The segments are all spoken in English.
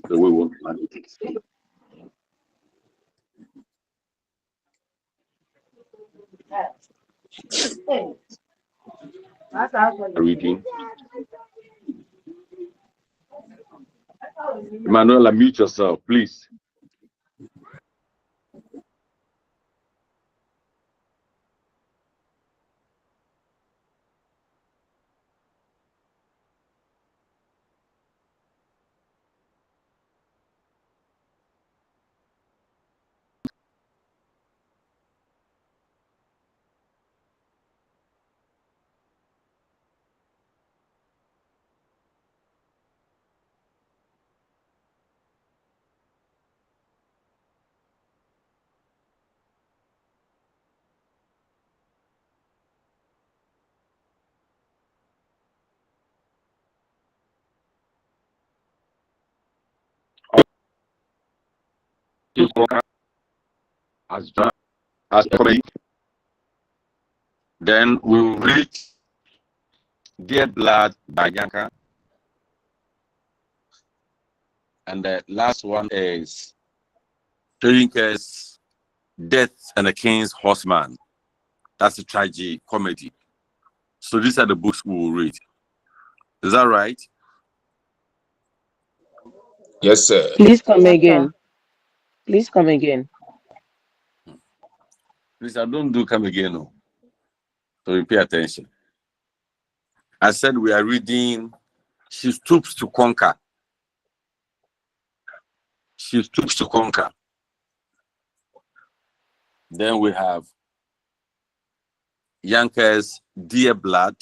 So we won't manage it. Reading. Emanuela, mute yourself, please. As comedy. Then we will read Dear Blood by Yanka. And the last one is Trinke's Death and the King's Horseman. That's a tragic comedy. So these are the books we will read. Is that right? Yes, sir. Please come again. Please come again. Please, I don't do come again. No. So you pay attention. I said we are reading She Stoops to Conquer. She Stoops to Conquer. Then we have Yankees Dear Blood.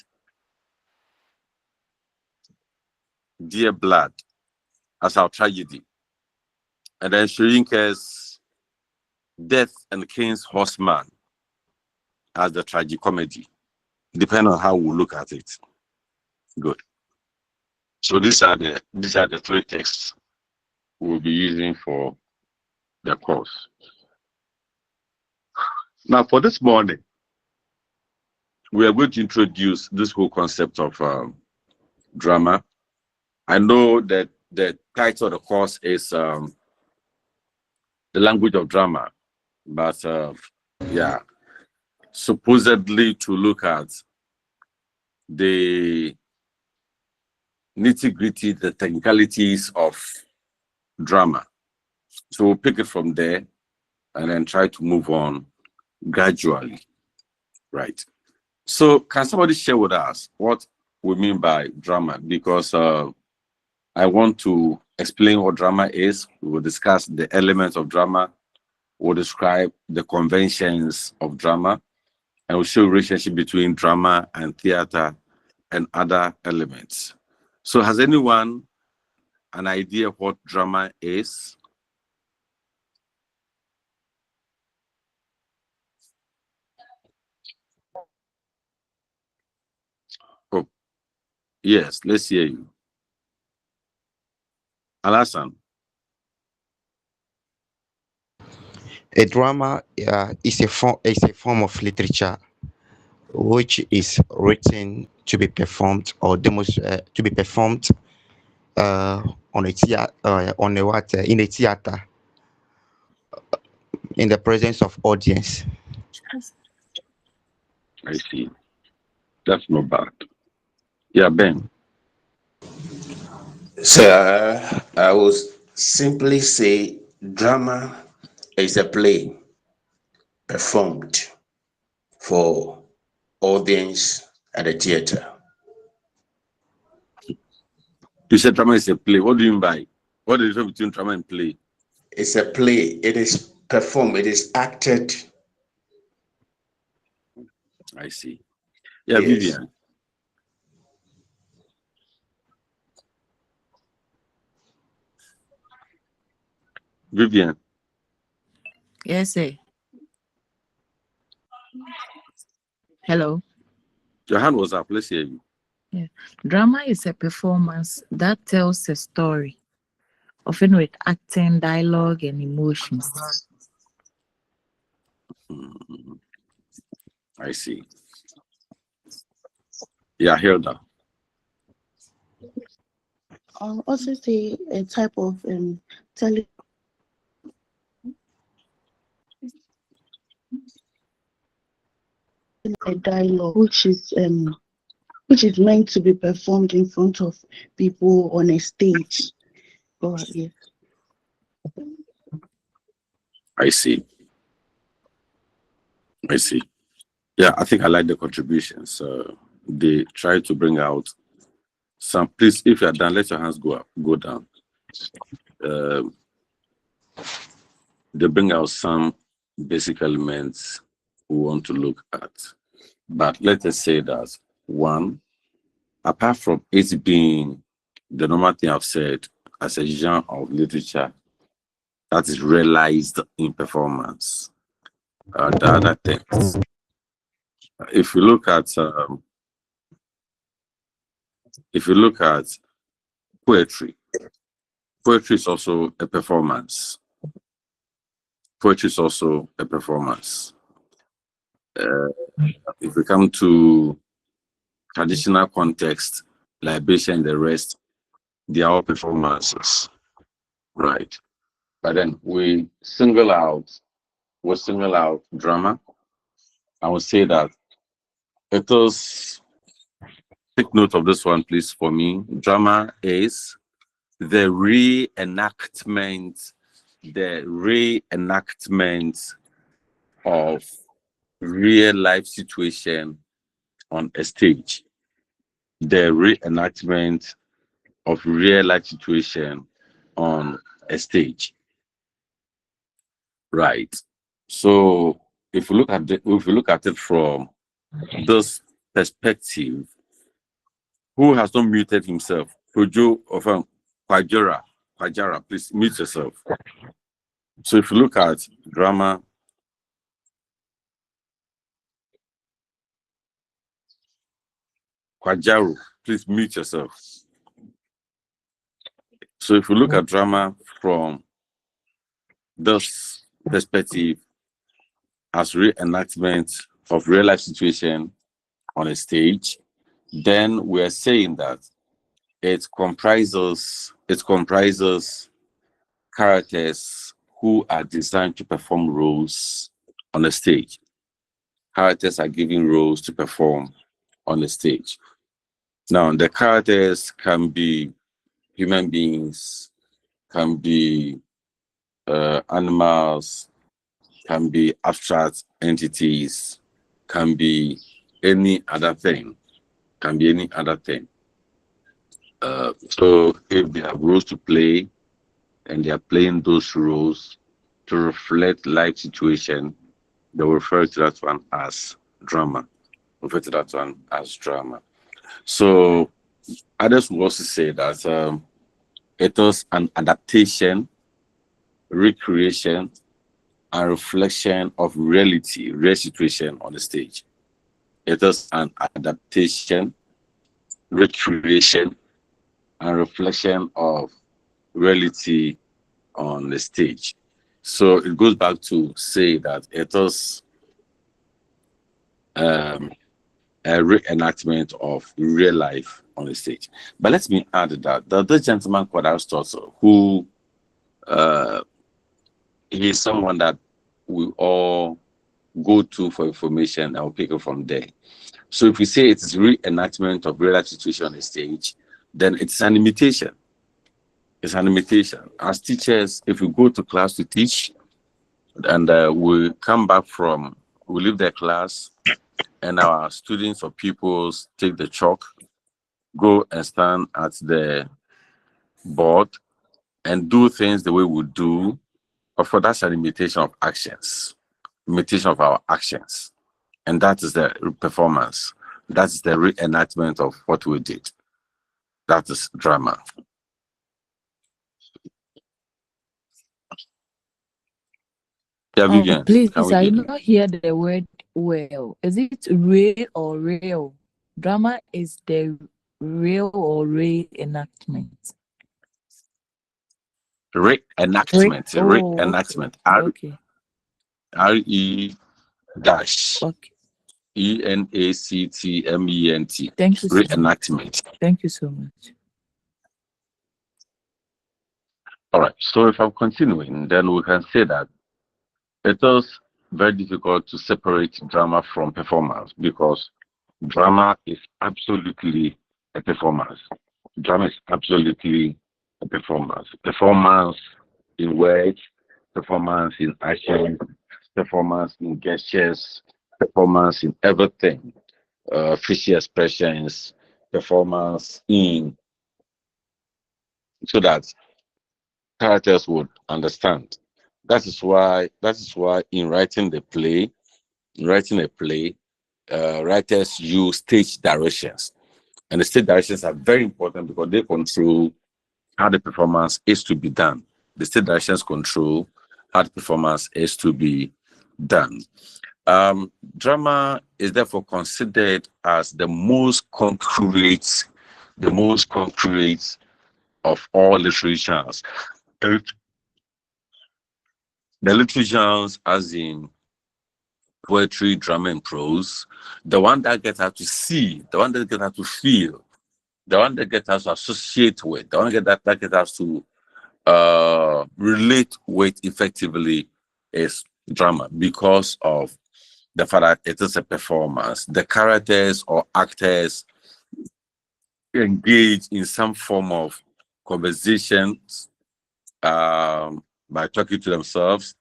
Dear Blood as our tragedy. And then Shirinke's Death and the King's Horseman as the tragicomedy, depending on how we look at it. Good. So these are the three texts we'll be using for the course. Now, for this morning, we are going to introduce this whole concept of drama. I know that the title of the course is The Language of Drama, but yeah, supposedly to look at the nitty-gritty, the technicalities of drama. So we'll pick it from there and then try to move on gradually, right? So can somebody share with us what we mean by drama? Because I want to explain what drama is. We will discuss the elements of drama. We'll describe the conventions of drama, and we'll show relationship between drama and theater and other elements. So has anyone an idea of what drama is? Oh, yes, let's hear you. Alasan. A drama is a form of literature which is written to be performed or to be performed in a theater in the presence of audience. I see. That's not bad. Yeah, Ben. So I would simply say drama is a play performed for audience at the theater. You said drama is a play. What do you mean by? What is the difference between drama and play? It's a play. It is performed. It is acted. I see. Yeah, Yes. Vivian. Vivian. Yes, sir. Hello. Your hand was up. Let's hear you. Yeah. Drama is a performance that tells a story, often with acting, dialogue, and emotions. I see. Yeah, Hilda. also say a type of tele a dialogue, which is meant to be performed in front of people on a stage. Go ahead. Yeah. I see. I see. Yeah, I think I like the contributions. They try to bring out some. Please, if you are done, let your hands go up, go down. They bring out some basic elements we want to look at. But let us say that one, apart from it being the normal thing I've said as a genre of literature that is realized in performance, the other things. If you look at poetry, poetry is also a performance. Poetry is also a performance. If we come to traditional context, libation, the rest, they are all performances, right? But then we single out drama. I would say that it is, take note of this one, please, for me. Drama is the reenactment of real life situation on a stage. The reenactment of real life situation on a stage. Right. So if you look at it from this perspective, who has not muted himself? Kojo of Kwajara, please mute yourself. So if you look at drama, Kwajaro, please mute yourself. So if you look at drama from this perspective as reenactment of real life situation on a stage, then we're saying that it comprises characters who are designed to perform roles on a stage. Characters are given roles to perform on the stage. Now, the characters can be human beings, can be animals, can be abstract entities, can be any other thing. So if they have roles to play and they are playing those roles to reflect life situation, they will refer to that one as drama. So others will also say that it was an adaptation, recreation, and reflection of reality, real situation on the stage. It is an adaptation, recreation, and reflection of reality on the stage. So it goes back to say that it is a reenactment of real life on the stage. But let me add that this gentleman called Aristotle, who he is someone that we all go to for information and we'll pick it from there. So if we say it is reenactment of real life situation on the stage, then it's an imitation. It's an imitation. As teachers, if we go to class to teach and we come back we leave the class and our students or pupils take the chalk, go and stand at the board and do things the way we do, of course, that's an imitation of actions, imitation of our actions. And that is the performance. That is the reenactment of what we did. That is drama. Yeah, Vivian, please, can we I hear did you? not hear the word well. Is it real or real? Drama is the real or real enactment. Reenactment. Reenactment. Okay. R-E dash Okay. ENACTMENT. Thank you so much. Reenactment. Thank you so much. All right. So if I'm continuing, then we can say that it is very difficult to separate drama from performance because drama is absolutely a performance. Drama is absolutely a performance. Performance in words, performance in action, performance in gestures, performance in everything, facial expressions, performance in so that characters would understand. That is why in writing a play, writers use stage directions. And the stage directions are very important because they control how the performance is to be done. The stage directions control how the performance is to be done. Drama is therefore considered as the most concrete of all literatures. The literatures, as in poetry, drama, and prose, the one that gets us to see, the one that gets us to feel, the one that gets us to associate with, the one that gets us to relate with effectively is drama because of the fact that it is a performance. The characters or actors engage in some form of conversations by talking to themselves,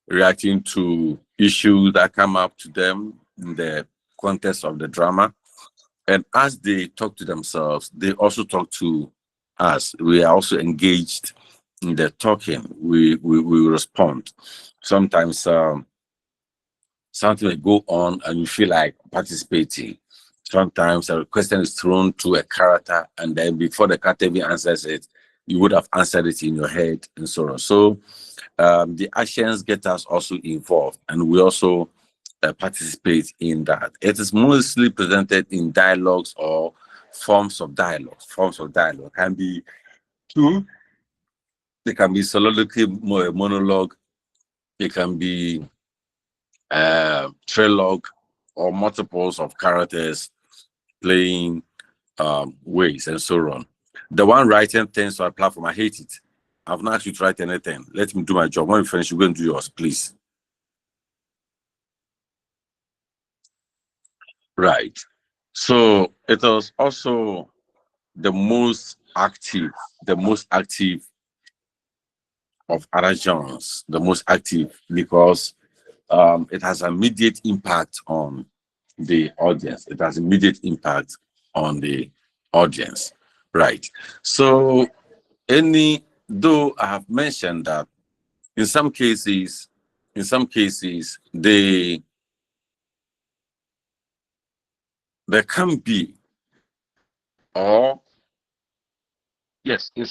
reacting to issues that come up to them in the context of the drama. And as they talk to themselves, they also talk to us. We are also engaged in the talking. We respond. Sometimes something will go on and you feel like participating. Sometimes a question is thrown to a character, and then before the character even answers it, you would have answered it in your head and so on. So the actions get us also involved, and we also participate in that. It is mostly presented in dialogues or forms of dialogue. Forms of dialogue can be two. They can be soliloquy, monologue. It can be trilogue or multiples of characters playing ways and so on. The one writing things on a platform, I hate it. I've not asked you to write anything. Let me do my job. When you finish, you go and do yours, please. Right. So it was also the most active of other genres, the most active because it has immediate impact on the audience. It has immediate impact on the audience. Right. So though I have mentioned that in some cases, there can be, or yes, in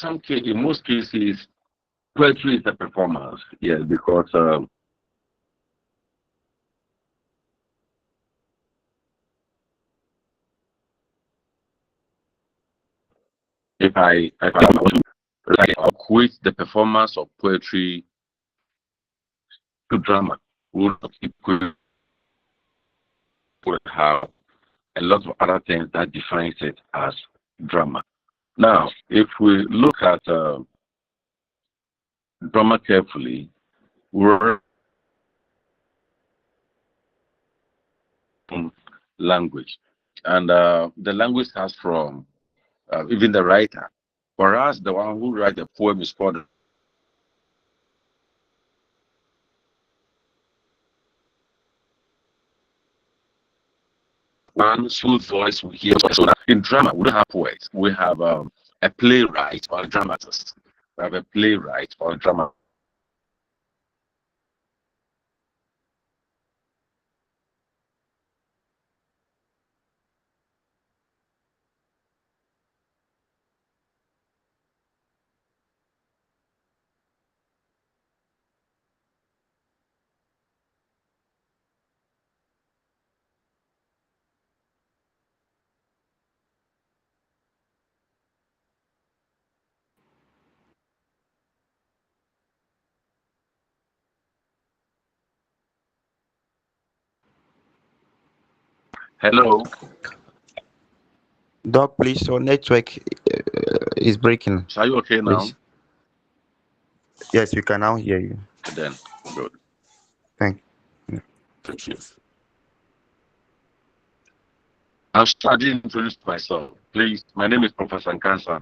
most cases, poetry is a performance. Yes, because if I want to like equate the performance of poetry to drama, we would have a lot of other things that defines it as drama. Now, if we look at drama carefully, we're in language, and the language starts from even the writer. Whereas the one who writes the poem is called one whose voice we hear. So in drama, we don't have poets. We have a playwright or a dramatist. We have a playwright or a drama. Hello. Doc, please, your network is breaking. So are you okay now? Please. Yes, we can now hear you. Then, good. Thank Thank you. I'll start to introduce myself. Please, my name is Professor Nkansa.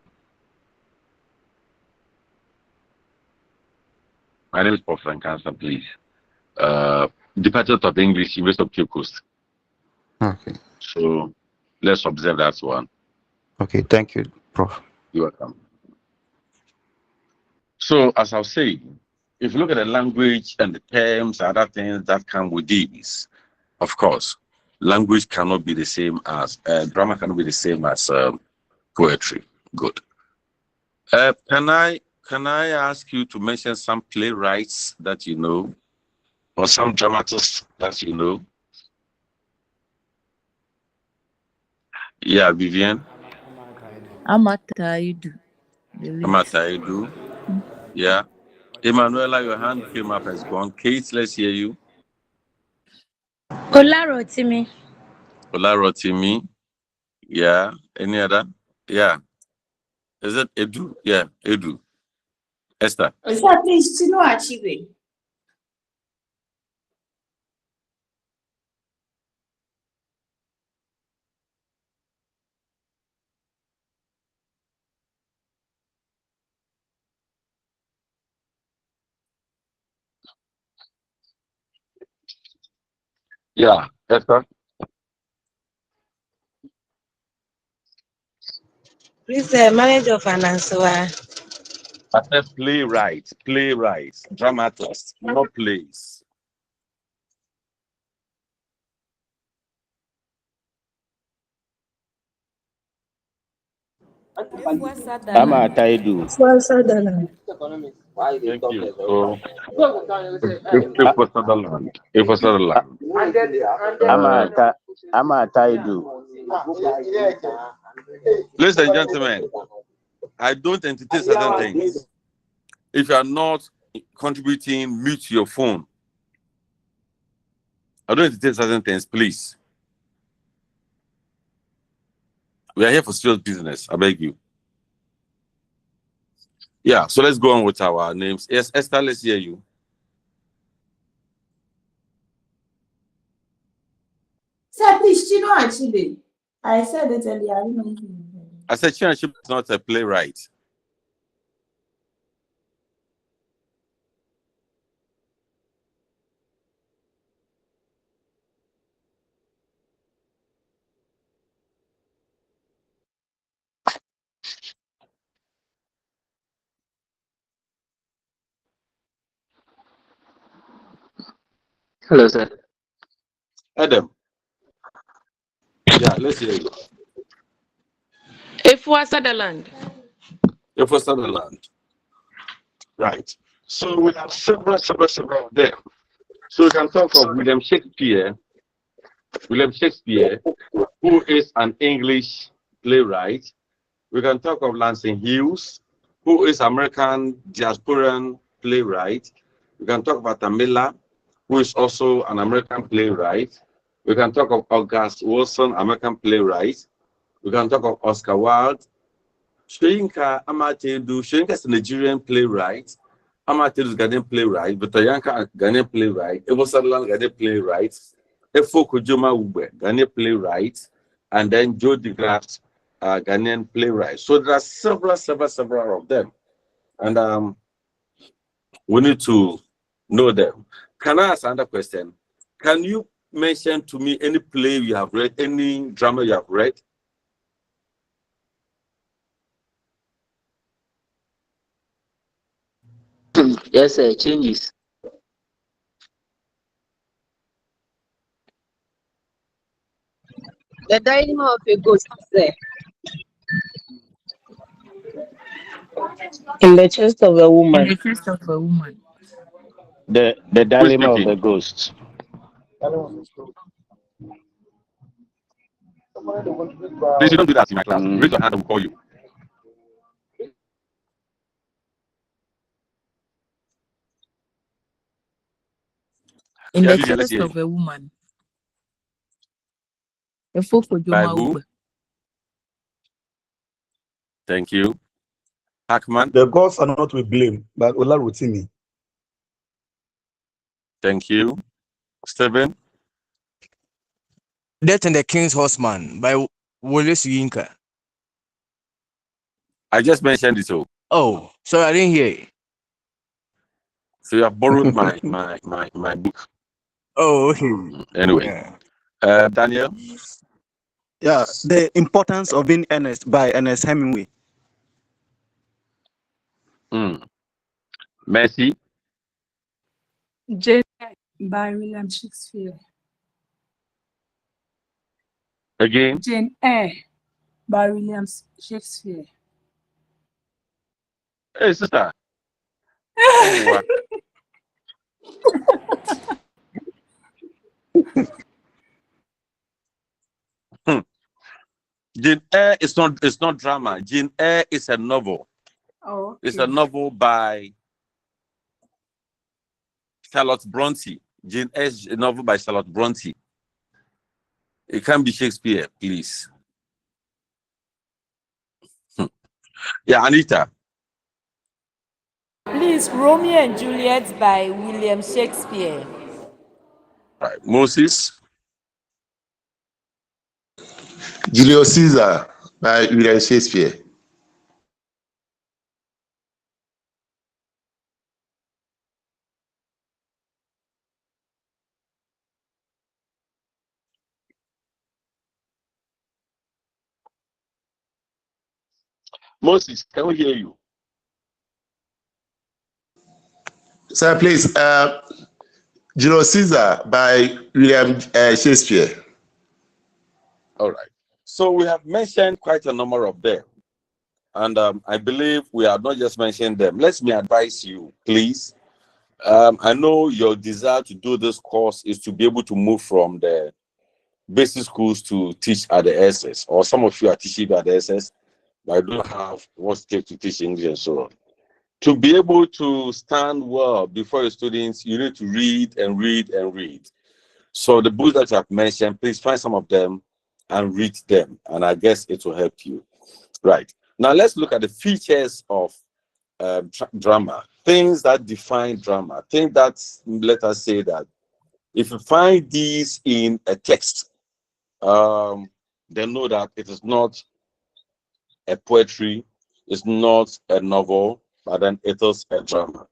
My name is Professor Nkansa, please. Department of English, University of Cape Coast. Okay. So let's observe that one. Okay, thank you, Prof. You're welcome. So, as I was saying, if you look at the language and the terms, other things that come with these, of course, language cannot be the same as drama cannot be the same as poetry. Good. Can I ask you to mention some playwrights that you know, or some dramatists that you know? Yeah, Vivian. Amataidu. The late. Amataidu. Yeah. Emanuela, your hand came up as gone. Kate, let's hear you. Olarotimi. Olarotimi. Yeah. Any other? Yeah. Is it Edu? Yeah, Edu. Esther. Yeah, Esther. Please, manager of finance. I said playwrights, dramatists, not plays. Amataidu. Thank you. So, if for Sutherland, if for Sutherland. Amataidu. Ladies and gentlemen, I don't entertain certain things. If you are not contributing, mute your phone. I don't entertain certain things, please. We are here for serious business. I beg you. Yeah, so let's go on with our names. Yes, Esther, let's hear you. Sir, please, Chino Achille. I said it earlier. I said Chino Achille is not a playwright. Hello, sir. Adam. Yeah, let's hear you. Efua Sutherland. If for Sutherland. Right. So we have several of them. So we can talk of William Shakespeare, who is an English playwright. We can talk of Langston Hughes, who is American diasporan playwright. We can talk about Tamila, who is also an American playwright. We can talk of August Wilson, American playwright. We can talk of Oscar Wilde. Shoyinka Amatedu, Shoyinka is a Nigerian playwright. Amatedu is Ghanaian playwright. Butayanka, Ghanaian playwright. Evo Sutherland, Ghanaian playwright. Efo Kojoma Ugbe, Ghanaian playwright. And then Joe DeGrasse, Ghanaian playwright. So there are several of them. And we need to know them. Can I ask another question? Can you mention to me any play you have read, any drama you have read? Yes, sir. Changes. The dilemma of a ghost, sir. In the chest of a In woman. the chest of a woman. The dilemma of a ghost. Please, you don't do that in my class. Raise your hand and we'll call you. In Yeah, the Vivian, let's chest hear of you. a woman. Efo By Kojoma who? Ugbe. Thank you. Hackman. The gods are not to blame, but Olarotimi. Thank you. Stephen. Death and the King's Horseman by Wole Soyinka. I just mentioned it all. Oh, sorry, I didn't hear it. So you have borrowed my book. Oh, okay. Anyway, Daniel. Yeah, The Importance of Being Earnest by Ernest Hemingway. Mercy. Jane by William Shakespeare. Again. Jane Eyre by William Shakespeare. Hey, sister. Jane Eyre is not drama. Jane Eyre is a novel. Oh, okay. It's a novel by Charlotte Bronte. Jane Eyre is a novel by Charlotte Bronte. It can't be Shakespeare, please. Yeah, Anita. Please, Romeo and Juliet by William Shakespeare. Right. Moses. Julius Caesar by William Shakespeare. Moses, can we hear you? Sir, please, Julius Caesar by William Shakespeare. All right. So we have mentioned quite a number of them. And I believe we have not just mentioned them. Let me advise you, please. I know your desire to do this course is to be able to move from the basic schools to teach at the SS, or some of you are teaching at the SS, but I don't have what it takes to teach English and so on. To be able to stand well before your students, you need to read and read and read. So the books that I've mentioned, please find some of them and read them, and I guess it will help you. Right. Now let's look at the features of drama, things that define drama, things that let us say that if you find these in a text, then know that it is not a poetry, it's not a novel, but then it is a drama.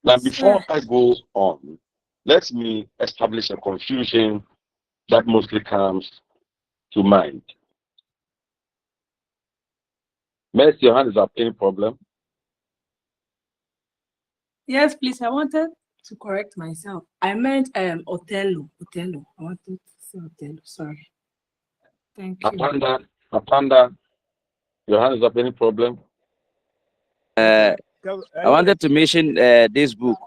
Now, before I go on, let me establish a confusion that mostly comes to mind. Mercy, your hand is up. Any problem? Yes, please. I wanted to correct myself. I meant Othello. Othello. I wanted to say Othello. Sorry. Thank you. Apanda, your hand is up. Any problem? I wanted to mention this book,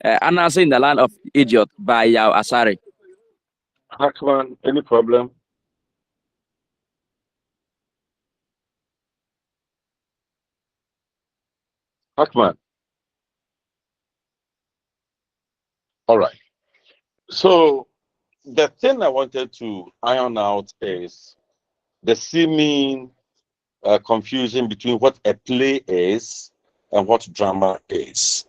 Anansi in the Land of Idiot by Yao Asari. Hackman, any problem? Hackman. All right. So the thing I wanted to iron out is the seeming confusion between what a play is and what drama is.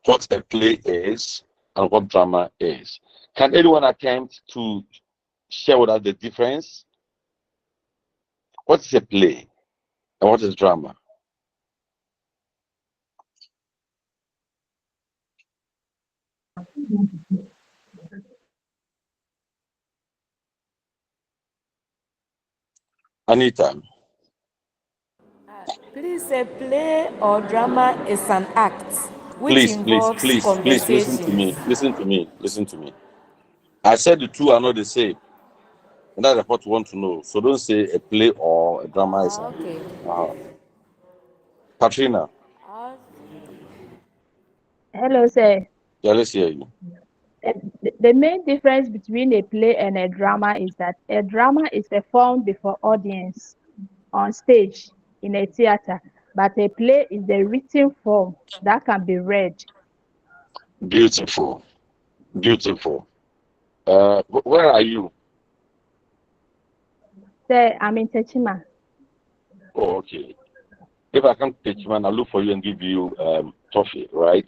What a play is and what drama is. Can anyone attempt to share with us the difference? What is a play and what is drama? Anita. Please, a play or drama is an act which Please involves listen to me. Listen to me. I said the two are not the same. And that's what you want to know. So don't say a play or a drama is an okay. Katrina. Hello, sir. Yeah, let's hear you. The main difference between a play and a drama is that a drama is performed before audience on stage in a theater, but a play is the written form that can be read. Beautiful. Where are you? Sir, I'm in Techima. Oh, okay. If I come to Chman, I'll look for you and give you toffee, right?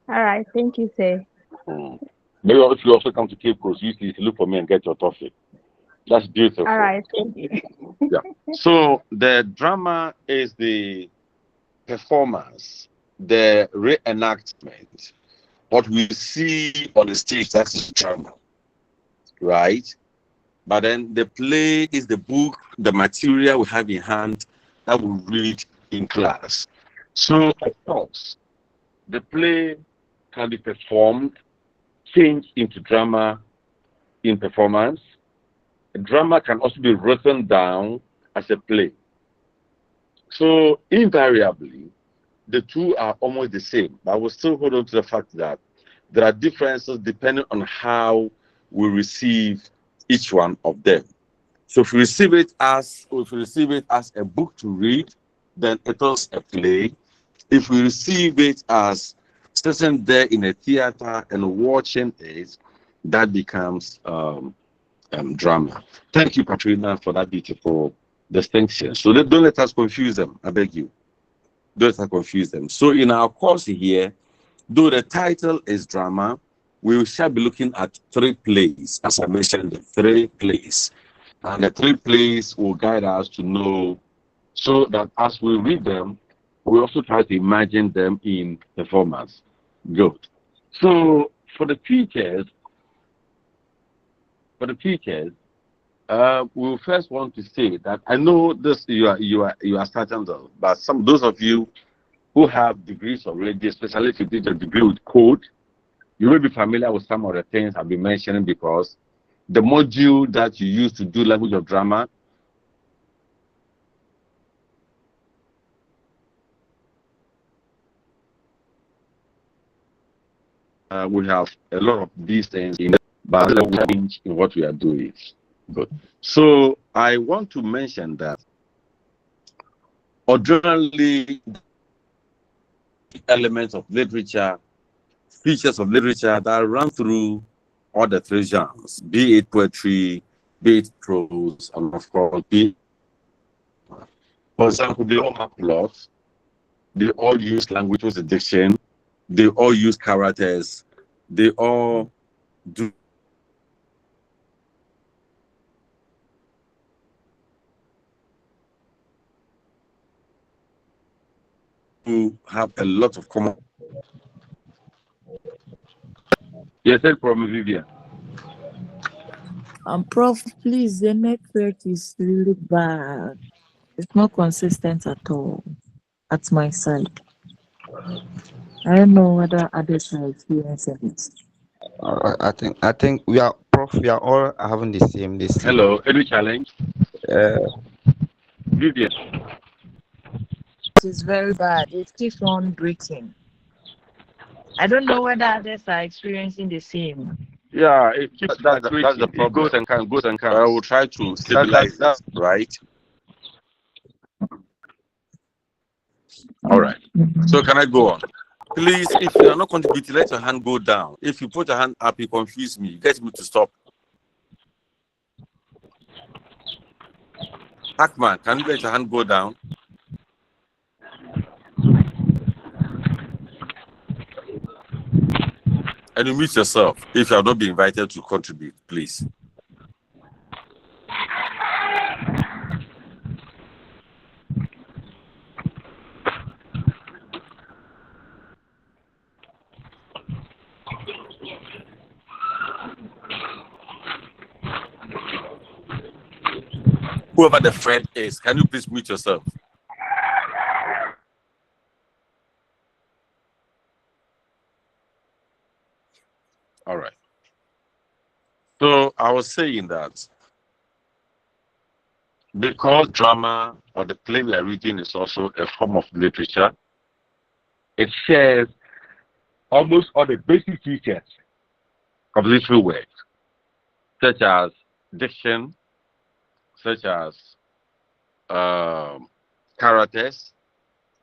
All right, thank you, sir. Maybe if you also come to Cape Coast, you look for me and get your toffee. That's beautiful. All right, thank you. Yeah. So the drama is the performance, the reenactment. What we see on the stage, that's the drama, right? But then the play is the book, the material we have in hand that we read in class. So, of course, the play can be performed, changed into drama in performance. A drama can also be written down as a play. So, invariably, the two are almost the same. But I will still hold on to the fact that there are differences depending on how we receive each one of them. So if we receive it as a book to read, then it is a play. If we receive it as sitting there in a theater and watching it, that becomes drama. Thank you, Katrina, for that beautiful distinction. So don't let us confuse them. I beg you. Don't let us confuse them. So in our course here, though the title is drama, we shall be looking at 3 plays. As I mentioned, the 3 plays. And the 3 plays will guide us to know, so that as we read them, we also try to imagine them in performance. Good. So for the teachers, we first want to say that I know this you are starting though, but those of you who have degrees already, especially if you did a degree with code, you will be familiar with some of the things I've been mentioning, because the module that you use to do language of drama we have a lot of these things in it, but there will change in what we are doing. Good. So I want to mention that ordinarily elements of literature, features of literature that run through all the 3 genres, be it poetry, be it prose, and of course, for example, they all have plots, they all use language with addiction, they all use characters, they all do have a lot of common. Yes, no problem, Vivian. Prof, please, the network is really bad. It's not consistent at all at my side. I don't know whether others are experiencing it. I think we are all having the same Hello, any challenge? Vivian. It is very bad. It keeps on breaking. I don't know whether others are experiencing the same. Yeah, it keeps that's the problem. It goes and comes. I will try to stabilize that, right? All right. So can I go on? Please, if you are not contributing, let your hand go down. If you put your hand up, you confuse me. You get me to stop. Hackman, can you let your hand go down? And you mute yourself if you have not been invited to contribute, please. Whoever the friend is, can you please mute yourself? All right. So I was saying that because drama or the play we are reading is also a form of literature, it shares almost all the basic features of literary works, such as diction, such as characters,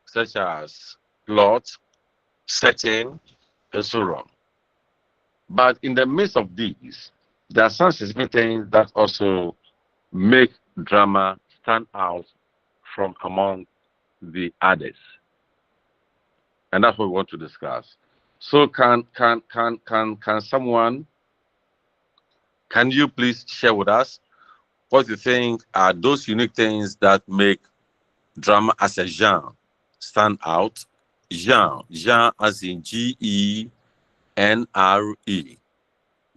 such as plot, setting, and so on. But in the midst of these, there are some specific things that also make drama stand out from among the others. And that's what we want to discuss. So can someone, can you please share with us what you think are those unique things that make drama as a genre stand out? Genre as in GENRE.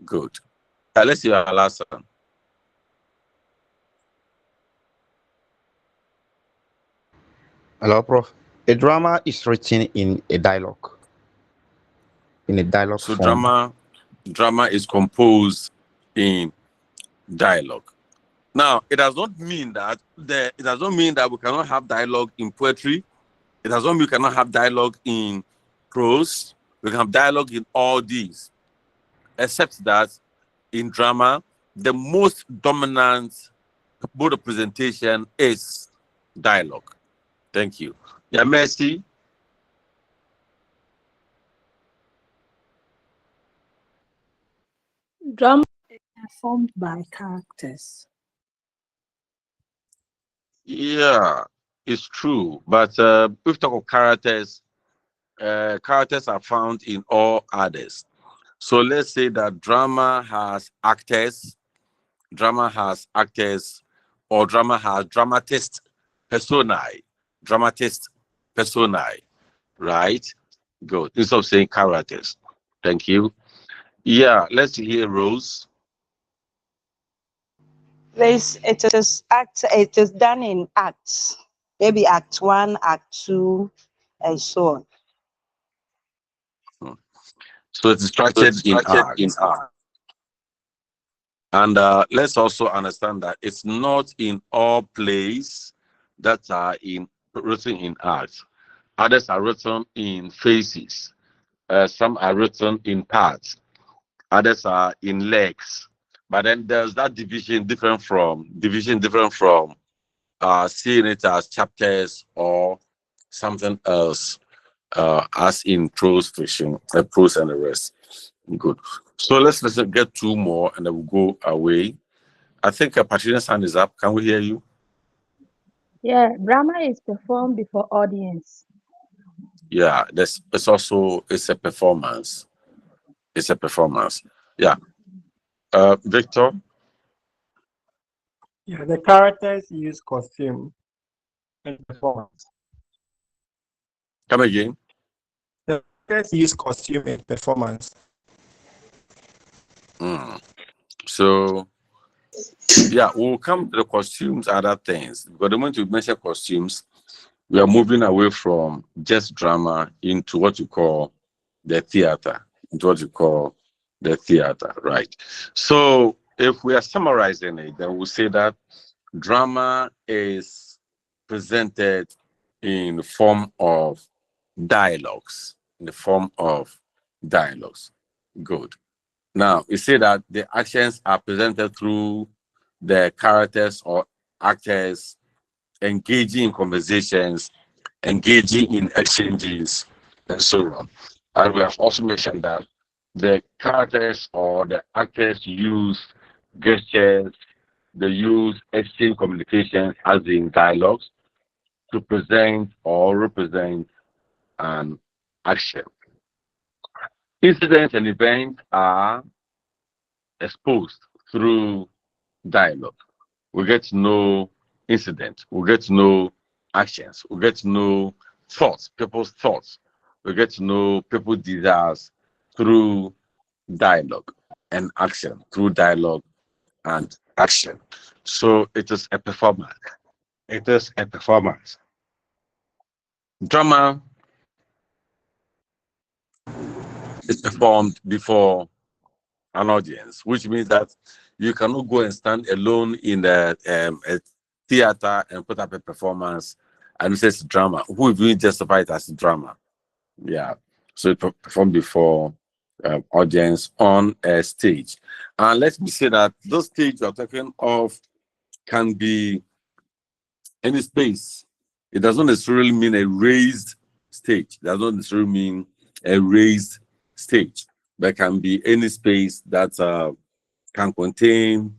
Good. Let's see our last one. Hello, Prof. A drama is written in a dialogue. In a dialogue So form. drama is composed in dialogue. Now, it does not mean that we cannot have dialogue in poetry. It does not mean we cannot have dialogue in prose. We can have dialogue in all these, except that in drama, the most dominant mode of presentation is dialogue. Thank you. Yeah, Mercy. Drama is performed by characters. Yeah, it's true. But if we talk of characters, characters are found in all others. So let's say that drama has actors, or drama has dramatist personae, right? Good. Instead of saying characters. Thank you. Yeah, let's hear Rose. It is done in acts, maybe act 1, act 2, and so on. So it's structured in acts. And let's also understand that it's not in all plays that are written in acts. Others are written in phases. Some are written in parts. Others are in legs. But then there's that division different from seeing it as chapters or something else, as in prose fiction, prose and the rest. Good. So let's get two more and then we'll go away. I think Patrina's hand is up. Can we hear you? Yeah, drama is performed before audience. Yeah, it's a performance. It's a performance. Yeah. Victor? Yeah, the characters use costume in performance. Come again. The characters use costume in performance. So, yeah, we'll come to the costumes, other things. But the moment you mention costumes, we are moving away from just drama into what you call the theater, right? So, if we are summarizing it, then we'll say that drama is presented in the form of dialogues. Good. Now, we say that the actions are presented through the characters or actors engaging in conversations, engaging in exchanges, and so on. And we have also mentioned that the characters or the actors use gestures, they use exchange communications as in dialogues to present or represent an action. Incidents and events are exposed through dialogue. We get to know incidents, we get to know actions, we get to know thoughts, people's thoughts. We get to know people's desires through dialogue and action, through dialogue and action. So it is a performance. Drama is performed before an audience, which means that you cannot go and stand alone in a theater and put up a performance and it says drama. Who will really justify it as drama? Yeah. So it performed before audience on a stage. And let me say that those stage you're talking of can be any space. It doesn't necessarily mean a raised stage. It doesn't necessarily mean a raised stage. There can be any space that can contain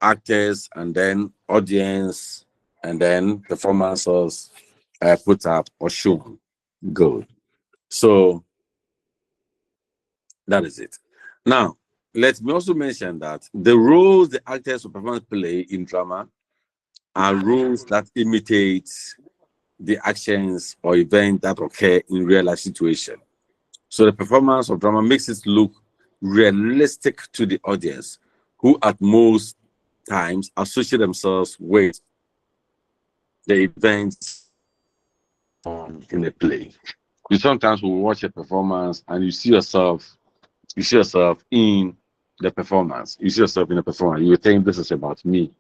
actors and then audience and then performances put up or shown. Good. So that is it. Now, let me also mention that the roles the actors or performers play in drama are roles that imitate the actions or events that occur in real life situation. So the performance of drama makes it look realistic to the audience, who at most times associate themselves with the events in a play. You sometimes will watch a performance and you see yourself in the performance. You see yourself in the performance. You think this is about me,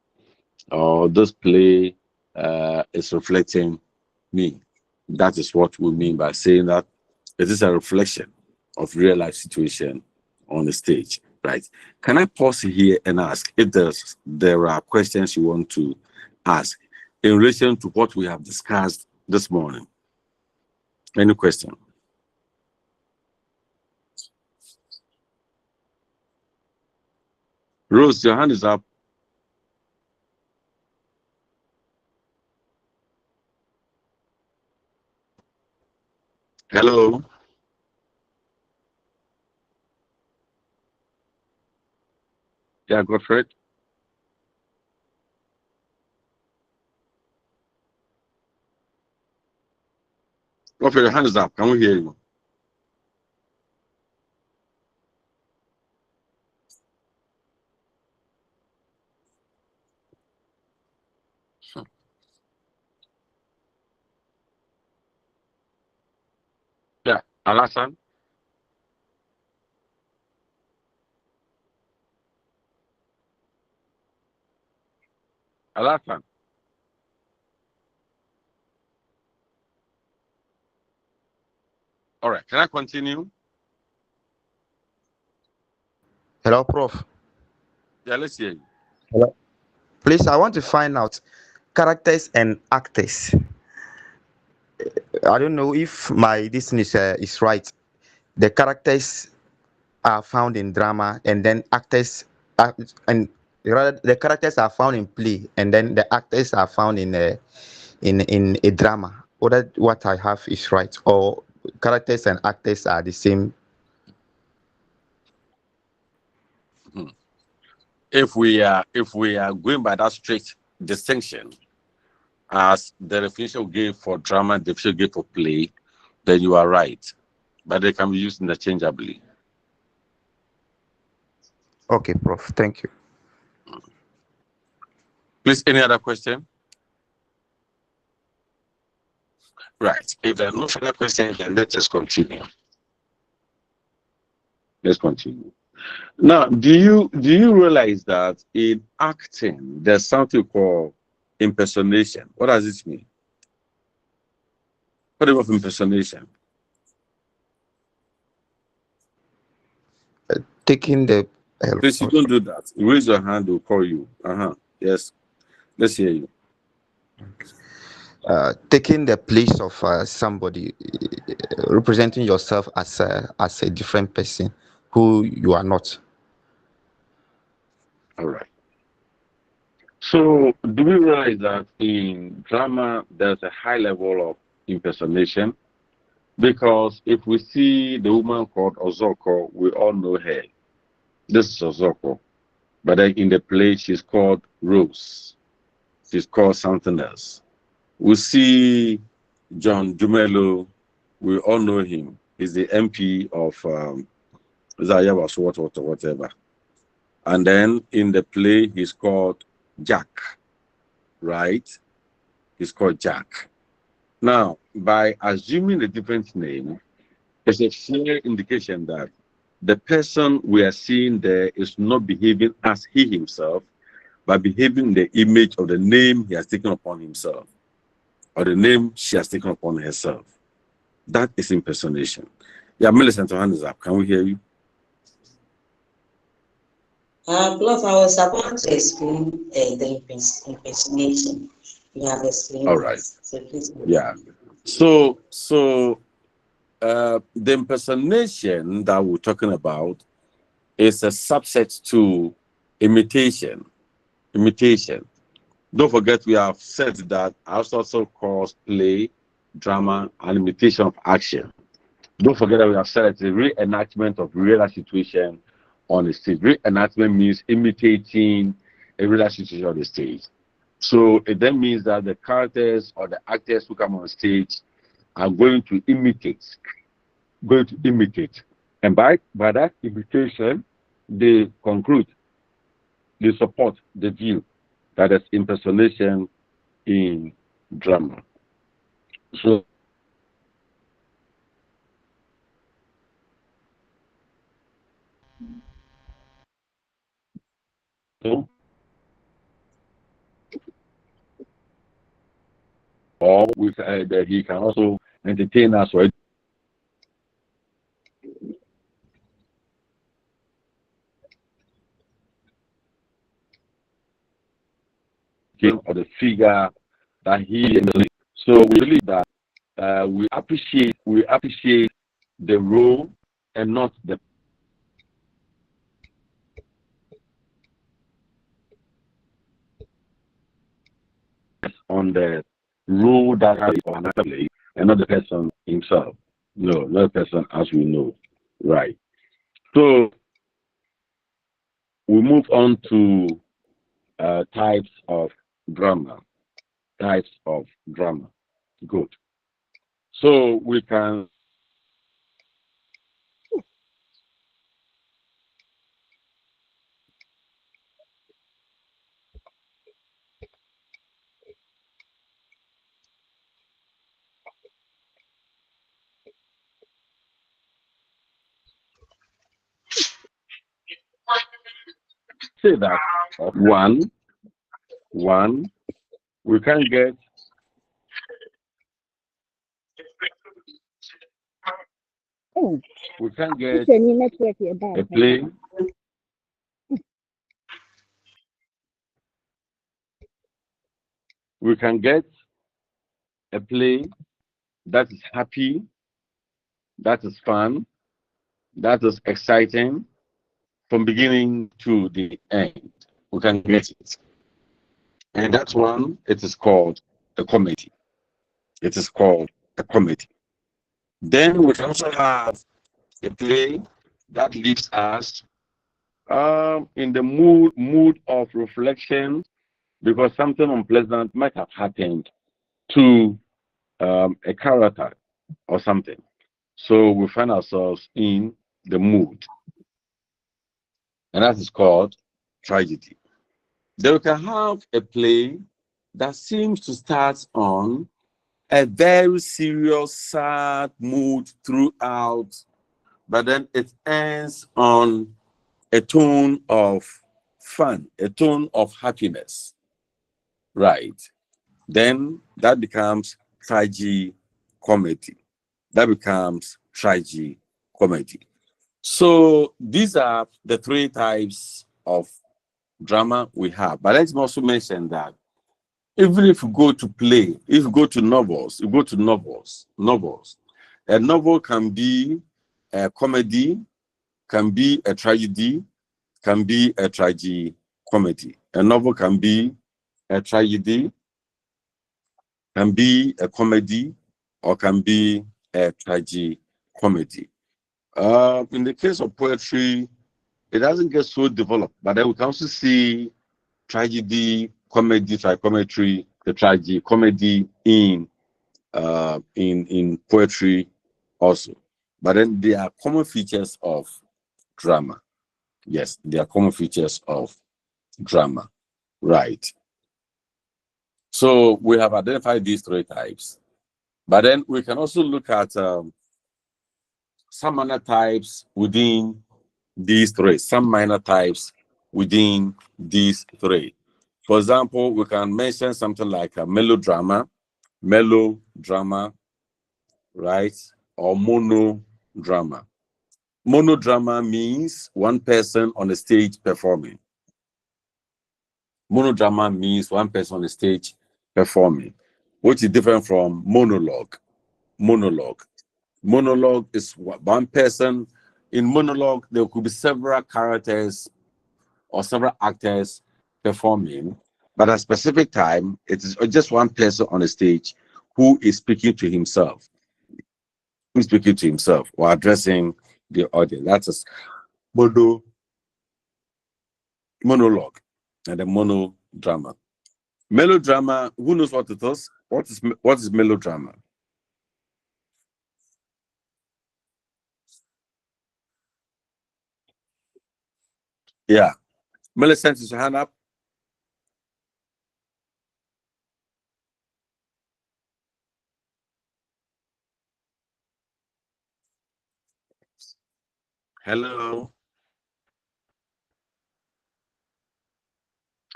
or this play is reflecting me. That is what we mean by saying that it is a reflection of real life situation on the stage, right? Can I pause here and ask if there are questions you want to ask in relation to what we have discussed this morning? Any question? Rose, your hand is up. Hello. Yeah, Godfred. Godfred, your hand is up. Can we hear you? Yeah, Alasan. Alasan. All right, can I continue? Hello, Prof. Yeah, let's hear you. Hello. Please, I want to find out characters and actors. I don't know if my this is right. The characters are found in drama, and then actors are, and rather the characters are found in play, and then the actors are found in a drama. Whether what I have is right, or characters and actors are the same. If we are going by that strict distinction, as the definition gave for drama, the definition gave for play, then you are right. But they can be used interchangeably. Okay, Prof. Thank you. Please, any other question? Right. If there are no further questions, then let us continue. Let's continue. Now, do you realize that in acting there's something called impersonation? What does this mean? What about impersonation? Taking the Please, you don't do that. Raise your hand, we'll call you. Yes. Let's hear you. taking the place of somebody, representing yourself as a different person who you are not. All right. So, do we realize that in drama there's a high level of impersonation? Because if we see the woman called Ozoko, we all know her. This is Ozoko. But then in the play, she's called Rose. She's called something else. We see John Dumelo. We all know him. He's the MP of Zayawas, whatever. And then in the play, he's called Jack, right? He's called Jack. Now, by assuming a different name, there's a clear indication that the person we are seeing there is not behaving as he himself, but behaving in the image of the name he has taken upon himself, or the name she has taken upon herself. That is impersonation. Yeah, Millicent, your hand is up. Can we hear you? Prof, I was about to explain the impersonation. You have explained. All right. So please. Yeah. So the impersonation that we're talking about is a subset to imitation. Imitation. Don't forget, we have said that also calls play, drama, and imitation of action. Don't forget that we have said it's a reenactment of real situation on the stage. Reenactment means imitating a real situation on the stage. So it then means that the characters or the actors who come on stage are going to imitate. And by that imitation, they conclude, they support the view that is impersonation in drama. So or that he can also entertain us or or the figure that he is. So we believe that we appreciate the role and not the on the role that he plays and not the person himself. No, not the person as we know. Right. So we move on to types of drama. Types of drama. Good. So we can say that one, we can get we can get a play. We can get a play that is happy, that is fun, that is exciting from beginning to the end. We can get it. And that one, it is called a comedy. It is called a comedy. Then we can also have a play that leaves us in the mood of reflection because something unpleasant might have happened to a character or something. So we find ourselves in the mood. And that is called tragedy. Then we can have a play that seems to start on a very serious, sad mood throughout, but then it ends on a tone of fun, a tone of happiness. Right. Then that becomes tragi-comedy. That becomes tragi-comedy. So these are the three types of drama we have. But let's also mention that even if you go to play, if you go to novels, a novel can be a comedy, can be a tragedy, can be a tragi-comedy. A novel can be a tragedy, can be a comedy, or can be a tragi-comedy. In the case of poetry, it doesn't get so developed, but then we can also see tragedy, comedy, trichometry, the tragi-comedy in poetry also. But then there are common features of drama. Yes, there are common features of drama. Right. So we have identified these three types. But then we can also look at some minor types within these three, some minor types within these three. For example, we can mention something like a melodrama, right? Or monodrama. Monodrama means one person on the stage performing. Monodrama means one person on the stage performing, which is different from monologue. Monologue is one person. In monologue, there could be several characters or several actors performing, But at a specific time, it is just one person on the stage who is speaking to himself, who's speaking to himself or addressing the audience. That's a monologue and a monodrama. Melodrama, who knows what it is? What is melodrama? Yeah. Millicent, is your hand up? Hello.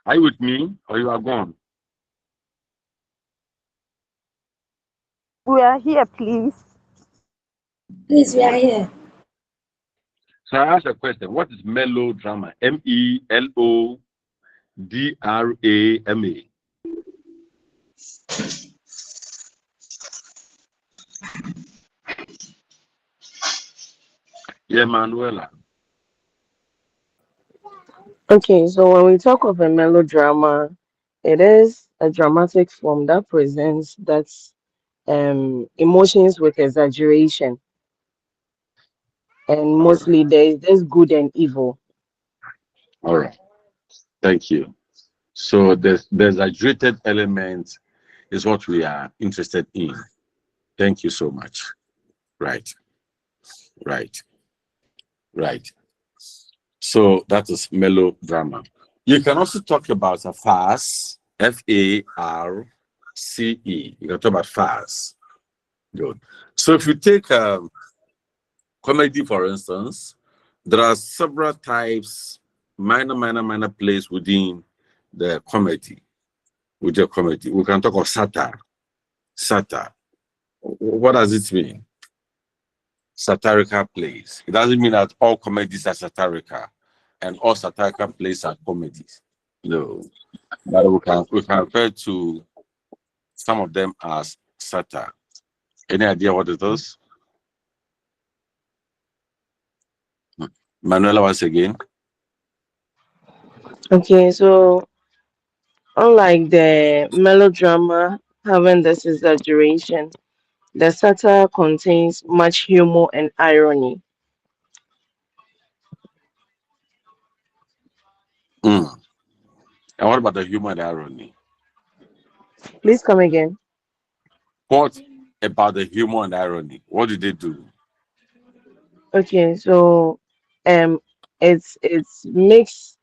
Are you with me or you are gone? We are here, please. Please, we are here. So I ask a question. What is melodrama? Melodrama. Yeah, Manuela. Okay, so when we talk of a melodrama, it is a dramatic form that presents that emotions with exaggeration, and mostly there's good and evil. All right. Thank you. So the exaggerated element is what we are interested in. Thank you so much. Right. Right. Right. So that is melodrama. You can also talk about a farce, Farce. You can talk about farce. Good. So if you take comedy, for instance, there are several types, minor plays within the comedy. With the comedy, we can talk of satire. Satire. What does it mean? Satirical plays. It doesn't mean that all comedies are satirical and all satirical plays are comedies. No. But we can refer to some of them as satire. Any idea what it is? Manuela, once again. Okay, so unlike the melodrama having this exaggeration, the satire contains much humor and irony. Mm. And what about the humor and irony? Please come again. What about the humor and irony? What did they do? Okay, so it's mixed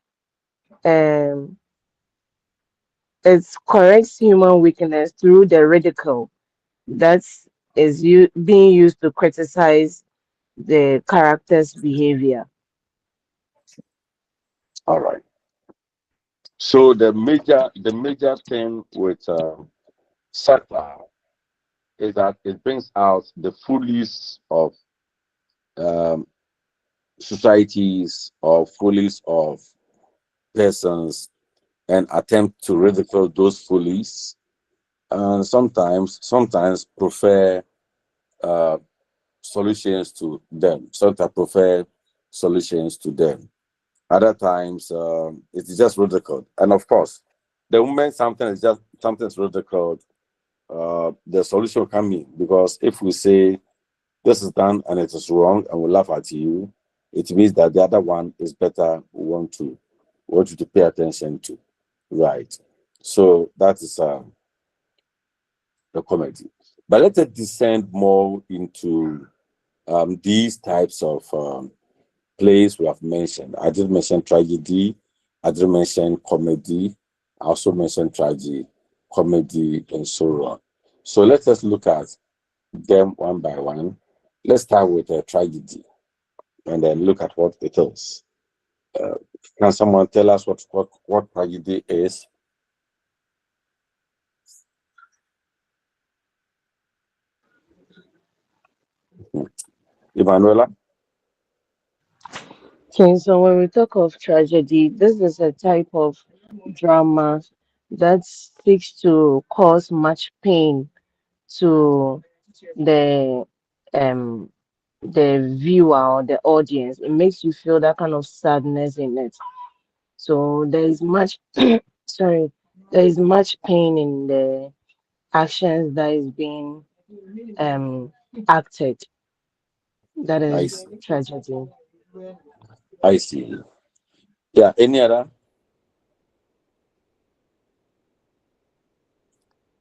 um it corrects human weakness through the ridicule that being used to criticize the character's behavior. All right. So the major thing with satire is that it brings out the follies of um, societies or follies of persons and attempt to ridicule those follies, and sometimes prefer uh, solutions to them. Sometimes prefer solutions to them. Other times it's just ridiculed. And of course, the moment something's ridiculed, the solution will come in, because if we say this is done and it is wrong and we laugh at you, it means that the other one is better. We want you to pay attention to. Right. So that is the comedy. But let us descend more into these types of plays we have mentioned. I did mention tragedy. I did mention comedy. I also mentioned tragedy, comedy, and so on. So let us look at them one by one. Let's start with a tragedy and then look at what it is. Uh, can someone tell us what tragedy is? Emanuela? Okay, so when we talk of tragedy, this is a type of drama that seeks to cause much pain to the um the viewer or the audience. It makes you feel that kind of sadness in it. So there is much sorry, there is much pain in the actions that is being acted. That I is see. tragedy. I see. Yeah. Any other?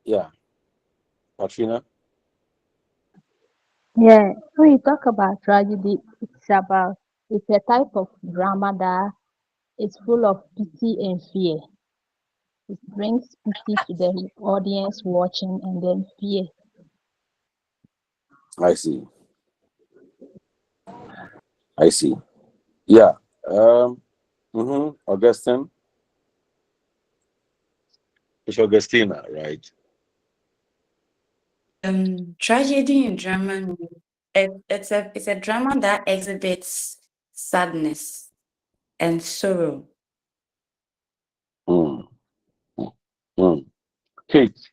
Yeah. Katrina? Yeah, when you talk about tragedy, it's a type of drama that is full of pity and fear. It brings pity to the audience watching and then fear. I see. I see. Yeah. Augustine. It's Augustina, right? Tragedy and drama. It's a drama that exhibits sadness and sorrow. Mm. Mm. Kate.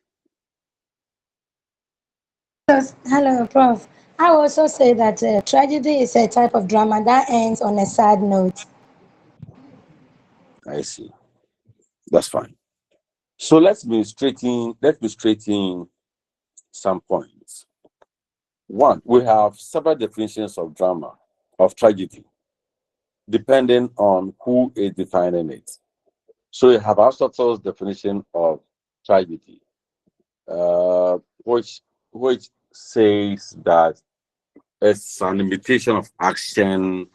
Yes, hello, Prof. I will also say that tragedy is a type of drama that ends on a sad note. I see. That's fine. So let's be straighten some points. One, we have several definitions of drama, of tragedy, depending on who is defining it. So you have Aristotle's definition of tragedy, uh, which which says that it's an imitation of action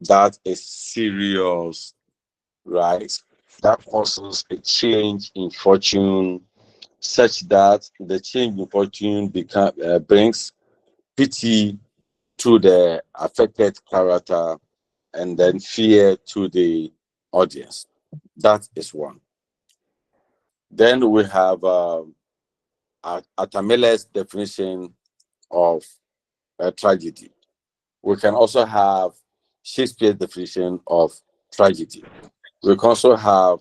that is serious, right? That causes a change in fortune, such that the change in fortune brings pity to the affected character and then fear to the audience. That is one. Then we have Atamile's definition of tragedy. We can also have Shakespeare's definition of tragedy. We can also have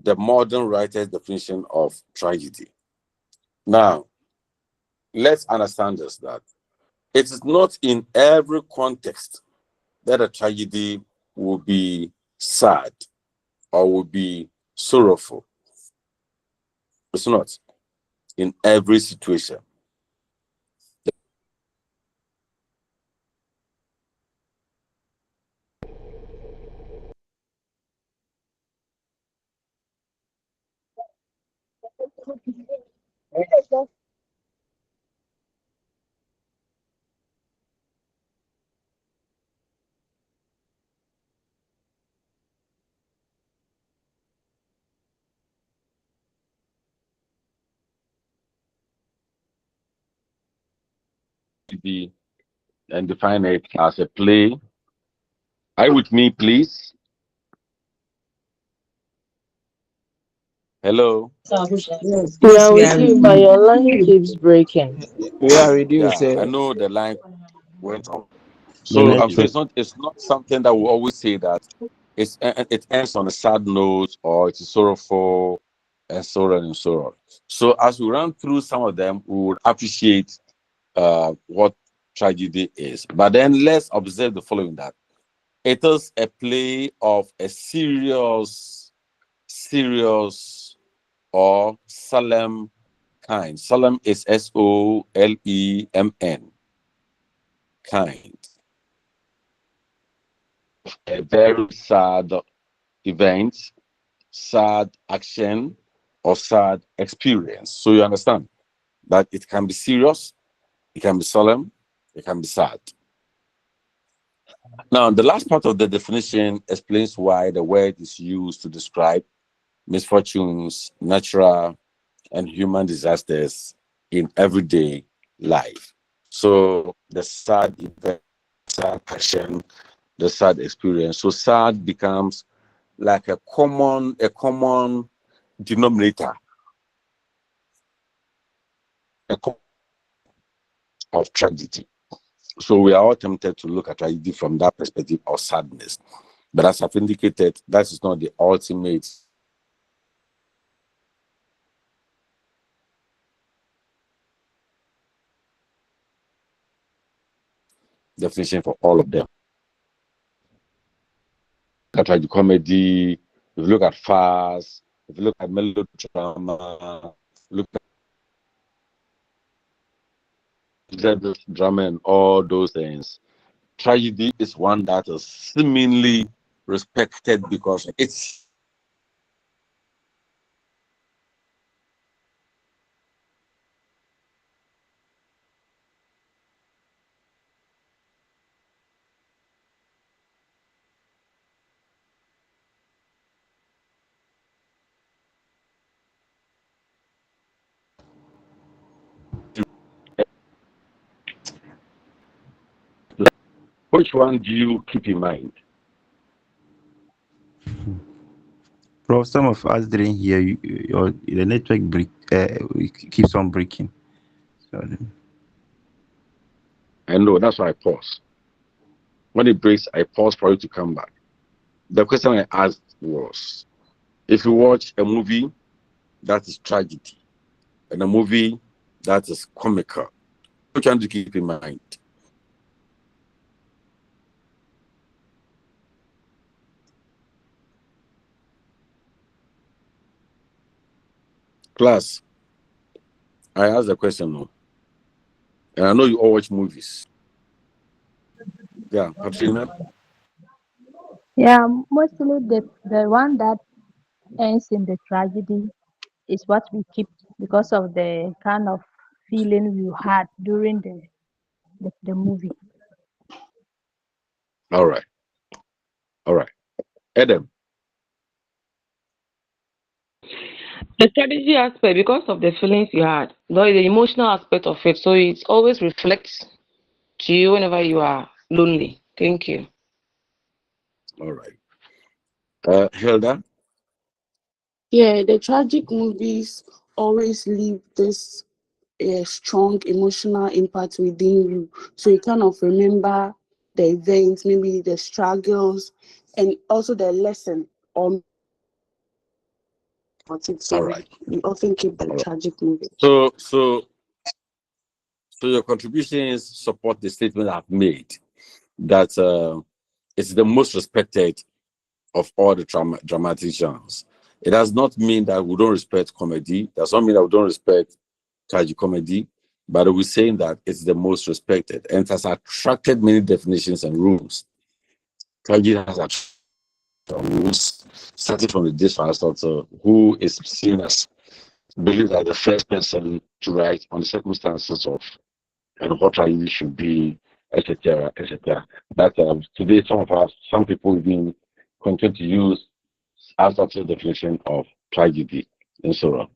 the modern writer's definition of tragedy. Now, let's understand this, that it is not in every context that a tragedy will be sad or will be sorrowful. It's not in every situation. And define it as a play. Are you with me, please? Hello. Yes, We please, are we with are you, with but you. your line keeps breaking. We are with you, Yeah, I sir. know the line went off. The So I'm saying network. it's not something that we always say that it ends on a sad note or it's sorrowful and so on and so on. So as we run through some of them, we would appreciate what tragedy is. But then let's observe the following, that it is a play of a serious or solemn kind. Solemn is Solemn, kind. A very sad event, sad action, or sad experience. So you understand that it can be serious, it can be solemn, it can be sad. Now, the last part of the definition explains why the word is used to describe misfortunes, natural and human disasters in everyday life. So the sad event, sad action, the sad experience. So sad becomes like a common denominator of tragedy. So we are all tempted to look at tragedy from that perspective of sadness. But as I've indicated, that is not the ultimate definition for all of them. Look at tragedy comedy, if you look at farce, If you look at melodrama, look at drama and all those things, tragedy is one that is seemingly respected because it's which one do you keep in mind? Bro, some of us didn't hear you. The network keeps on breaking. So, I know, that's why I pause. When it breaks, I pause for you to come back. The question I asked was, if you watch a movie that is tragedy and a movie that is comical, which one do you keep in mind? Class, I asked the question now. And I know you all watch movies. Yeah, Katrina? Yeah, mostly the one that ends in the tragedy is what we keep because of the kind of feeling you had during the movie. All right. All right. Adam. The strategy aspect, because of the feelings you had, the emotional aspect of it, so it always reflects to you whenever you are lonely. Thank you. All right. Hilda? Yeah, the tragic movies always leave this strong emotional impact within you. So you kind of remember the events, maybe the struggles, and also the lesson or about it. So All right. we often keep the tragic movie. So your contributions support the statement I've made that it's the most respected of all the dramatic genres. It does not mean that we don't respect comedy. It does not mean that we don't respect tragicomedy, but we're saying that it's the most respected and it has attracted many definitions and rules. Tragedy has attracted rules, starting from the Disc Aristotle, who is seen as believed as the first person to write on the circumstances of and what tragedy should be, etc., etc. But today, some people even continue to use Aristotle's definition of tragedy and so on.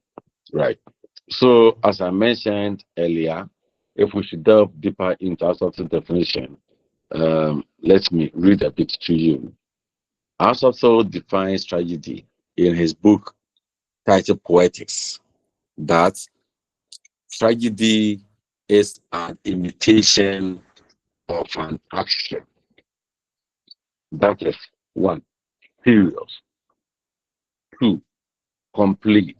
Right. So, as I mentioned earlier, if we should delve deeper into Aristotle's definition, let me read a bit to you. Aristotle defines tragedy in his book titled Poetics, that tragedy is an imitation of an action that is one, serious, two, complete,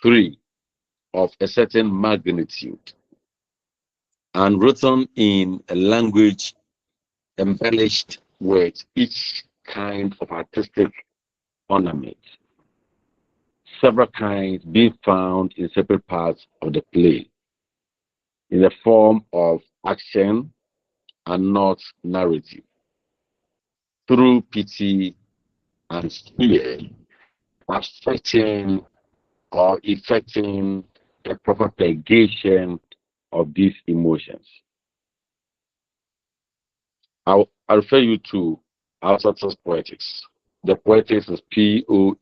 three, of a certain magnitude, and written in a language embellished with each kind of artistic ornament, several kinds being found in separate parts of the play, in the form of action and not narrative, through pity and fear, affecting or effecting the proper purgation of these emotions. I'll refer you to Aristotle's Poetics. The Poetics is Poe.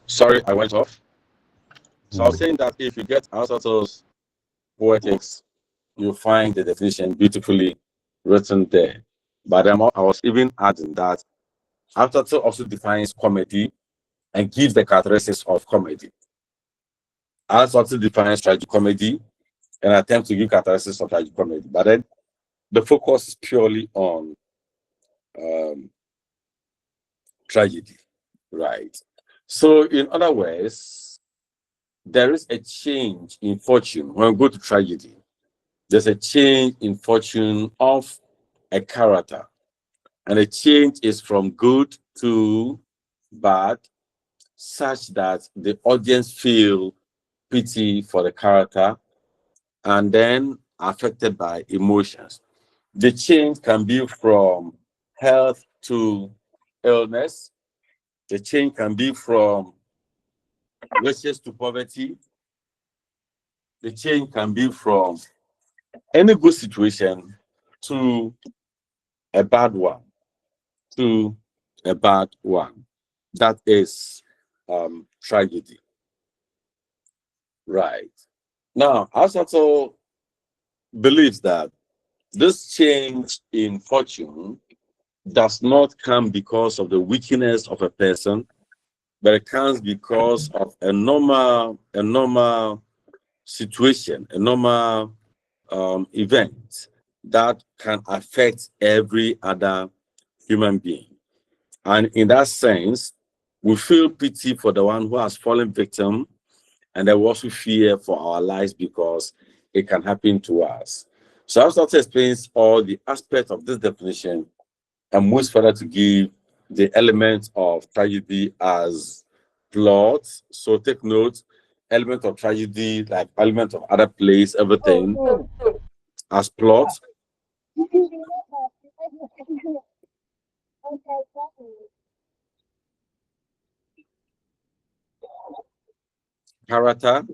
Sorry, I went off. So I was saying that if you get Aristotle's Poetics, you find the definition beautifully written there. But I was even adding that Aristotle also defines comedy and gives the characteristics of comedy. Aristotle defines tragicomedy and attempts to give characteristics of tragicomedy. But then the focus is purely on tragedy, right? So, in other words, there is a change in fortune when we go to tragedy. There's a change in fortune of a character, and the change is from good to bad, such that the audience feel pity for the character and then affected by emotions. The change can be from health to illness. The change can be from riches to poverty. The change can be from any good situation to a bad one, to a bad one. That is tragedy. Right. Now, Aristotle believes that this change in fortune does not come because of the weakness of a person, but it comes because of a normal situation, a normal event that can affect every other human being. And in that sense, we feel pity for the one who has fallen victim, and then we also fear for our lives because it can happen to us. So Aristotle explains all the aspects of this definition and moves further to give the element of tragedy as plot. So take note, element of tragedy, like element of other plays, everything as plot. Character,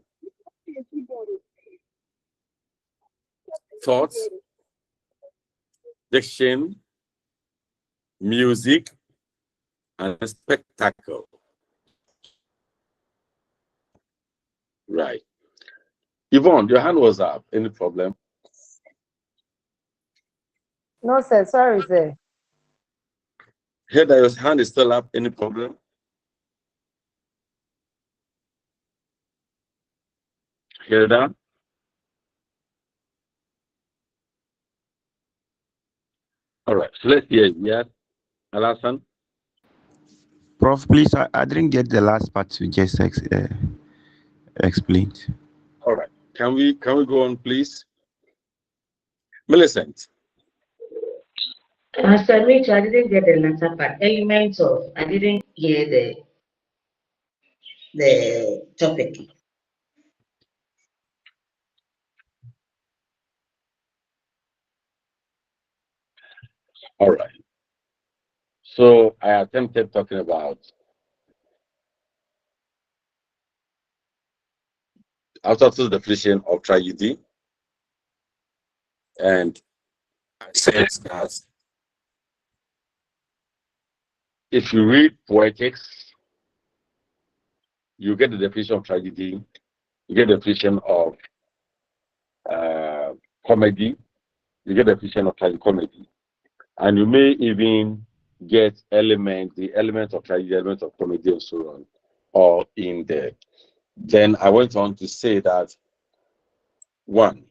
thoughts, diction, music, and spectacle. Right. Yvonne, your hand was up. Any problem? No, sir. Sorry, sir. Hear that your hand is still up. Any problem? Hear that? All right. So let's hear it. Yeah. Alasan? Prof, please, I didn't get the last part you just explained. All right. Can we go on, please? Millicent. Master Rich, I didn't get the latter part. Elements of, I didn't hear the topic. All right. So I attempted talking about Aristotle's definition of tragedy, and I said that if you read Poetics, you get the definition of tragedy, you get the definition of comedy, you get the definition of tragicomedy, and you may even get the elements of tragedy, elements of comedy, and so on, all in there. Then I went on to say that one,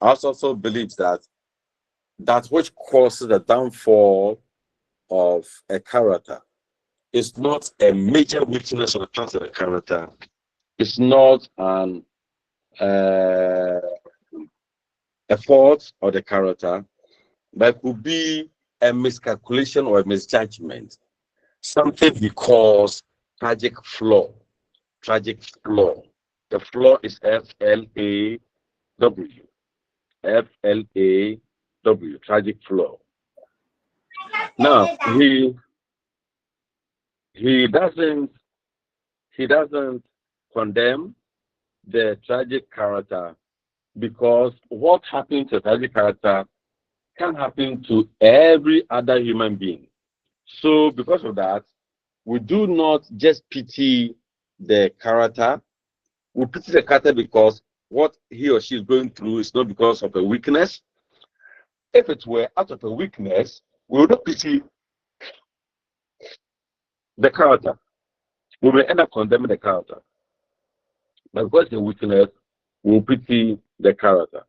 Aristotle believes that which causes the downfall of a character is not a major weakness of the character. It's not an a fault of the character, but it could be a miscalculation or a misjudgment. Something we call tragic flaw. Tragic flaw. The flaw is FLAW. FLAW. Tragic flaw. Now he doesn't condemn the tragic character because what happened to a tragic character can happen to every other human being. So because of that, we do not just pity the character. We pity the character because what he or she is going through is not because of a weakness. If it were out of a weakness, we would not pity the character. We may end up condemning the character. But because the weakness, we will pity the character.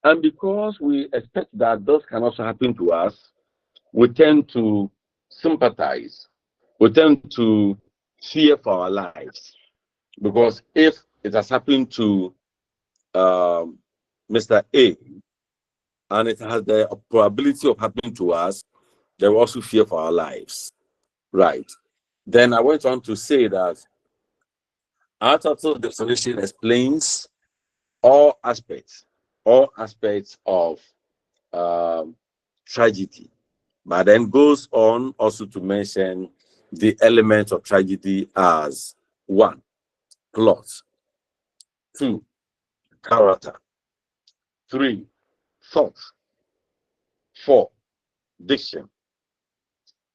And because we expect that those can also happen to us, we tend to sympathize. We tend to fear for our lives. Because if it has happened to Mr. A, and it has the probability of happening to us, they will also fear for our lives. Right. Then I went on to say that our total definition explains all aspects of tragedy, but then goes on also to mention the elements of tragedy as 1, plot, 2, character, 3, thought, 4, diction,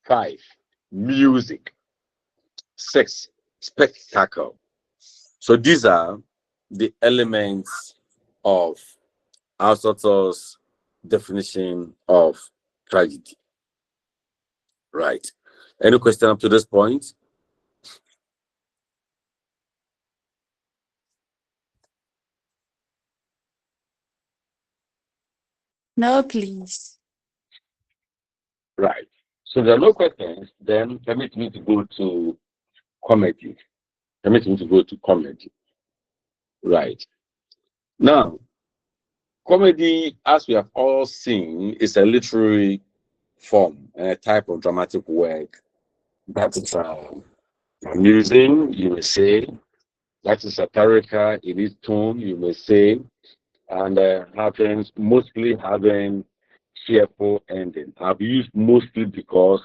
5, music, 6, spectacle. So these are the elements of Aristotle's definition of tragedy. Right. Any question up to this point? No, please. Right. So there are no questions. Then permit me to go to comedy. Permit me to go to comedy. Right. Now, comedy, as we have all seen, is a literary form and a type of dramatic work that is amusing, you may say, that is satirical in its tone, you may say, and mostly having cheerful ending. I've used mostly because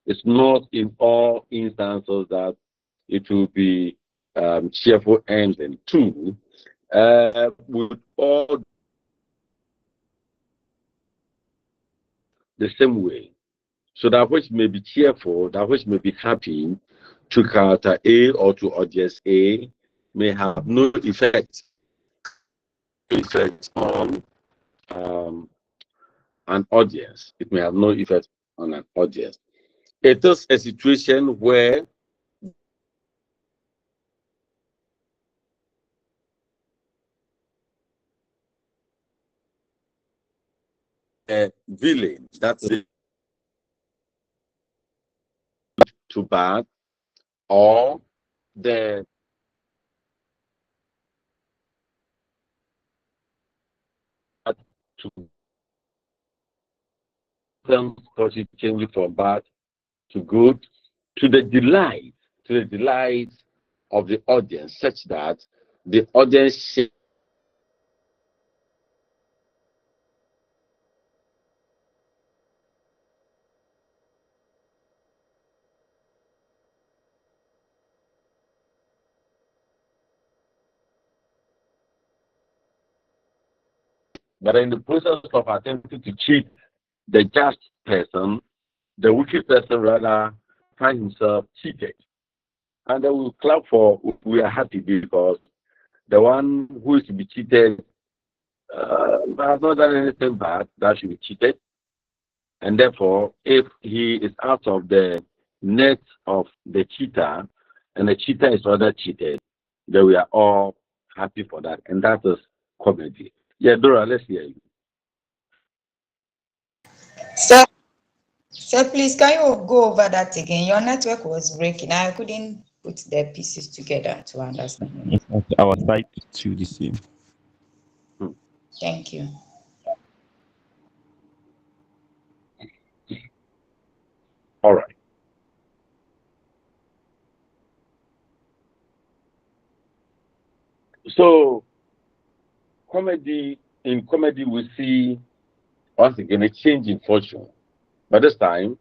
it's not in all instances that it will be cheerful ending. 2, with all the same way. So that which may be cheerful, that which may be happy to character A or to audience A may have no effect on an audience. It may have no effect on an audience. It is a situation where a villain that's too bad, or the to them changing from bad to good to the delight of the audience, such that the audience but in the process of attempting to cheat the just person, the wicked person rather find himself cheated. And then we clap for, we are happy because the one who is to be cheated has not done anything bad that should be cheated. And therefore, if he is out of the net of the cheater and the cheater is rather cheated, then we are all happy for that. And that is comedy. Yeah, Dora, let's hear you. Sir, please, can you go over that again? Your network was breaking. I couldn't put the pieces together to understand. Our side to the same. Thank you. All right. So, in comedy, we see once again a change in fortune. But this time,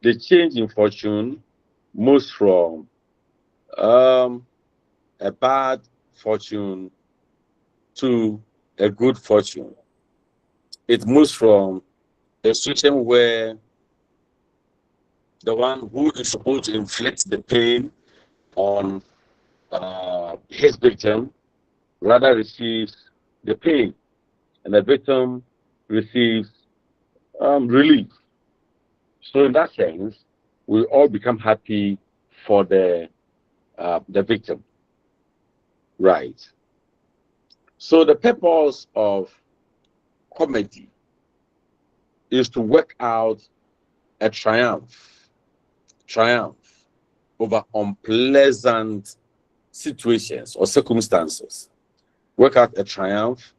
the change in fortune moves from a bad fortune to a good fortune. It moves from a situation where the one who is supposed to inflict the pain on his victim, rather receives the pain, and the victim receives relief. So in that sense, we all become happy for the victim, right? So the purpose of comedy is to work out a triumph over unpleasant situations or circumstances. Work out a triumph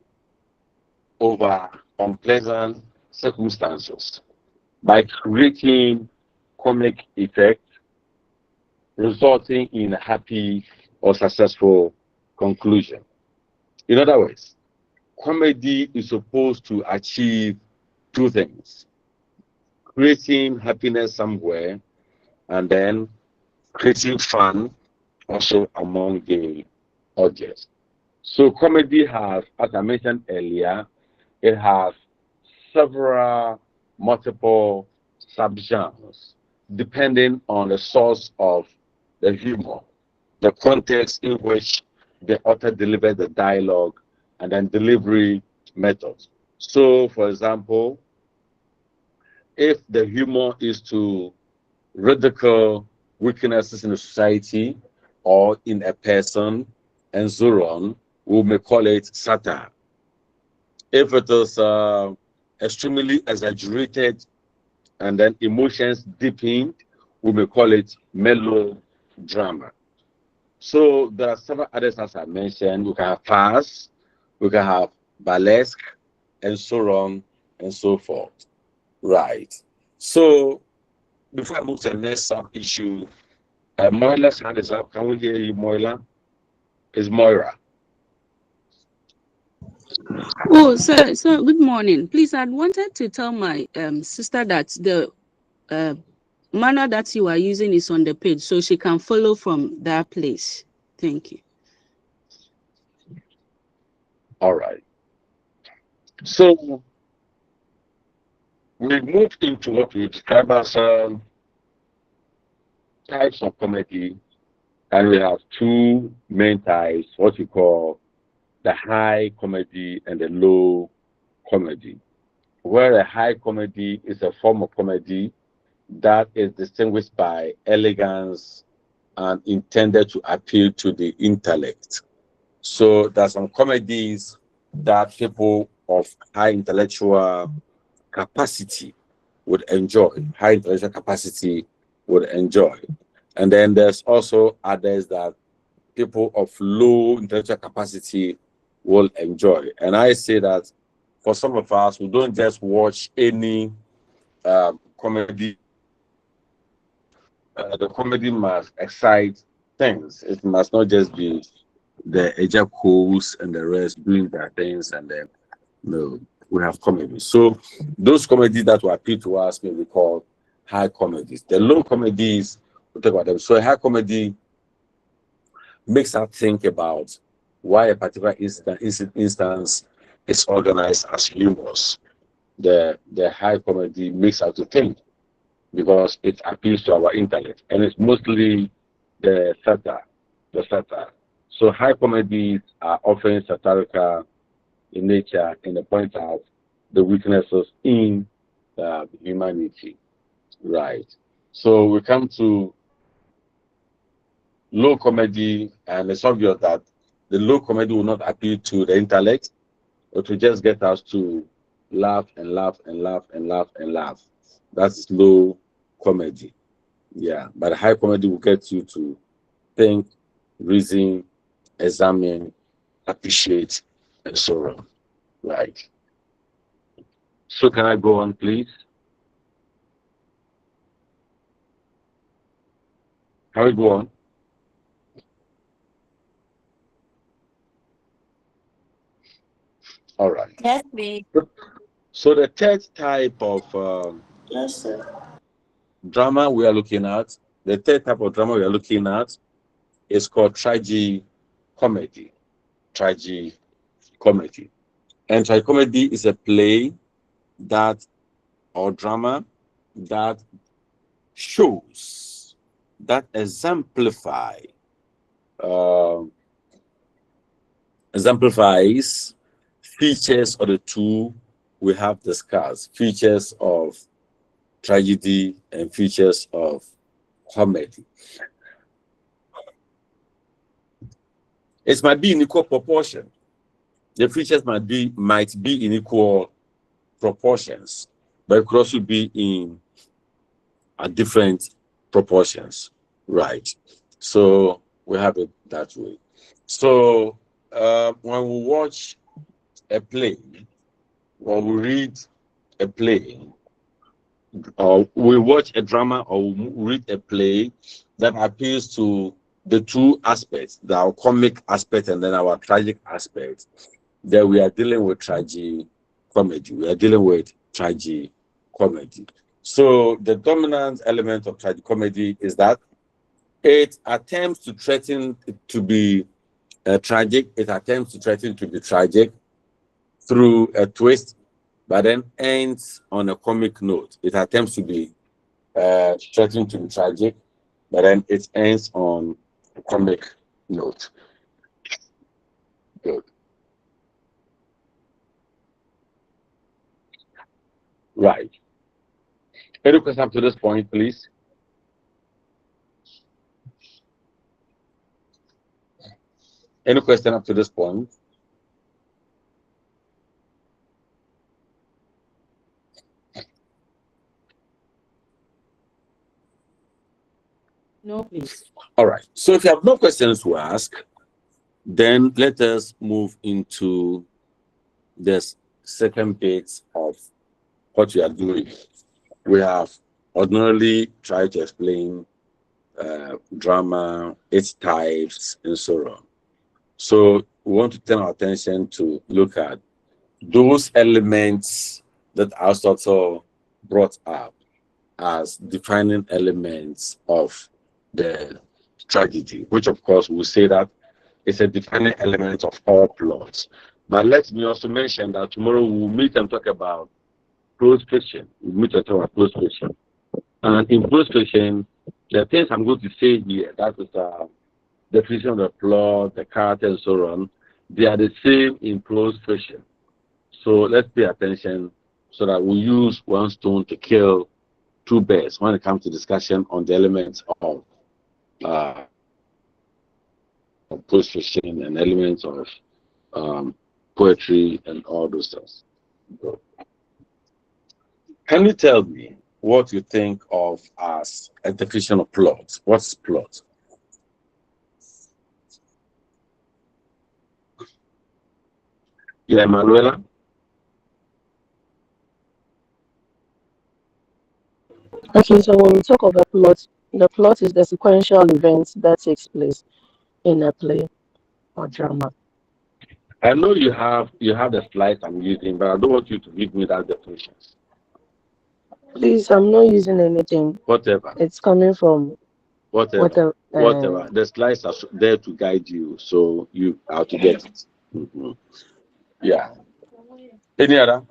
over unpleasant circumstances by creating comic effect, resulting in a happy or successful conclusion. In other words, comedy is supposed to achieve two things: creating happiness somewhere, and then creating fun also among the audience. So comedy has, as I mentioned earlier, it has several multiple subgenres depending on the source of the humor, the context in which the author delivered the dialogue, and then delivery methods. So, for example, if the humor is to ridicule weaknesses in a society or in a person, and so on, we may call it satire. If it is extremely exaggerated and then emotions deepened, we may call it melodrama. So there are several others, as I mentioned. We can have farce, we can have burlesque, and so on and so forth. Right. So before I move to the next sub issue, Moira's hand is up. Can we hear you, Moira? Is Moira? Oh, so good morning. Please, I wanted to tell my sister that the manner that you are using is on the page, so she can follow from that place. Thank you. All right. So we moved into what we describe as types of comedy, and we have two main types, what we call the high comedy and the low comedy. Where a high comedy is a form of comedy that is distinguished by elegance and intended to appeal to the intellect. So there's some comedies that people of high intellectual capacity would enjoy, high intellectual capacity would enjoy. And then there's also others that people of low intellectual capacity will enjoy. And I say that for some of us, we don't just watch any comedy. The comedy must excite things. It must not just be the ejacos and the rest doing their things, and then no, we have comedy. So those comedies that will appeal to us may be called high comedies. The low comedies, we'll talk about them. So a high comedy makes us think about why a particular instance is organized as humorous. The high comedy makes us to think because it appeals to our intellect, and it's mostly the satire. So high comedies are often satirical in nature and they point out the weaknesses in humanity. Right. So we come to low comedy, and it's obvious that the low comedy will not appeal to the intellect, but to just get us to laugh and laugh and laugh and laugh and laugh. That's low comedy. Yeah. But high comedy will get you to think, reason, examine, appreciate, and so on. Right. So can I go on, please? Can we go on? All right. Yes, please. So the third type of Yes, sir. drama we are looking at, the third type of drama we are looking at is called tragicomedy. Tragicomedy. And tragicomedy is a play that or drama that shows that exemplifies features of the two we have discussed, features of tragedy and features of comedy. It might be in equal proportion. The features might be in equal proportions, but it could also be in different proportions, right? So we have it that way. So when we watch a play, when we read a play, or we watch a drama or we read a play that appeals to the two aspects, our comic aspect and then our tragic aspect, then we are dealing with tragedy comedy. We are dealing with tragedy comedy. So the dominant element of tragedy comedy is that it attempts to threaten to be tragic. It attempts to threaten to be tragic through a twist, but then ends on a comic note. It attempts to be threatening to be tragic, but then it ends on a comic note. Good. Right. Any question up to this point, please? Any question up to this point? No, please. All right. So if you have no questions to ask, then let us move into this second bit of what we are doing. We have ordinarily tried to explain drama, its types, and so on. So we want to turn our attention to look at those elements that Aristotle brought up as defining elements of the tragedy, which of course we say that it's a defining element of all plots. But let me also mention that tomorrow we'll meet and talk about closed fiction. We'll meet and talk about closed fiction. And in closed fiction, the things I'm going to say here, that is the definition of the plot, the character, and so on, they are the same in closed fiction. So let's pay attention so that we use one stone to kill two birds when it comes to discussion on the elements of closed fiction and elements of poetry and all those things. Can you tell me what you think of as a definition of plot? What's plot? Yeah, Manuela? Okay, so when we talk of a plot, the plot is the sequential event that takes place in a play or drama. I know you have the slides I'm using, but I don't want you to give me that definition. Please, I'm not using anything. Whatever. It's coming from whatever. The slides are there to guide you, so you have to get it. Mm-hmm. Yeah. Any other?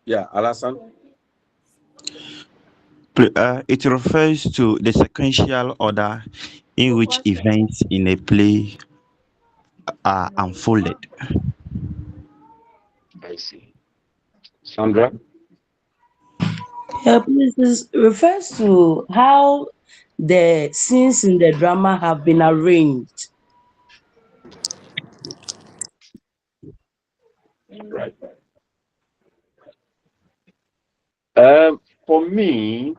Yeah, Alasan? It refers to the sequential order in which events in a play are unfolded. I see. Sandra? Yeah, please, this refers to how the scenes in the drama have been arranged. Right. For me,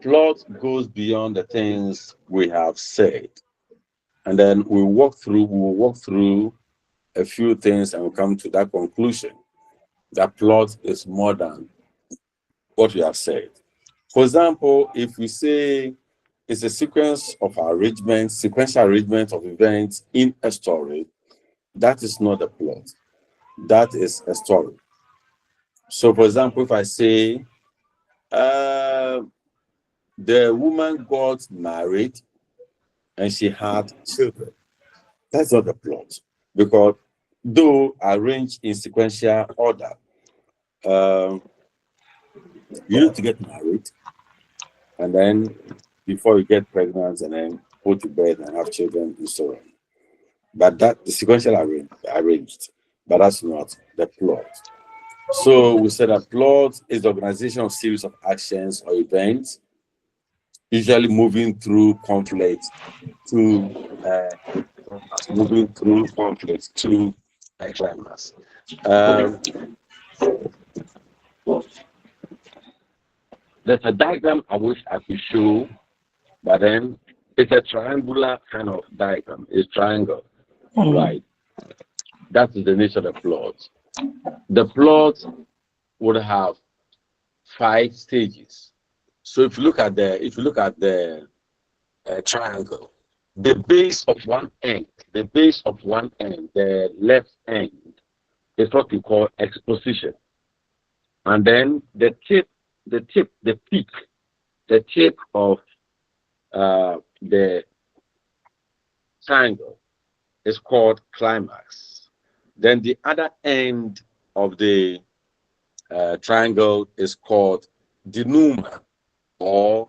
plot goes beyond the things we have said, and then we'll walk through a few things and we'll come to that conclusion. That plot is more than what we have said. For example, if we say it's a sequence of sequential arrangement of events in a story, that is not a plot. That is a story. So, for example, if I say the woman got married and she had children, that's not a plot, because though arranged in sequential order, You need to get married, and then before you get pregnant, and then go to bed and have children and so on. But that the sequential arranged, but that's not the plot. So we said that plot is the organization of series of actions or events, usually moving through conflict to climax. There's a diagram I wish I could show, but then it's a triangular kind of diagram. It's triangle, right? That is the nature of the plot. The plot would have 5 stages. So if you look at the triangle, the base of one end, the left end, is what we call exposition, and then the tip of the triangle is called climax. Then the other end of the triangle is called denouement or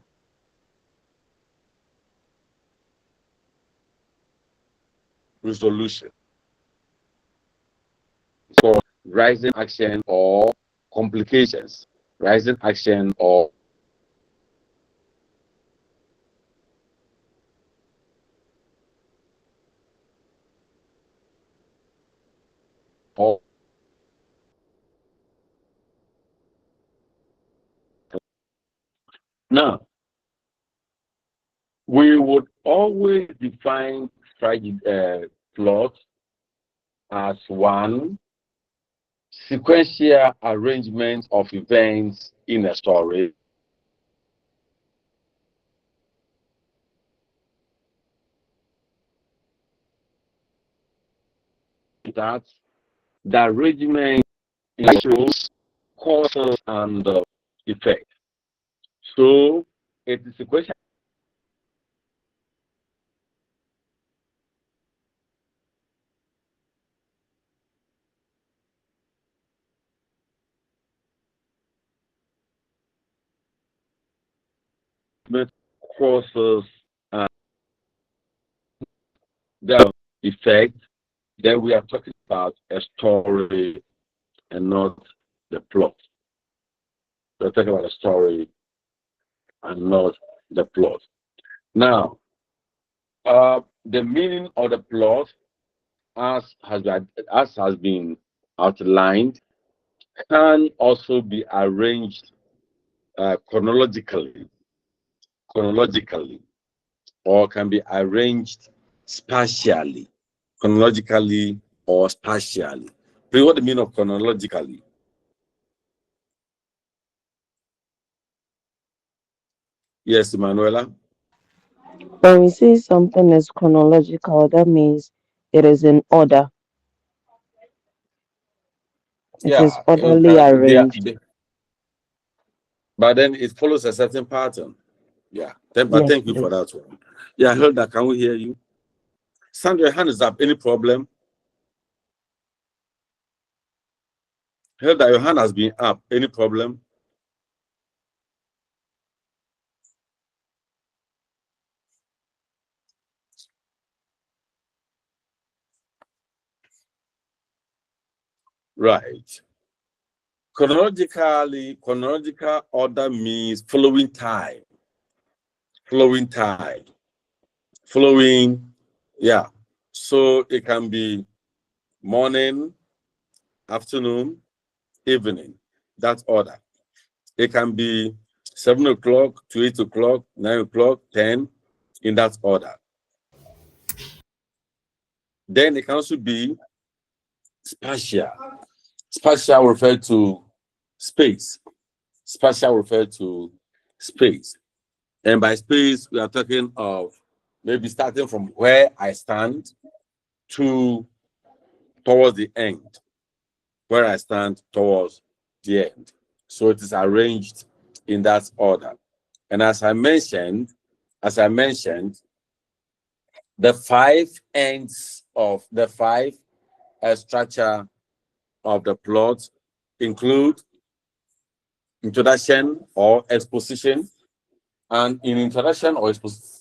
resolution. For rising action or complications, rising action or now we would always define plot as one sequential arrangement of events in a story that the arrangement shows causes and effect. So it is sequential. Causes and the effect, then we are talking about a story and not the plot. We're talking about a story and not the plot. Now, the meaning of the plot, as has been outlined, can also be arranged chronologically, or can be arranged spatially, chronologically or spatially. But what do you mean of chronologically? Yes, Emanuela? When we say something is chronological, that means it is in order. It is orderly arranged. But then it follows a certain pattern. Yeah. But thank you for that one. Yeah, Hilda, can we hear you? Sandra, your hand is up. Any problem? Hilda, your hand has been up. Any problem? Right. Chronological order means following time. Yeah. So it can be morning, afternoon, evening. That order. It can be 7 o'clock to 8 o'clock, 9 o'clock, 10, in that order. Then it can also be spatial. Spatial refers to space. And by space, we are talking of maybe starting from where I stand towards the end. Where I stand towards the end. So it is arranged in that order. And as I mentioned, the 5 ends of the 5 structure of the plot include introduction or exposition. And in introduction or exposition,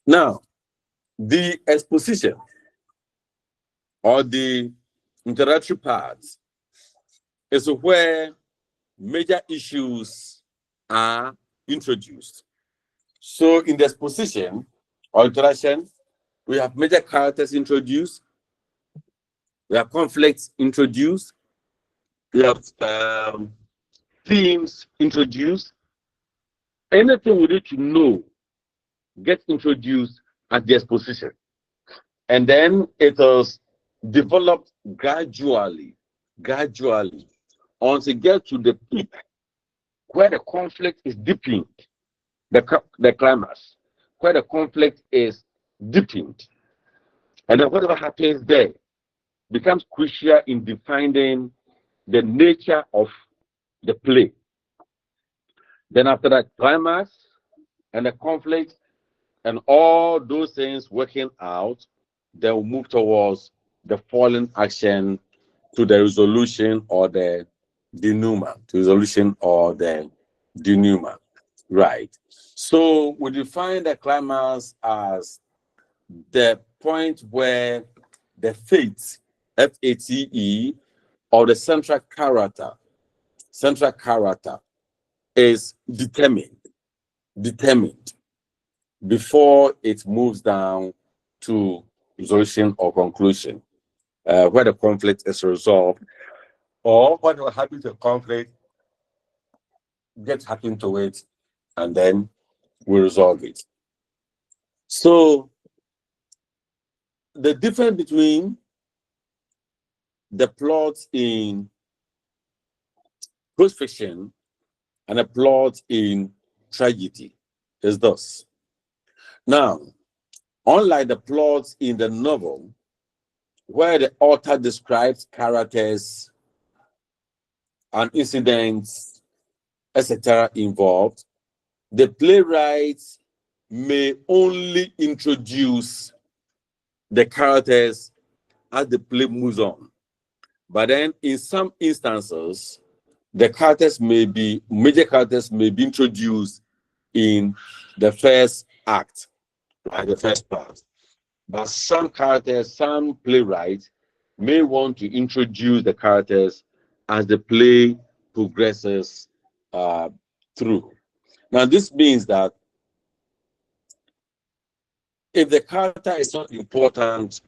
now the exposition or the introductory part is where major issues are introduced. So in the exposition or introduction, we have major characters introduced, we have conflicts introduced, we have themes introduced. Anything we need to know gets introduced at the exposition. And then it is developed gradually, until it gets to the peak where the conflict is deepened, the climax, where the conflict is deepened. And then whatever happens there becomes crucial in defining the nature of the play. Then after that climax and the conflict and all those things working out, then we'll move towards the falling action to the resolution or the denouement, right? So we define the climax as the point where the fate, F-A-T-E, or the central character is determined before it moves down to resolution or conclusion, where the conflict is resolved, or what will happen to the conflict gets happen to it, and then we resolve it. So the difference between the plot in prose fiction and a plot in tragedy is thus. Now, unlike the plots in the novel, where the author describes characters and incidents, etc., involved, the playwright may only introduce the characters as the play moves on. But then in some instances, the major characters may be introduced in the first act, right, the first part. But some playwrights may want to introduce the characters as the play progresses through. Now, this means that if the character is not important,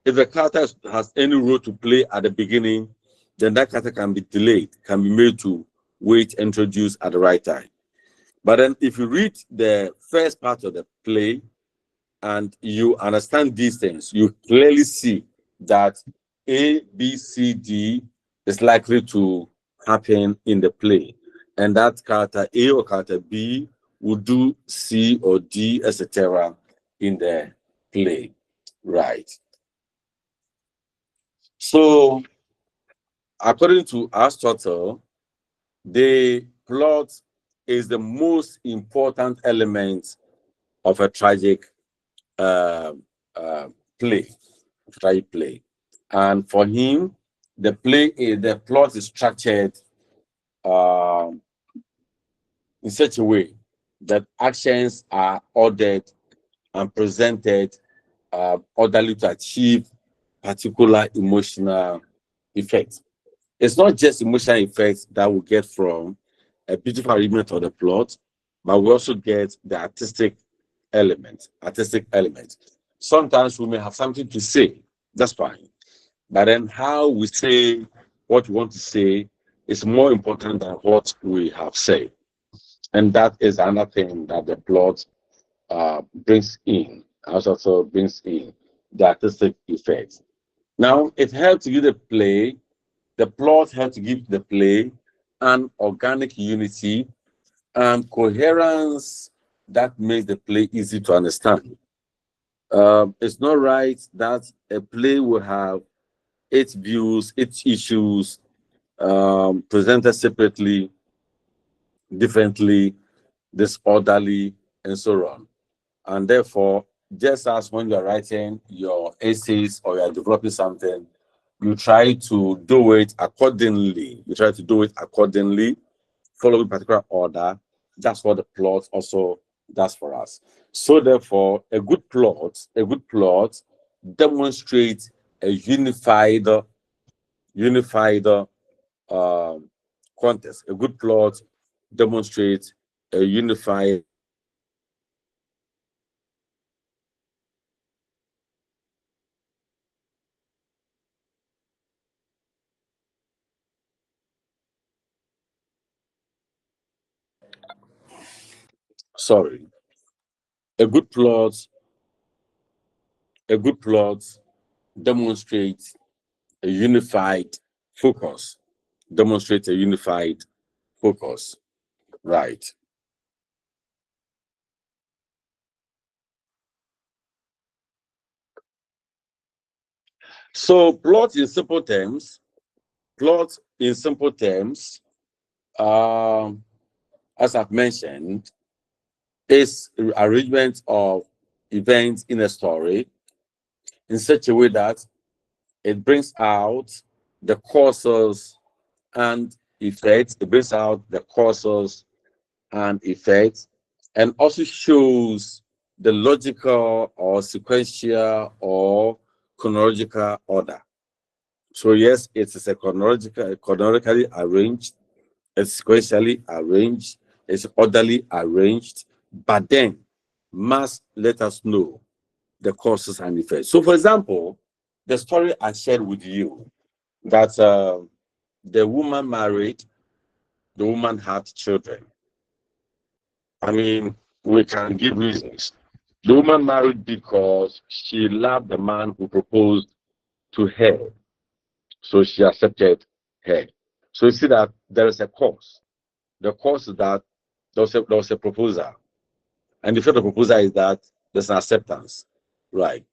if the character has any role to play at the beginning, then that character can be delayed, can be made to wait, introduced at the right time. But then if you read the first part of the play and you understand these things, you clearly see that A, B, C, D is likely to happen in the play. And that character A or character B will do C or D, etc. in the play, right? So, according to Aristotle, the plot is the most important element of a tragic play. And for him, the plot is structured in such a way that actions are ordered and presented orderly to achieve particular emotional effects. It's not just emotional effects that we get from a beautiful arrangement of the plot, but we also get the artistic element. Sometimes we may have something to say, that's fine. But then how we say what we want to say is more important than what we have said. And that is another thing that the plot brings in, also brings in the artistic effects. Now, it helps to give the plot helps to give the play an organic unity and coherence that makes the play easy to understand. It's not right that a play will have its views, its issues presented separately, differently, disorderly, and so on. And therefore, just as when you're writing your essays or you're developing something, you try to do it accordingly. You try to do it accordingly, follow a particular order. That's what the plot also does for us. So therefore, a good plot demonstrates a unified context. A good plot demonstrates a unified sorry. A good plot, a good plot demonstrates a unified focus. Demonstrates a unified focus. Right. So plot in simple terms, as I've mentioned, is arrangement of events in a story in such a way that it brings out the causes and effects. It brings out the causes and effects, and also shows the logical or sequential or chronological order. So yes, it is a chronologically arranged, it's sequentially arranged, it's orderly arranged, but then must let us know the causes and effects. So for example, the story I shared with you that the woman married, the woman had children. I mean, we can give reasons. The woman married because she loved the man who proposed to her. So she accepted her. So you see that there is a cause. The cause is that there was a proposal. And the first proposal is that there's an acceptance. Right.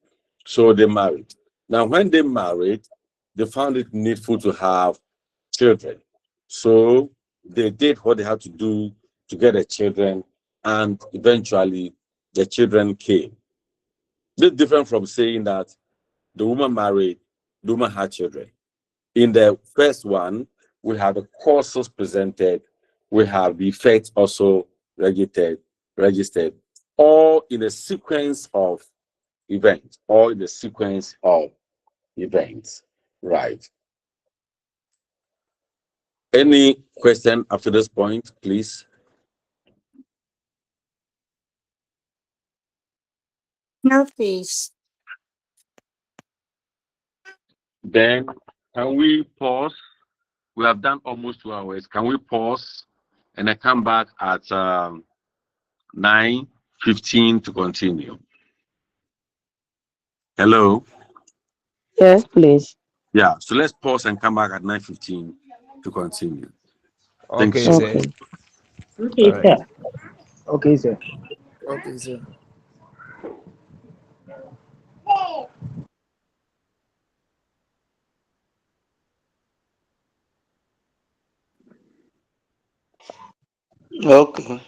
So they married. Now, when they married, they found it needful to have children. So they did what they had to do to get the children, and eventually the children came. This is different from saying that the woman married, the woman had children. In the first one, we have the causes presented, we have the effects also registered, all in a sequence of events, all in the sequence of events. Right. Any question after this point, please? No, please. Then can we pause? We have done almost 2 hours. Can we pause and I come back at 9:15 to continue? Hello? Yes, please. Yeah, so let's pause and come back at 9:15 to continue. Thank Okay, you. sir. Okay. All Okay, right. sir. Okay, sir. Okay, sir. Okay.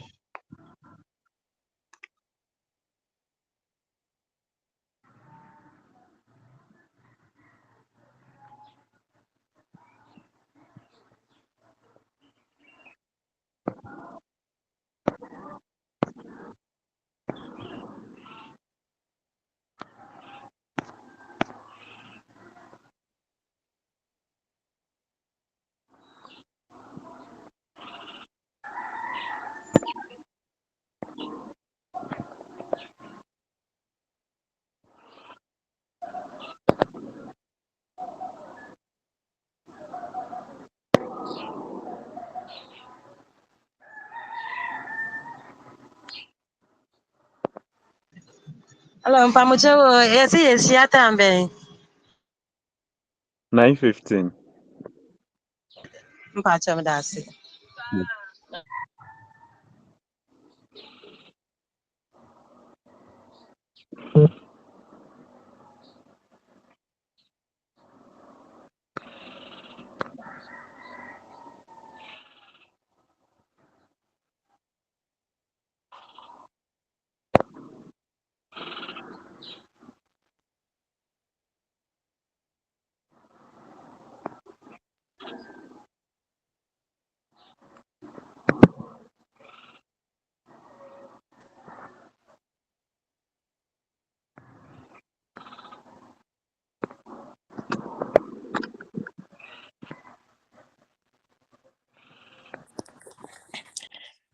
Hello, Mpamucho. Yes, yes, tambe. 9:15. Mpacho mdasi.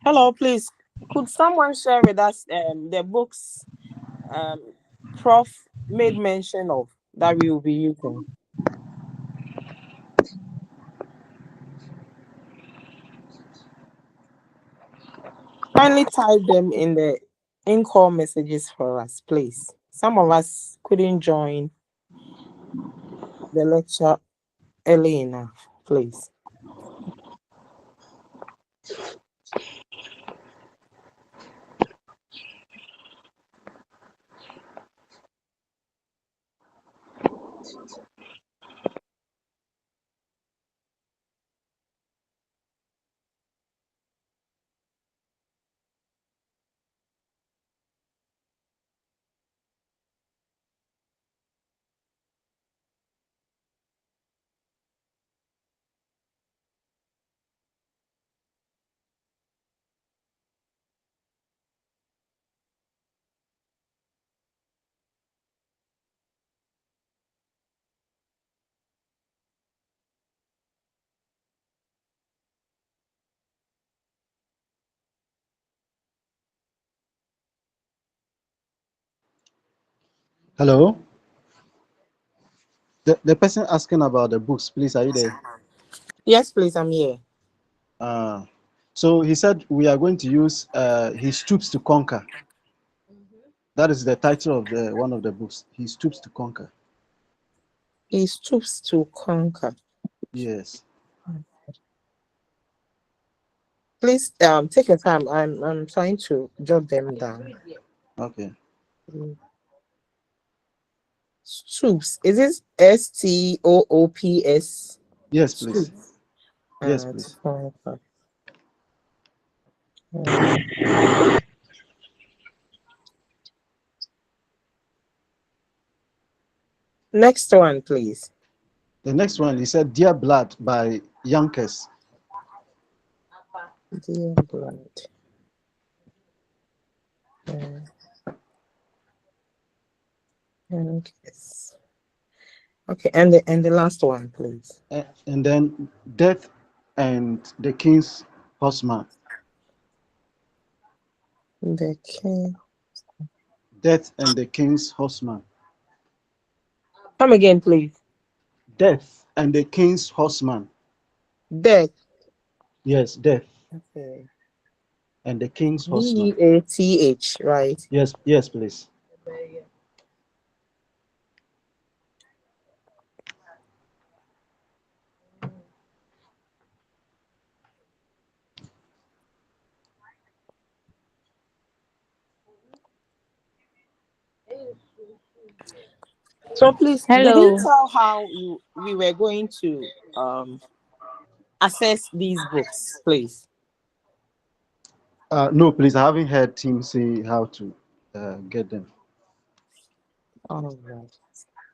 Hello, please. Could someone share with us the books Prof made mention of that we will be using? Kindly type them in the in-call messages for us, please. Some of us couldn't join the lecture early enough, please. Hello? The person asking about the books, please, are you there? Yes, please, I'm here. So he said we are going to use He Stoops to Conquer. That is the title of the one of the books. He Stoops to Conquer. He stoops to conquer. Yes. Please take your time. I'm trying to jot them down. Okay. Stoops. Is it Stoops? Yes, please. Stoops. Yes, please. Next one, please. The next one, he said, Dear Blood by Yonkers. Dear Blood. Yes. Okay, and the last one, please. And then Death and the King's Horseman. The King. Death and the King's Horseman. Come again, please. Death and the King's Horseman. Death. Yes, Death. Okay. And the King's Horseman. Death, right? Yes, yes, please. So please, did Hello. you tell how we were going to access these books, please? No, please. I haven't heard him say how to get them. All right.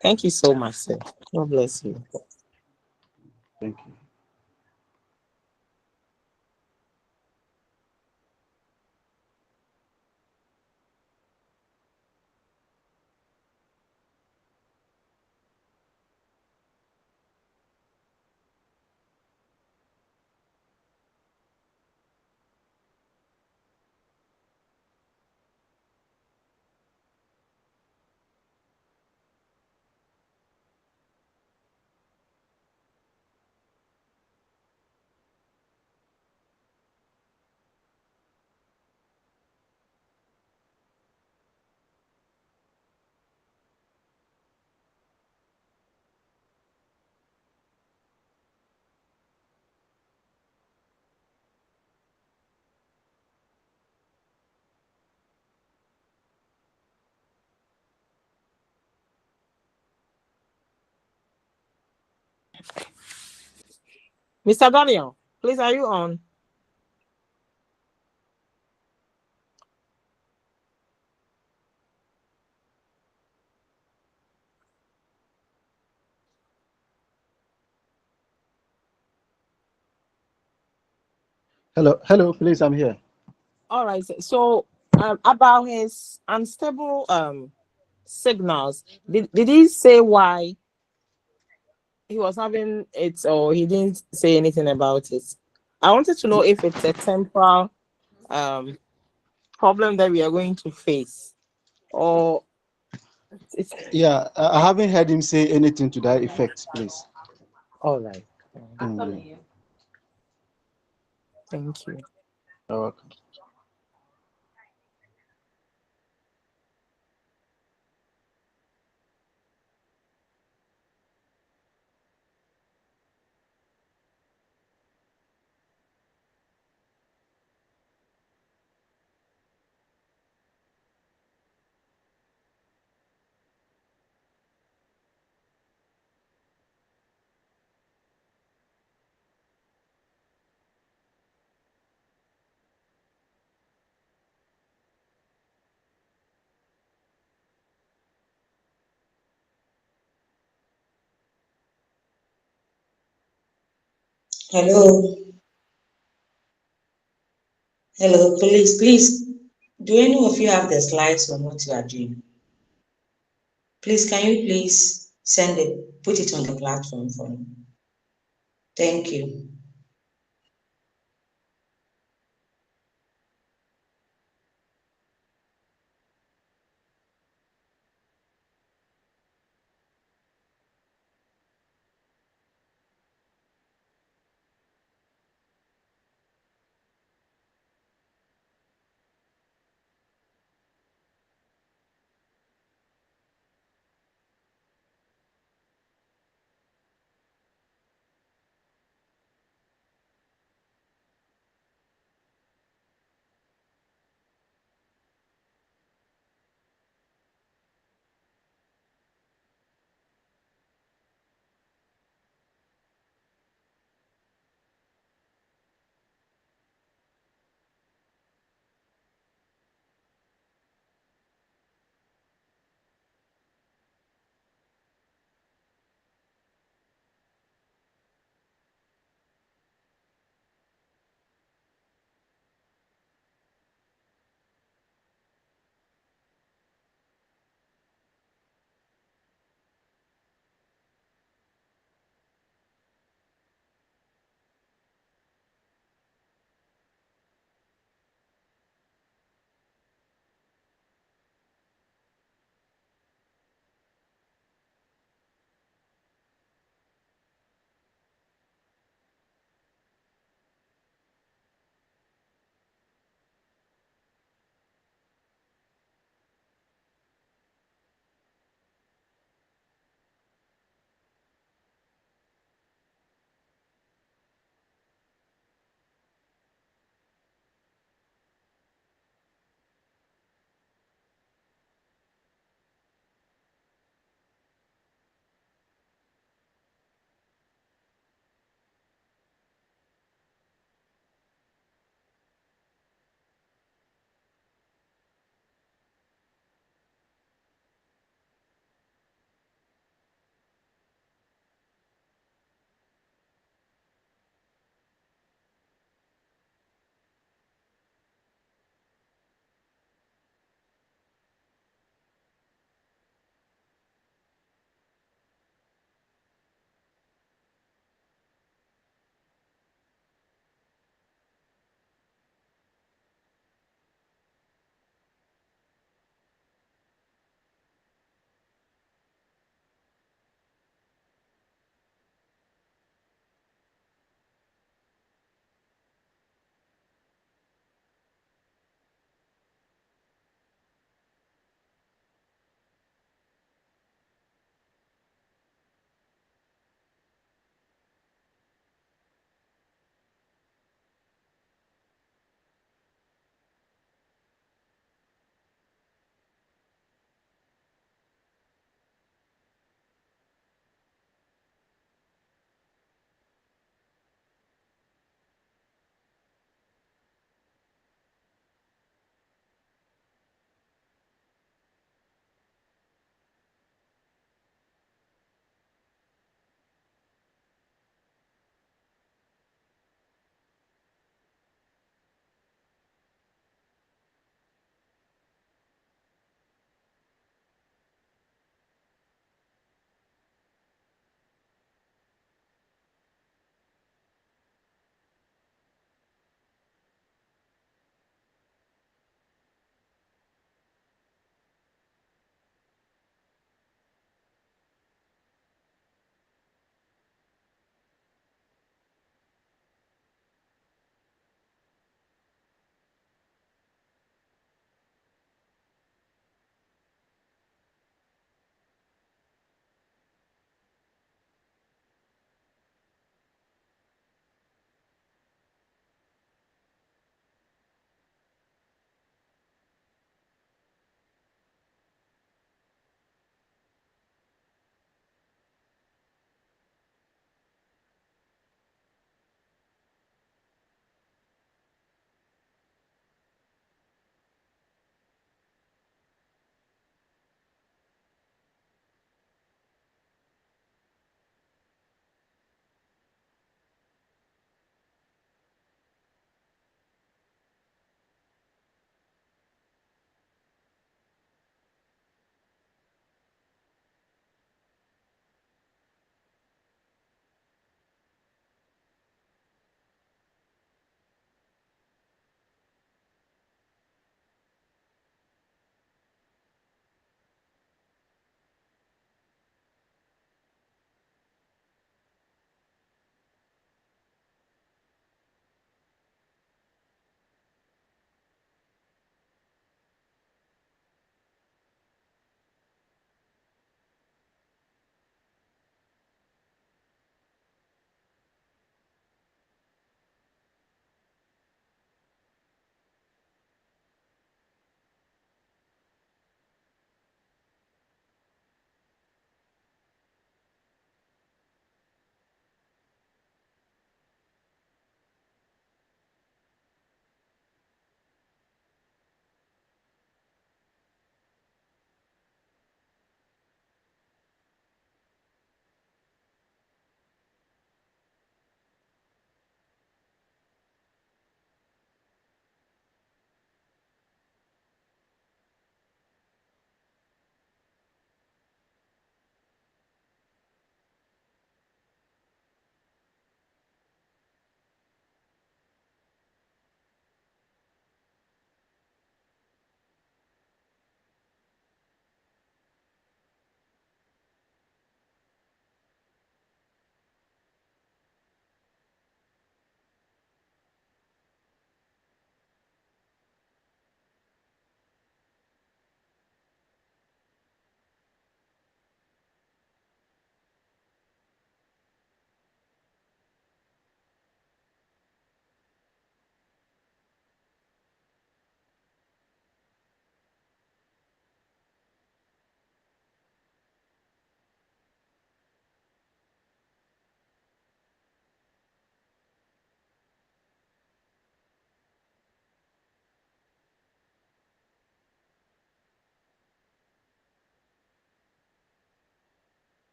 Thank you so much, sir. God bless you. Thank you. Mr. Daniel, please, are you on? Hello, please. I'm here. All right. So about his unstable signals, did he say why he was having it, or he didn't say anything about it? I wanted to know if it's a temporal problem that we are going to face, or it's Yeah, I haven't heard him say anything to that effect, please. all right. Mm, Thank you. you're welcome. Hello, hello, please, do any of you have the slides on what you are doing? Please, can you please send it, put it on the platform for me? Thank you.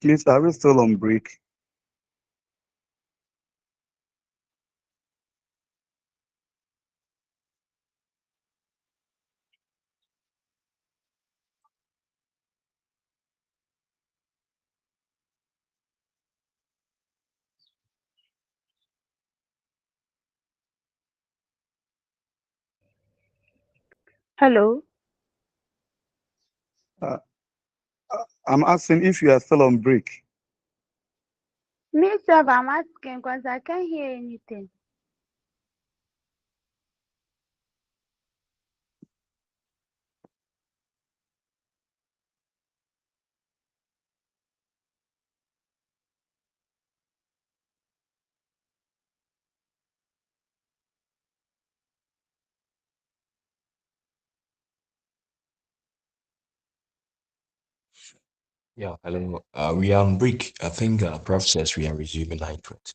Please, are we still on break? Hello. I'm asking if you are still on break. Me, sir, I'm asking because I can't hear anything. Yeah, hello. We are on break. I think Prof says we are resuming 9:20.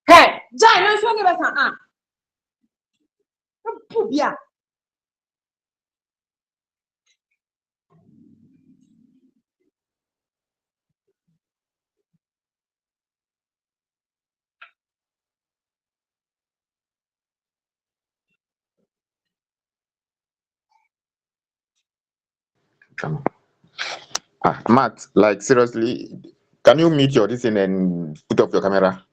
Hey, Jai, no, so give us an arm. Yeah. Matt, like seriously, can you mute your this thing and put off your camera?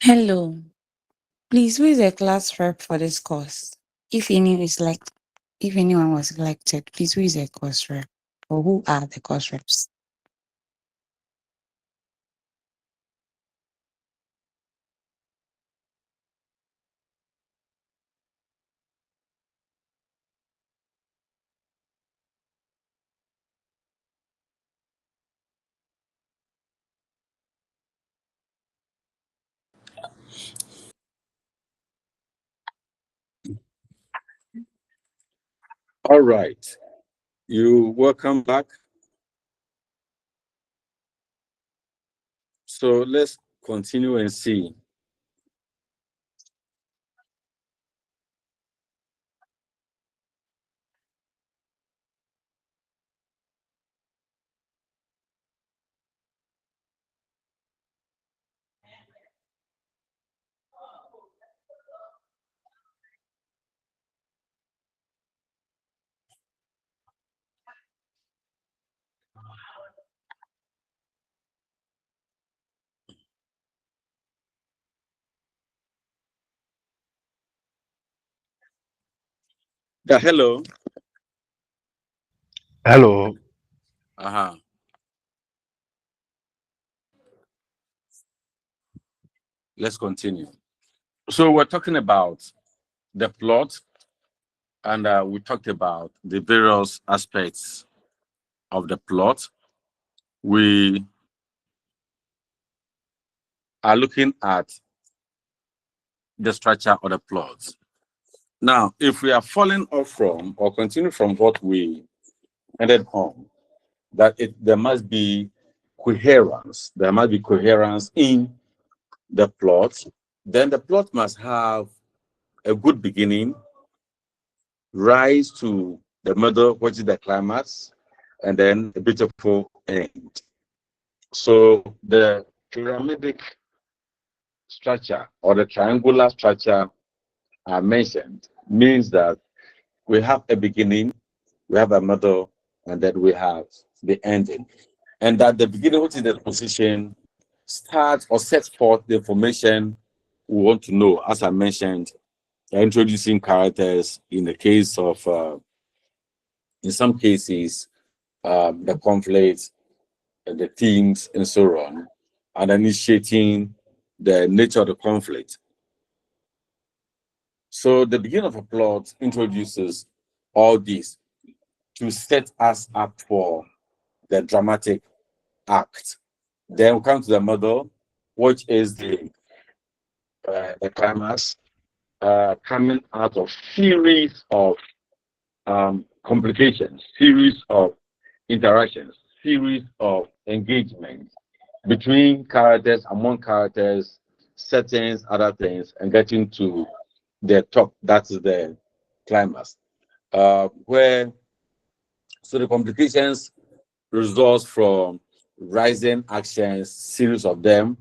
Hello. Please, who is a class rep for this course? If any is like, if anyone was elected, please, who is a course rep? Or who are the course reps? All right. You welcome back. So let's continue and see. Yeah, hello. Hello. Uh-huh. Let's continue. So we're talking about the plot, and we talked about the various aspects of the plot. We are looking at the structure of the plot. Now, if we are falling off from or continue from what we ended on, that there must be coherence. There must be coherence in the plot. Then the plot must have a good beginning, rise to the middle, which is the climax, and then a beautiful end. So the pyramidic structure or the triangular structure I mentioned means that we have a beginning, we have a middle, and then we have the ending. And that the beginning, which is the position, starts or sets forth the information we want to know. As I mentioned, introducing characters in the case of, in some cases, the conflicts, the themes, and so on, and initiating the nature of the conflict. So the beginning of a plot introduces all these to set us up for the dramatic act. Then we come to the middle, which is the climax, coming out of series of complications, series of interactions, series of engagements between characters, among characters, settings, other things, and getting to the top. That is the climax. Where so the complications results from rising actions, series of them,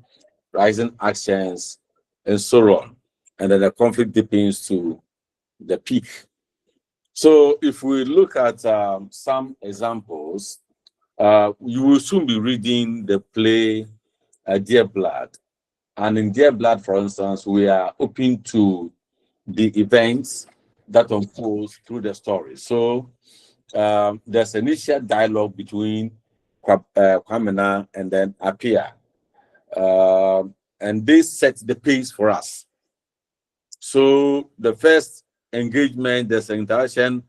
rising actions, and so on. And then the conflict deepens to the peak. So if we look at some examples, you will soon be reading the play Dear Blood. And in Dear Blood, for instance, we are open to the events that unfolds through the story. So there's initial dialogue between Kwamena and then Apia. And this sets the pace for us. So the first engagement, there's an interaction.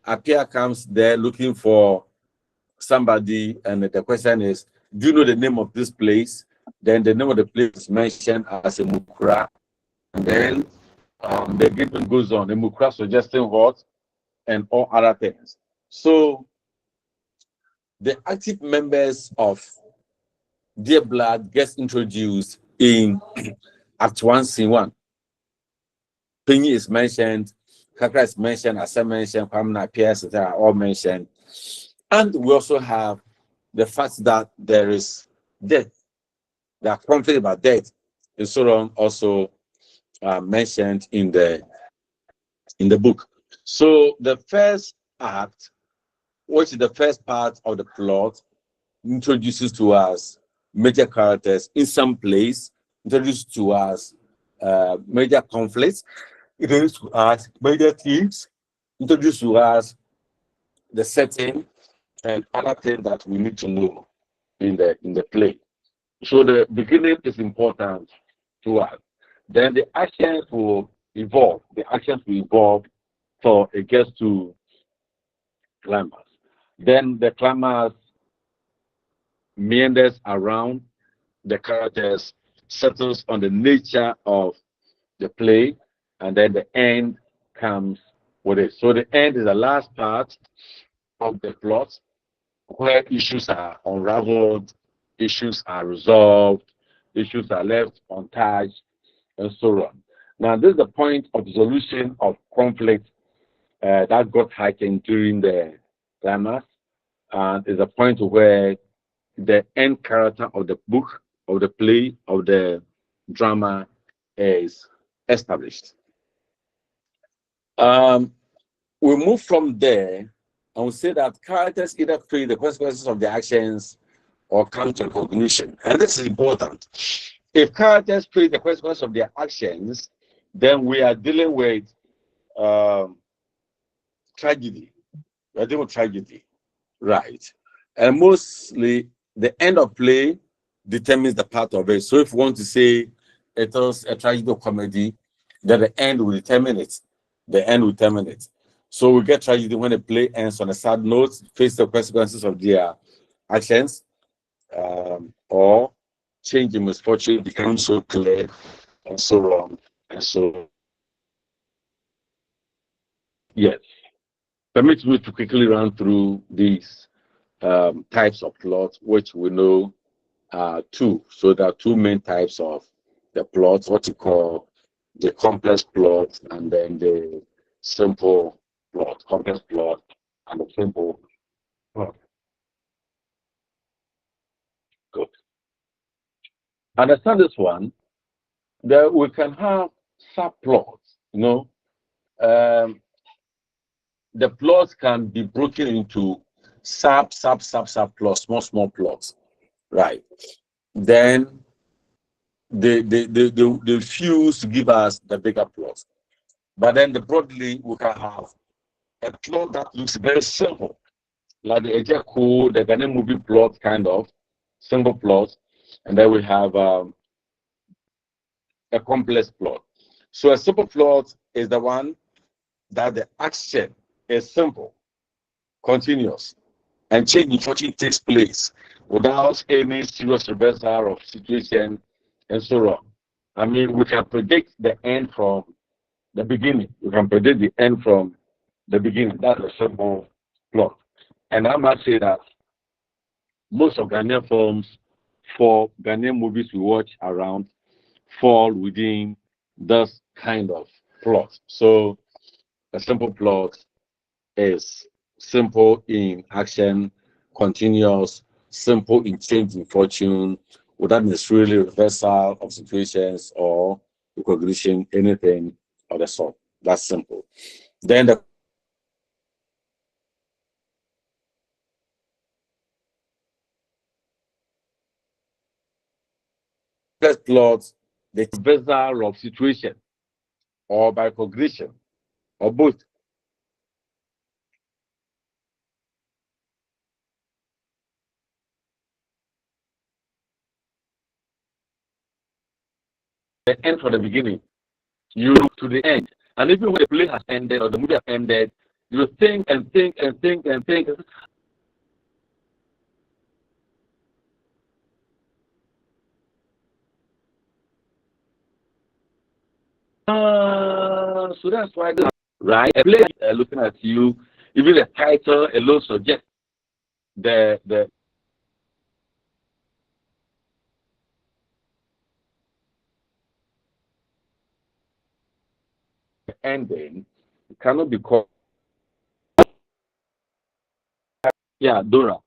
Apia comes there looking for somebody, and the question is, do you know the name of this place? Then the name of the place is mentioned as a Mukura. And then the engagement goes on. The Mukura suggesting what? And all other things. So the active members of Dear Blood gets introduced in Act 1, Scene 1. Penny is mentioned, Kakra is mentioned, Asa mentioned, Kwamna, Pierce, they are all mentioned. And we also have the fact that there is death. There are conflict about death and so on, also mentioned in the book. So the first act, which is the first part of the plot, introduces to us major characters in some place, introduces to us major conflicts, introduces to us major themes, introduces to us the setting and other things that we need to know in the play. So the beginning is important to us. Then the actions will evolve. The actions will evolve so it gets to climax. Then the climax meanders around the characters, settles on the nature of the play, and then the end comes with it. So the end is the last part of the plot where issues are unraveled, issues are resolved, issues are left untouched, and so on. Now, this is the point of resolution of conflict that got heightened during the climax, and is a point where the end character of the book, of the play, of the drama is established. We move from there and we say that characters either face the consequences of their actions or come to recognition. And this is important. If characters face the consequences of their actions, then we are dealing with tragedy. We are dealing with tragedy, right? And mostly the end of play determines the part of it. So if you want to say it was a tragedy or comedy, then the end will determine it. The end will determine it. So we get tragedy when the play ends on a sad note, face the consequences of their actions, or change in misfortune becomes so clear, and so on, and so. Yes. Permit me to quickly run through these types of plots, which we know are two. So there are two main types of the plots, what you call the complex plot and then the simple plot, complex plot and the simple plot. Good. Understand this one, that we can have subplots, Um, the plots can be broken into subplots, small plots, right? Then they fuse to give us the bigger plot. But then broadly, we can have a plot that looks very simple, like the Ejeko, the Ghanaian movie plot, kind of simple plot, and then we have a complex plot. So a simple plot is the one that the action is simple, continuous, and change in fortune takes place without any serious reversal of situation and so on. I mean, we can predict the end from the beginning. We can predict the end from the beginning. That's a simple plot. And I must say that most of Ghanaian films, for Ghanaian movies we watch around, fall within this kind of plot. So a simple plot is simple in action, continuous, simple in change in fortune, without necessarily reversal of situations or recognition, anything of the sort. That's simple. Then the first plot, the reversal of situation or by recognition or both. The end from the beginning, you to the end. And even when the play has ended or the movie has ended, you think and think and think and think. So that's why, right? A play looking at you, even the title alone suggests the ending. It cannot be called. Yeah, Dora.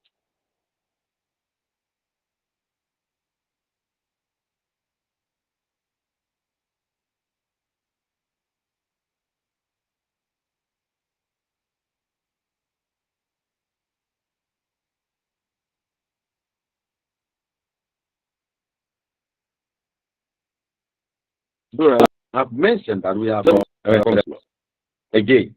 Dora, I've mentioned that we have again.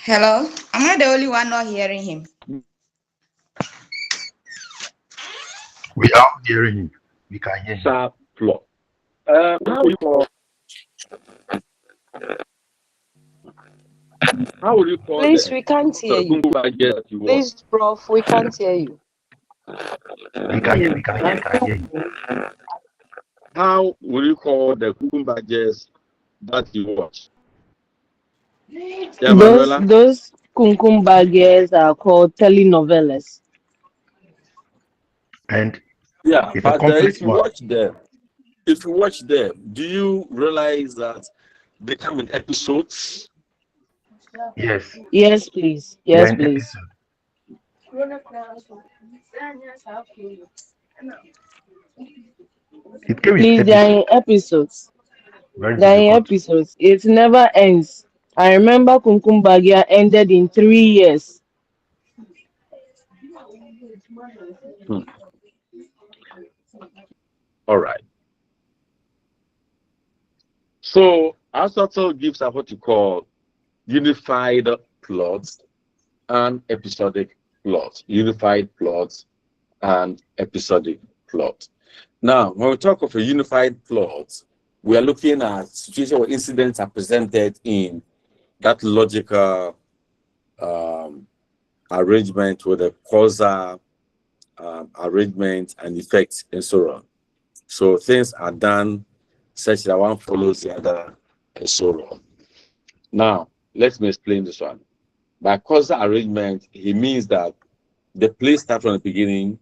Hello? Am I the only one not hearing him? We are hearing him. We can hear him. Subplot. How you call How would you call Please, the we can't hear you. Kumbaje that you watch? Please, Prof, we can't hear you. We can hear, we can hear, we can hear you. How would you call the Kumbajes that you watch? Yeah, Manuela? Those kunkumbages are called telenovelas. And Yeah, it's a but complete one. if you watch them, do you realize that they come in episodes? Yes, Yes, please. they are Yes, an please. episode. It came with Please, they are episode. in episodes. Very They are in difficult. episodes. It never ends. I remember Kunkumbagia ended in 3 years. Hmm. All right. So Aristotle gives us what you call unified plots and episodic plots. Unified plots and episodic plot. Now, when we talk of a unified plot, we are looking at situations where incidents are presented in that logical arrangement with a causal arrangement and effect and so on. So things are done such that one follows the other and so on. Now, let me explain this one. By causal arrangement, he means that the play starts from the beginning,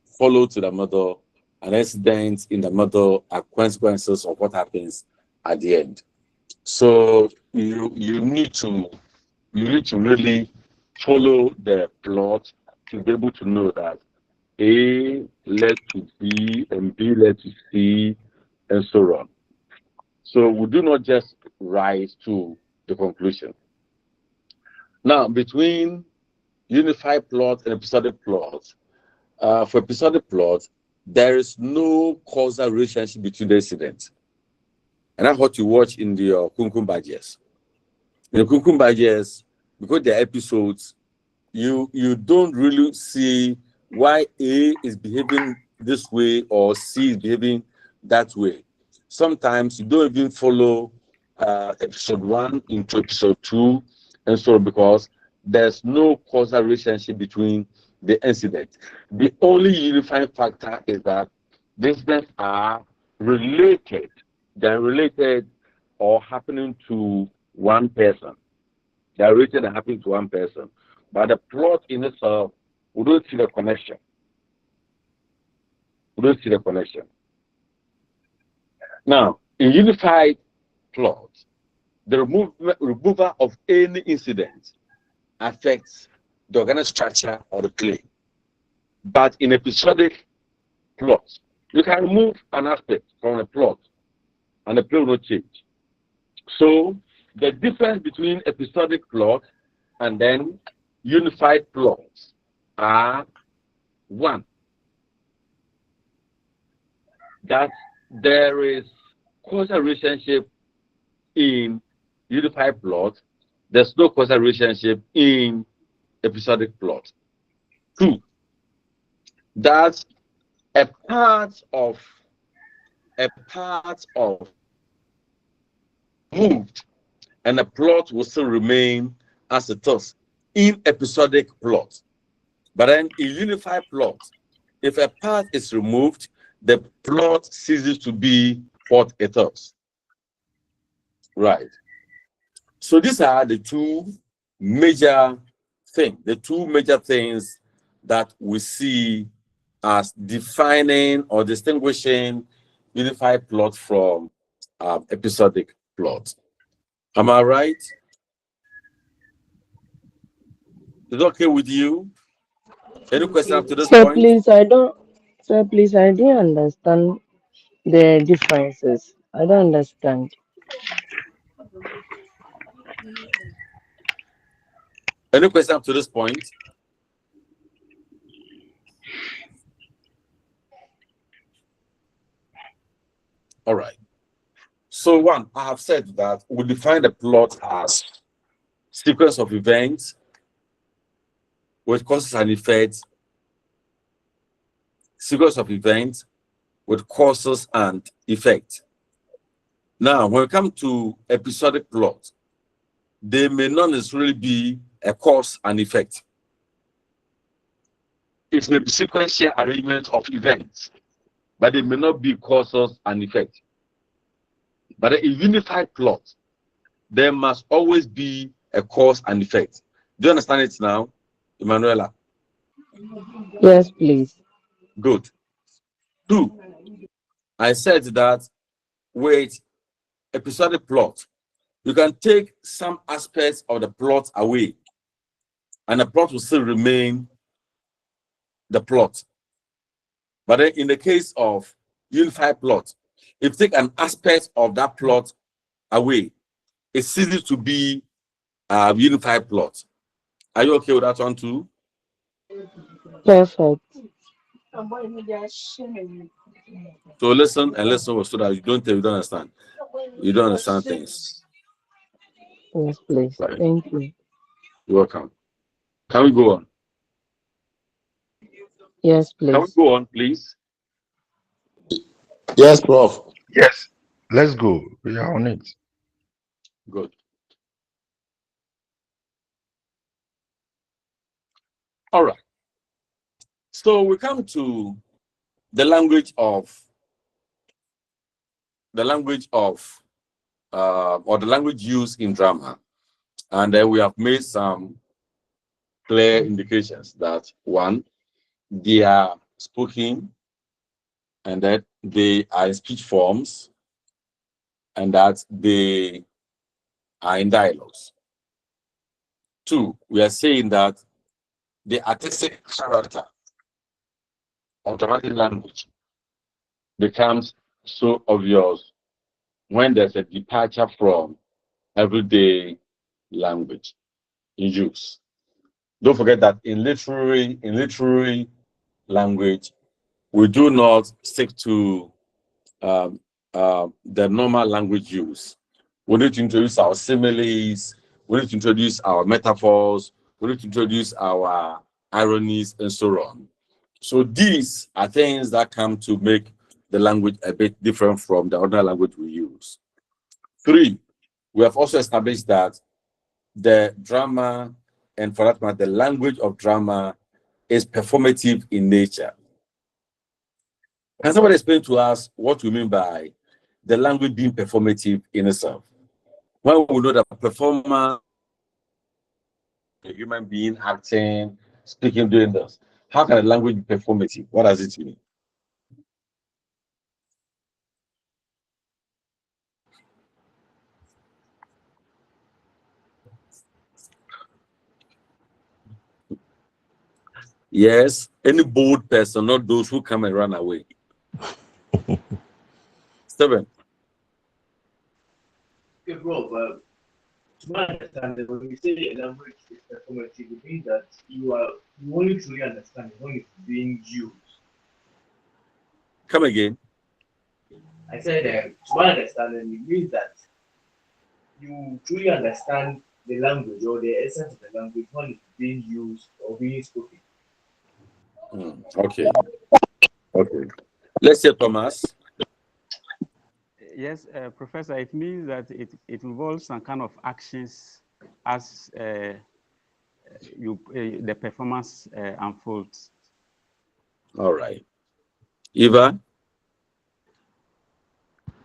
follow to the middle, and incidents in the middle are consequences of what happens at the end. So you need to really follow the plot to be able to know that A led to B and B led to C and so on. So we do not just rise to the conclusion. Now, between unified plot and episodic plot, for episodic plot, there is no causal relationship between the incidents. And that's what you watch in the Kumkum Badges. In the Kumkum Badges, because they're episodes, you don't really see why A is behaving this way or C is behaving that way. Sometimes you don't even follow episode 1 into episode 2 and so on, because there's no causal relationship between the incident. The only unifying factor is that these incidents are related. They're related or happening to one person. They're related and happening to one person. But the plot in itself, we don't see the connection. We don't see the connection. Now, in unified plot, the removal of any incident affects the organic structure of the play. But in episodic plot, you can remove an aspect from a plot and the play will not change. So the difference between episodic plot and then unified plots are one, that there is causal relationship in unified plot. There's no causal relationship in episodic plot. Two, that a part of moved and the plot will still remain as it is in episodic plot. But then in unified plot, if a part is removed, the plot ceases to be what it is. Right. So these are the two major things that we see as defining or distinguishing unified plot from episodic plot. Am I right? Is it okay with you? Any question up to this Sir, point? please, I didn't understand the differences. I don't understand. Any question up to this point? All right. So one, I have said that we define the plot as sequence of events with causes and effects, sequence of events with causes and effects. Now, when we come to episodic plot, they may not necessarily be a cause and effect. It may be sequential arrangement of events, but they may not be causes and effect. But a unified plot, there must always be a cause and effect. Do you understand it now, Emanuela? Yes, please. Good. 2, I said that with episodic plot, you can take some aspects of the plot away, and the plot will still remain the plot. But then in the case of unified plot, if you take an aspect of that plot away, it ceases to be a unified plot. Are you okay with that one too? Perfect. So listen and listen so that you don't understand. You don't understand things. Yes, please. Right. Thank you. You're welcome. Can we go on? Yes, Can we please. go on, please? Yes, Prof. Yes, let's go. We are on it. Good. All right. So we come to the language of or the language used in drama, and then we have made some clear indications that 1, they are spoken, and that they are in speech forms, and that they are in dialogues. 2, we are saying that the artistic character of dramatic language becomes so obvious when there's a departure from everyday language in use. Don't forget that in literary language, we do not stick to the normal language use. We need to introduce our similes, we need to introduce our metaphors, we need to introduce our ironies, and so on. So these are things that come to make the language a bit different from the other language we use. 3, we have also established that the drama, and for that matter, the language of drama is performative in nature. Can somebody explain to us what we mean by the language being performative in itself? When we know that a performer, a human being acting, speaking, doing this, how can a language be performative? What does it mean? Yes, any bold person, not those who come and run away. 7. Okay, bro, but to my understanding, when we say a language is performative, it means that you only truly understand it when it's being used. Come again. I said that to my understanding, it means that you truly understand the language or the essence of the language when it's being used or being spoken. Okay. Okay. Let's say Thomas. Yes, Professor, it means that it involves some kind of actions as the performance unfolds. All right. Eva?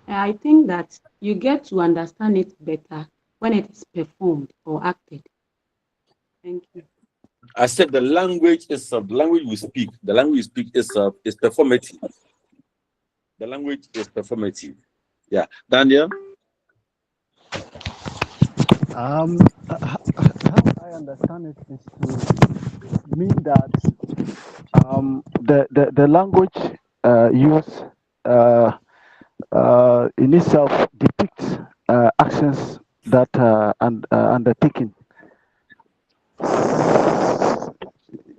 I think that you get to understand it better when it is performed or acted. Thank you. I said the language itself, the language we speak, the language we speak itself is performative. The language is performative. Yeah. Daniel? How I understand it is to mean that the language used in itself depicts actions that undertaken.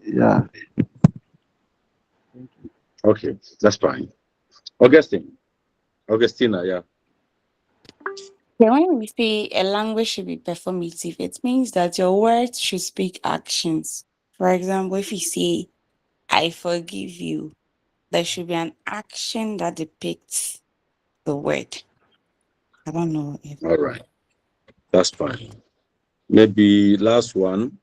Yeah. Okay, that's fine. Augustina, yeah. When we say a language should be performative, it means that your words should speak actions. For example, if you say, I forgive you, there should be an action that depicts the word. I don't know if. All right. That's fine. Maybe last one.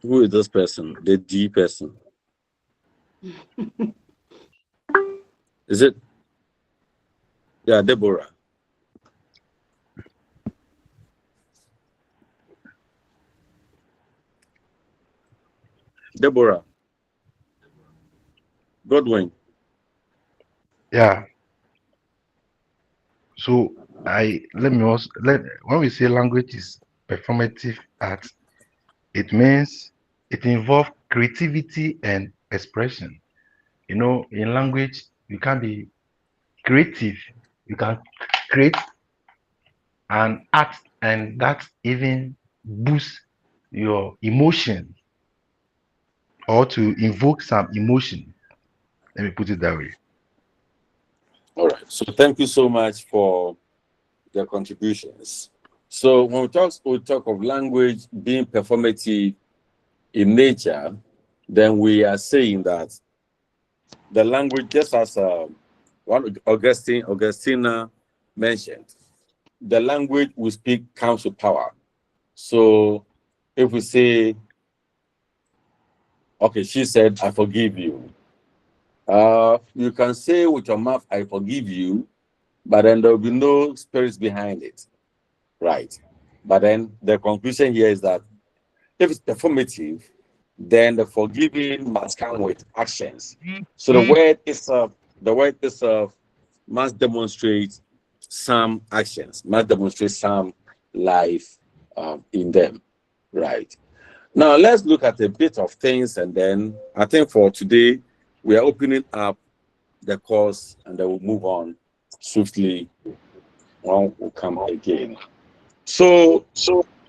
Who is this person? The D person. Is it? Yeah, Deborah. Deborah. Godwin. Yeah. So when we say language is performative art, it means it involves creativity and expression. You know, in language, you can be creative. You can create an art, and that even boosts your emotion or to invoke some emotion. Let me put it that way. All right. So thank you so much for their contributions. So when we talk of language being performative in nature, then we are saying that the language, just as one Augustina mentioned, the language we speak comes with power. So if we say, okay, she said, I forgive you. You can say with your mouth, I forgive you, but then there will be no spirits behind it. Right. But then the conclusion here is that if it's performative, then the forgiving must come with actions. So the word itself must demonstrate some actions, must demonstrate some life in them. Right. Now let's look at a bit of things, and then I think for today we are opening up the course, and then we'll move on swiftly when we come again. So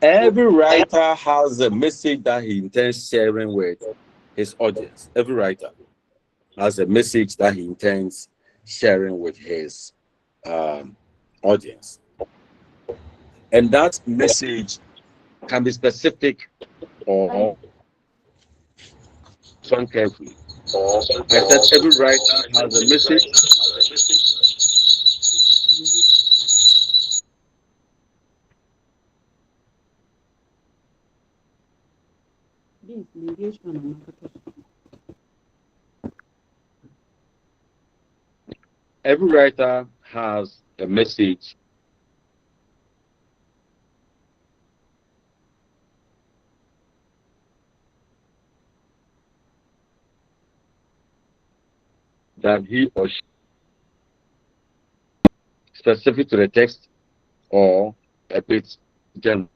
every writer has a message that he intends sharing with his audience. Every writer has a message that he intends sharing with his audience. And that message can be specific or some carefully. I said every writer has a message. Every writer has a message that he or she specific to the text or a bit general.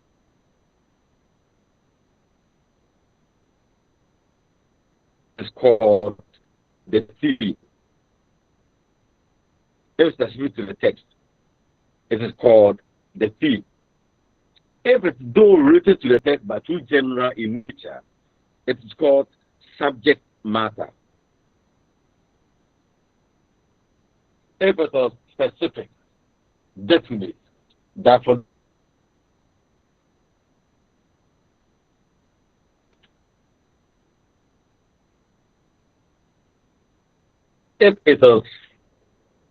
It's called the theme. If specific to the text, it is called the theme. If it's though related to the text but too general in nature, it is called subject matter. If it is specific, definite, that for if it is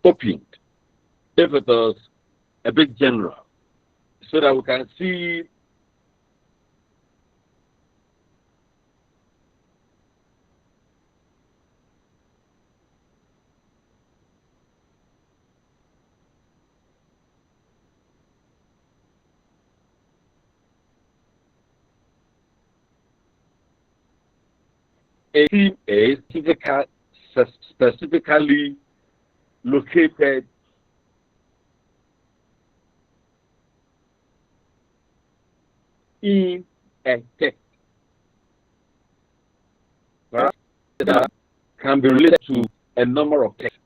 open, if it is a bit general, so that we can see a theme is specifically located in a text, right? That can be related to a number of texts.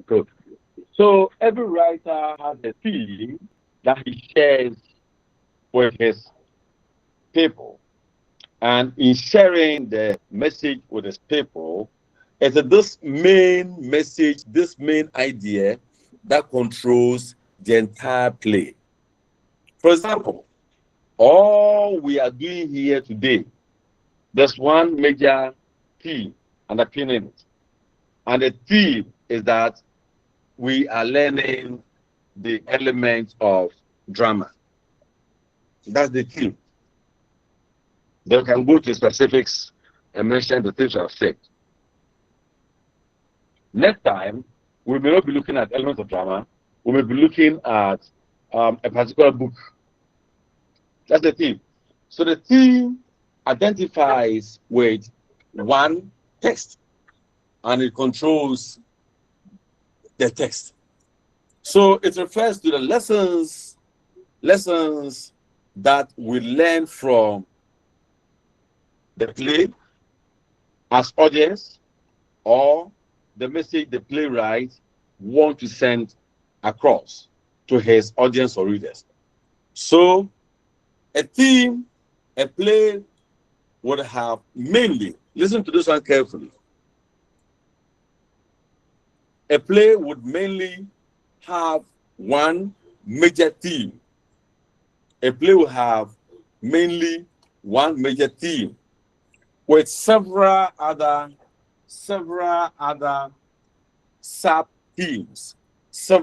Good. So every writer has a theme that he shares with his people. And in sharing the message with his people, it's this main message, this main idea that controls the entire play. For example, all we are doing here today, there's one major theme underpinning it. And the theme is that we are learning the elements of drama. That's the theme. They can go to specifics and mention the things I've said. Next time, we may not be looking at elements of drama. We may be looking at a particular book. That's the theme. So the theme identifies with one text, and it controls the text. So it refers to the lessons that we learn from the play as audience, or the message the playwright want to send across to his audience or readers. So a theme, a play would have mainly, listen to this one carefully, a play would mainly have one major theme. A play will have mainly one major theme with several other sub themes, so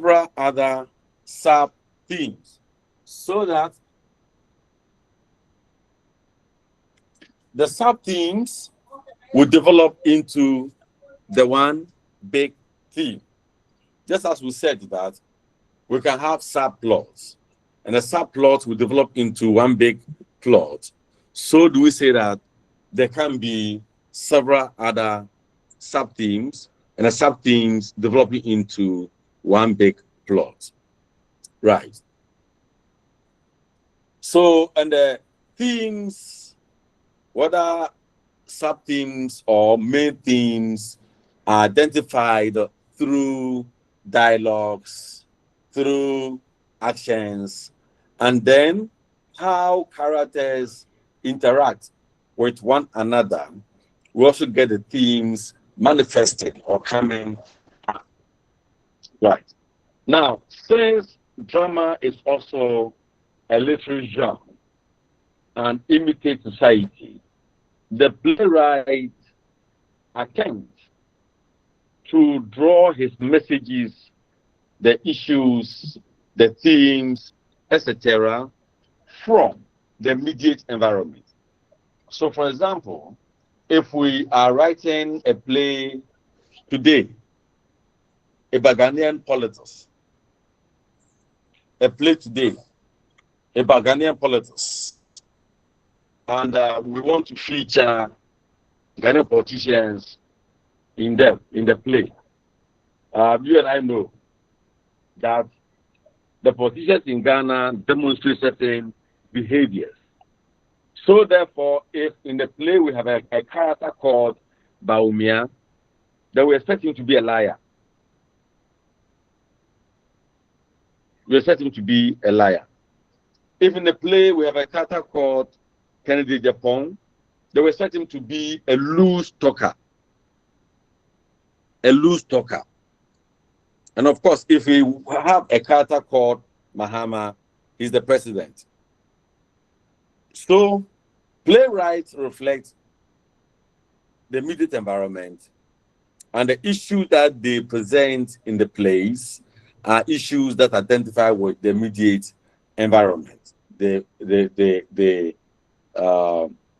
that the sub themes will develop into the one big theme. Just as we said that we can have subplots, and the subplots will develop into one big plot. So do we say that there can be several other sub-themes, and the sub-themes developing into one big plot? Right. So, and the themes, whether sub-themes or main themes, are identified through dialogues, through actions, and then how characters interact with one another. We also get the themes manifested or coming up. Right. Now, since drama is also a literary genre and imitates society, the playwright attempts to draw his messages, the issues, the themes, etc., from the immediate environment. So, for example, if we are writing a play today about Ghanaian politics, and we want to feature Ghanaian politicians in the play. You and I know that the politicians in Ghana demonstrate certain behaviors. So therefore, if in the play we have a character called Baumia, then we expect him to be a liar. We expect him to be a liar. If in the play we have a character called Kennedy Japan, then we expect him to be a loose talker. And of course, if we have a character called Mahama, he's the president. So playwrights reflect the immediate environment, and the issues that they present in the plays are issues that identify with the immediate environment. They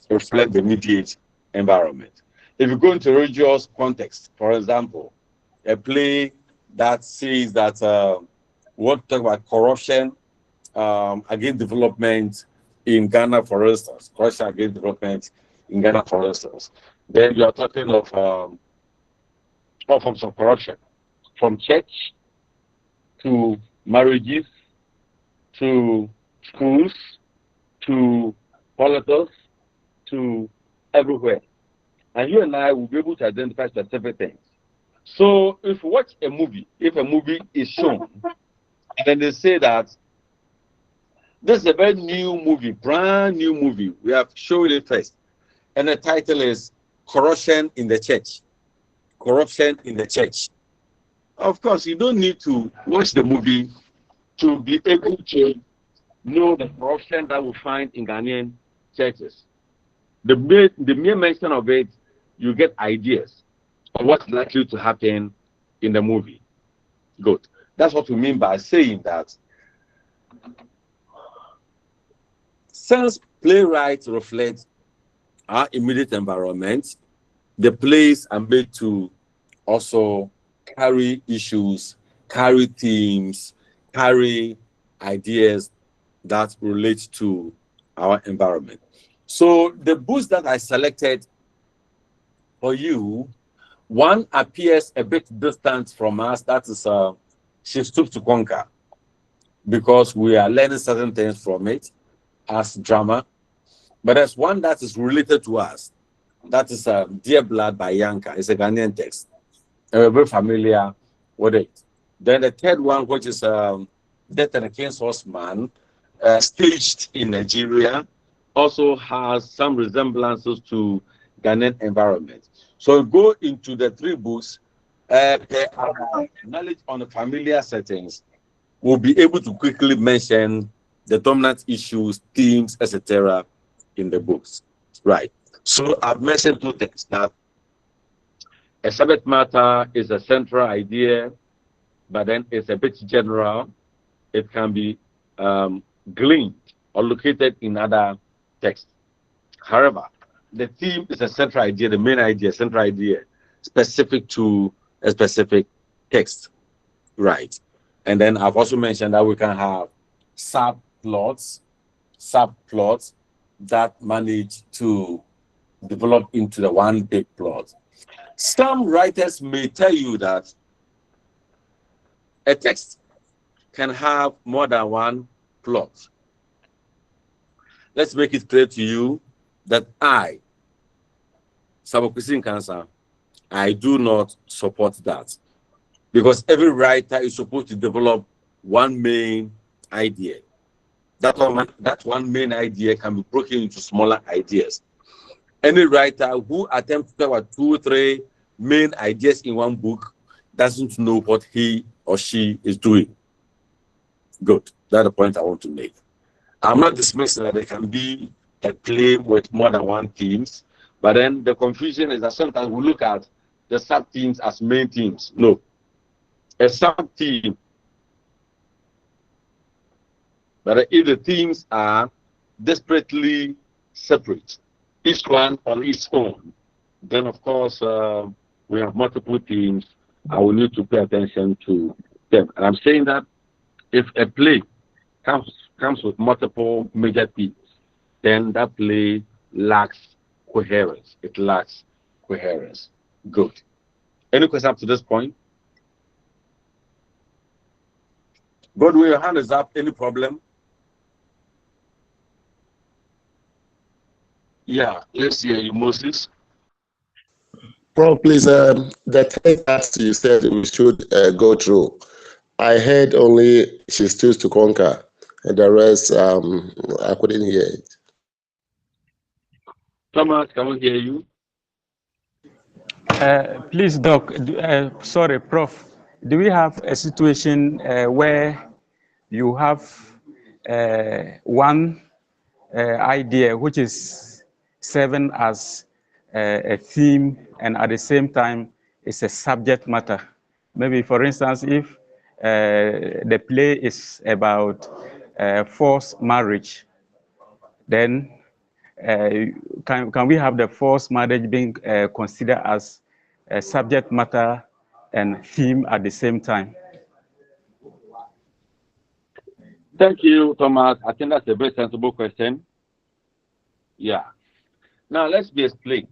reflect the immediate environment. If you go into religious context, for example, a play that says that we want to talk about corruption against development in Ghana, for instance, corruption against development in Ghana, for instance, then you are talking of all forms of corruption, from church to marriages to schools to politics to everywhere. And you and I will be able to identify specific things. So if you watch a movie, if a movie is shown, and then they say that this is a very new movie, brand new movie, we have shown it first, and the title is Corruption in the Church. Corruption in the Church. Of course, you don't need to watch the movie to be able to know the corruption that we find in Ghanaian churches. The mere mention of it, you get ideas of what's likely to happen in the movie. Good. That's what we mean by saying that Since playwrights reflect our immediate environment, the plays are made to also carry issues, carry themes, carry ideas that relate to our environment. So the books that I selected for you, one appears a bit distant from us. That is She Stoops to Conquer, because we are learning certain things from it as drama. But there's one that is related to us. That is Dear Blood by Yanka. It's a Ghanaian text. And we're very familiar with it. Then the third one, which is Death and the King's Horseman, staged in Nigeria, also has some resemblances to Ghanaian environment. So go into the three books, they are knowledge on the familiar settings. We'll be able to quickly mention the dominant issues, themes, etc. in the books. Right. So I've mentioned two things. That a subject matter is a central idea, but then it's a bit general. It can be gleaned or located in other texts. However, the theme is a central idea, the main idea, central idea, specific to a specific text. Right. And then I've also mentioned that we can have subplots that manage to develop into the one big plot. Some writers may tell you that a text can have more than one plot. Let's make it clear to you that Sabokusin Cancer, I do not support that, because every writer is supposed to develop one main idea. That one main idea can be broken into smaller ideas. Any writer who attempts to cover 2 or 3 main ideas in one book doesn't know what he or she is doing. Good. That's the point I want to make. I'm not dismissing that there can be a play with more than one themes, but then the confusion is that sometimes we look at the sub-themes as main themes. No. A sub-theme, but if the themes are desperately separate, each one on its own, then of course we have multiple themes. I will need to pay attention to them. And I'm saying that if a play comes with multiple major themes, then that play lacks coherence. It lacks coherence. Good. Any question up to this point? Godwin, your hand is up. Any problem? Yeah, let's hear you, Moses. Prof, please, the text that you said we should go through, I heard only She Stood to Conquer, and the rest, I couldn't hear it. Thomas, can we hear you? Please, Doc, sorry, Prof, do we have a situation where you have one idea which is serving as a theme and at the same time it's a subject matter? Maybe, for instance, if the play is about forced marriage, then can we have the forced marriage being considered as a subject matter and theme at the same time? Thank you, Thomas. I think that's a very sensible question. Yeah. Now let's be explained.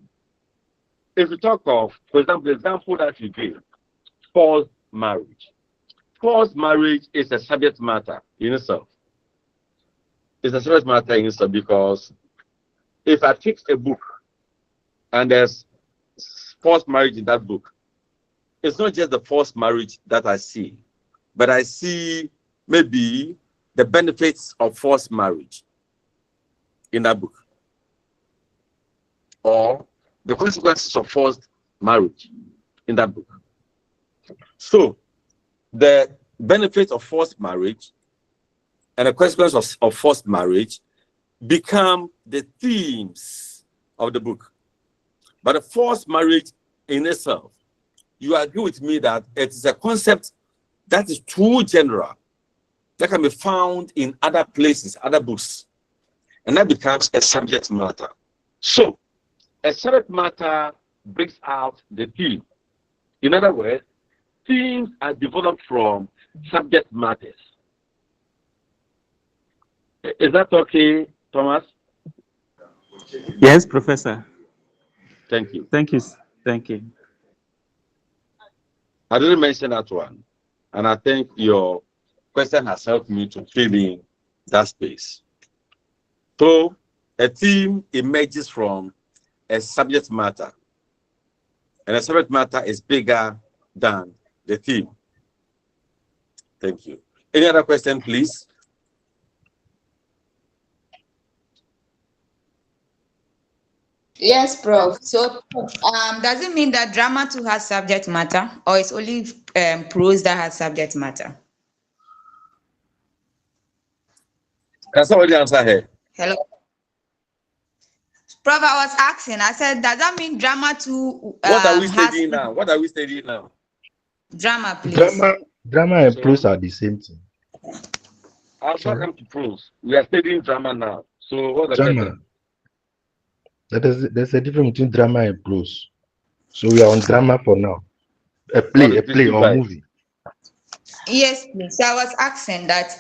If we talk of, for example, the example that you gave, forced marriage. Forced marriage is a subject matter in itself. It's a subject matter in itself because if I pick a book and there's forced marriage in that book, it's not just the forced marriage that I see, but I see maybe the benefits of forced marriage in that book, or the consequences of forced marriage in that book. So the benefits of forced marriage and the consequences of forced marriage become the themes of the book. But the forced marriage in itself, you agree with me that it is a concept that is too general, that can be found in other places, other books. and that becomes a subject matter. So a subject matter brings out the theme. In other words, themes are developed from subject matters. Is that okay, Thomas? Yes, Professor. Thank you. Thank you. Thank you. I didn't mention that one, and I think your question has helped me to fill in that space. So a theme emerges from a subject matter, and a subject matter is bigger than the theme. Thank you. Any other question, please? Yes, Prof. So, does it mean that drama too has subject matter, or it's only prose that has subject matter? Can somebody answer her? Hello, Prof. I was asking. I said, does that mean drama too What are we has studying now? What are we studying now? drama, please? Drama and prose are the same thing. I'll come to prose. We are studying drama now. So what's the Drama. question? There's a difference between drama and prose. So we are on drama for now. A play or movie. Yes, please. So I was asking that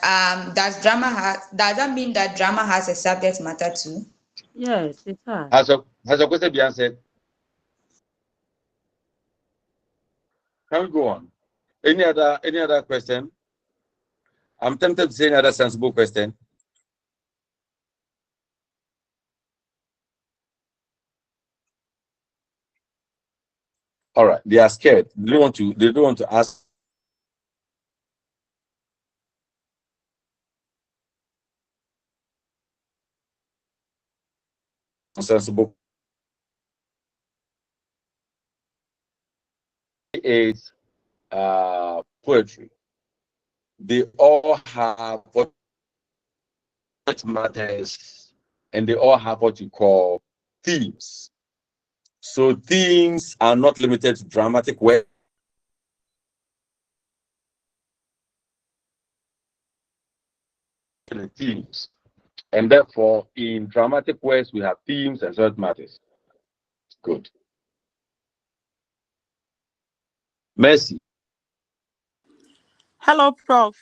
does that mean that drama has a subject matter too? Yes, it has. Has your question been answered? Can we go on? Any other question? I'm tempted to say any other sensible question. All right, they are scared. They don't want to ask. Sensible is poetry. They all have what matters, and they all have what you call themes. So themes are not limited to dramatic work. Themes, and therefore in dramatic works we have themes and subject matters. Good. Mercy. Hello, Prof.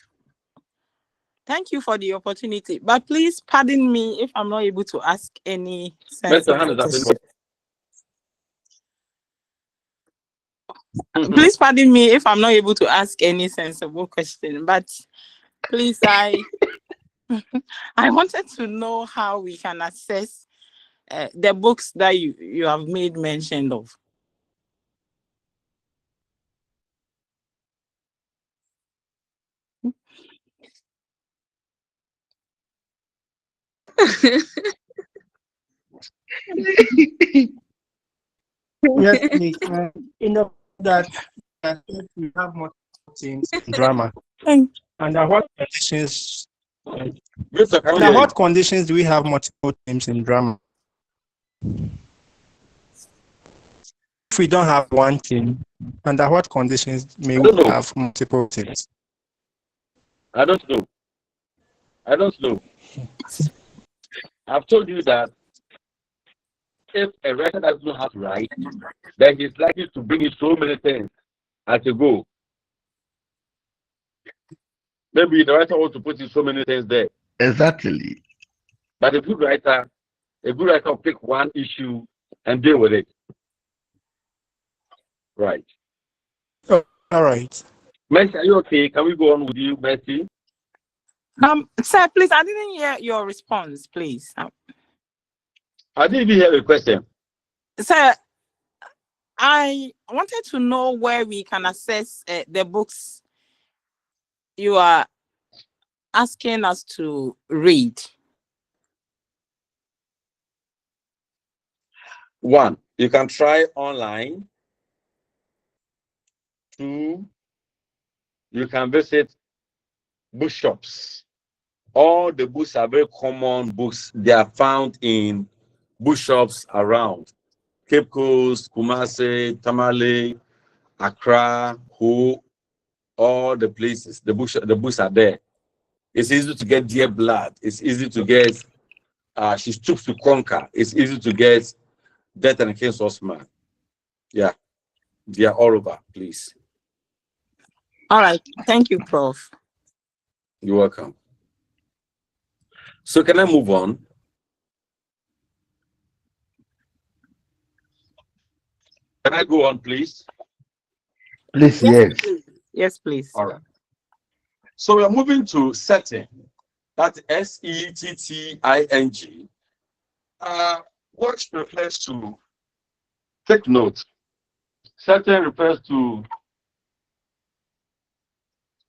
Thank you for the opportunity, but please pardon me if I'm not able to ask any sensible question. Please pardon me if I'm not able to ask any sensible question, but please, I wanted to know how we can access the books that you have made mention of. Yes, please. That we have multiple teams in drama. Under what conditions? Under what conditions do we have multiple teams in drama? If we don't have one team, under what conditions may we have multiple teams? I don't know. I've told you that if a writer does not have to write, then he's likely to bring in so many things as a go. Maybe the writer wants to put in so many things there. Exactly. But a good writer will pick one issue and deal with it. Right. Oh, all right. Mercy, are you okay? Can we go on with you, Mercy? Sir, please, I didn't hear your response, please. I didn't even hear a question. Sir, I wanted to know where we can access the books you are asking us to read. One, you can try online. Two, you can visit bookshops. All the books are very common books. They are found in bookshops around Cape Coast, Kumasi, Tamale, Accra, Ho, all the places. The books are there. It's easy to get Dear Blood. It's easy to get she stoops to conquer. It's easy to get death and King's Osman. Yeah, they are all over, please. All right. Thank you, Prof. You're welcome. So can I move on? Can I go on, please? Please, Yes, yes. please. Yes, please. All right. So we're moving to setting. That's setting. What refers to, take note, setting refers to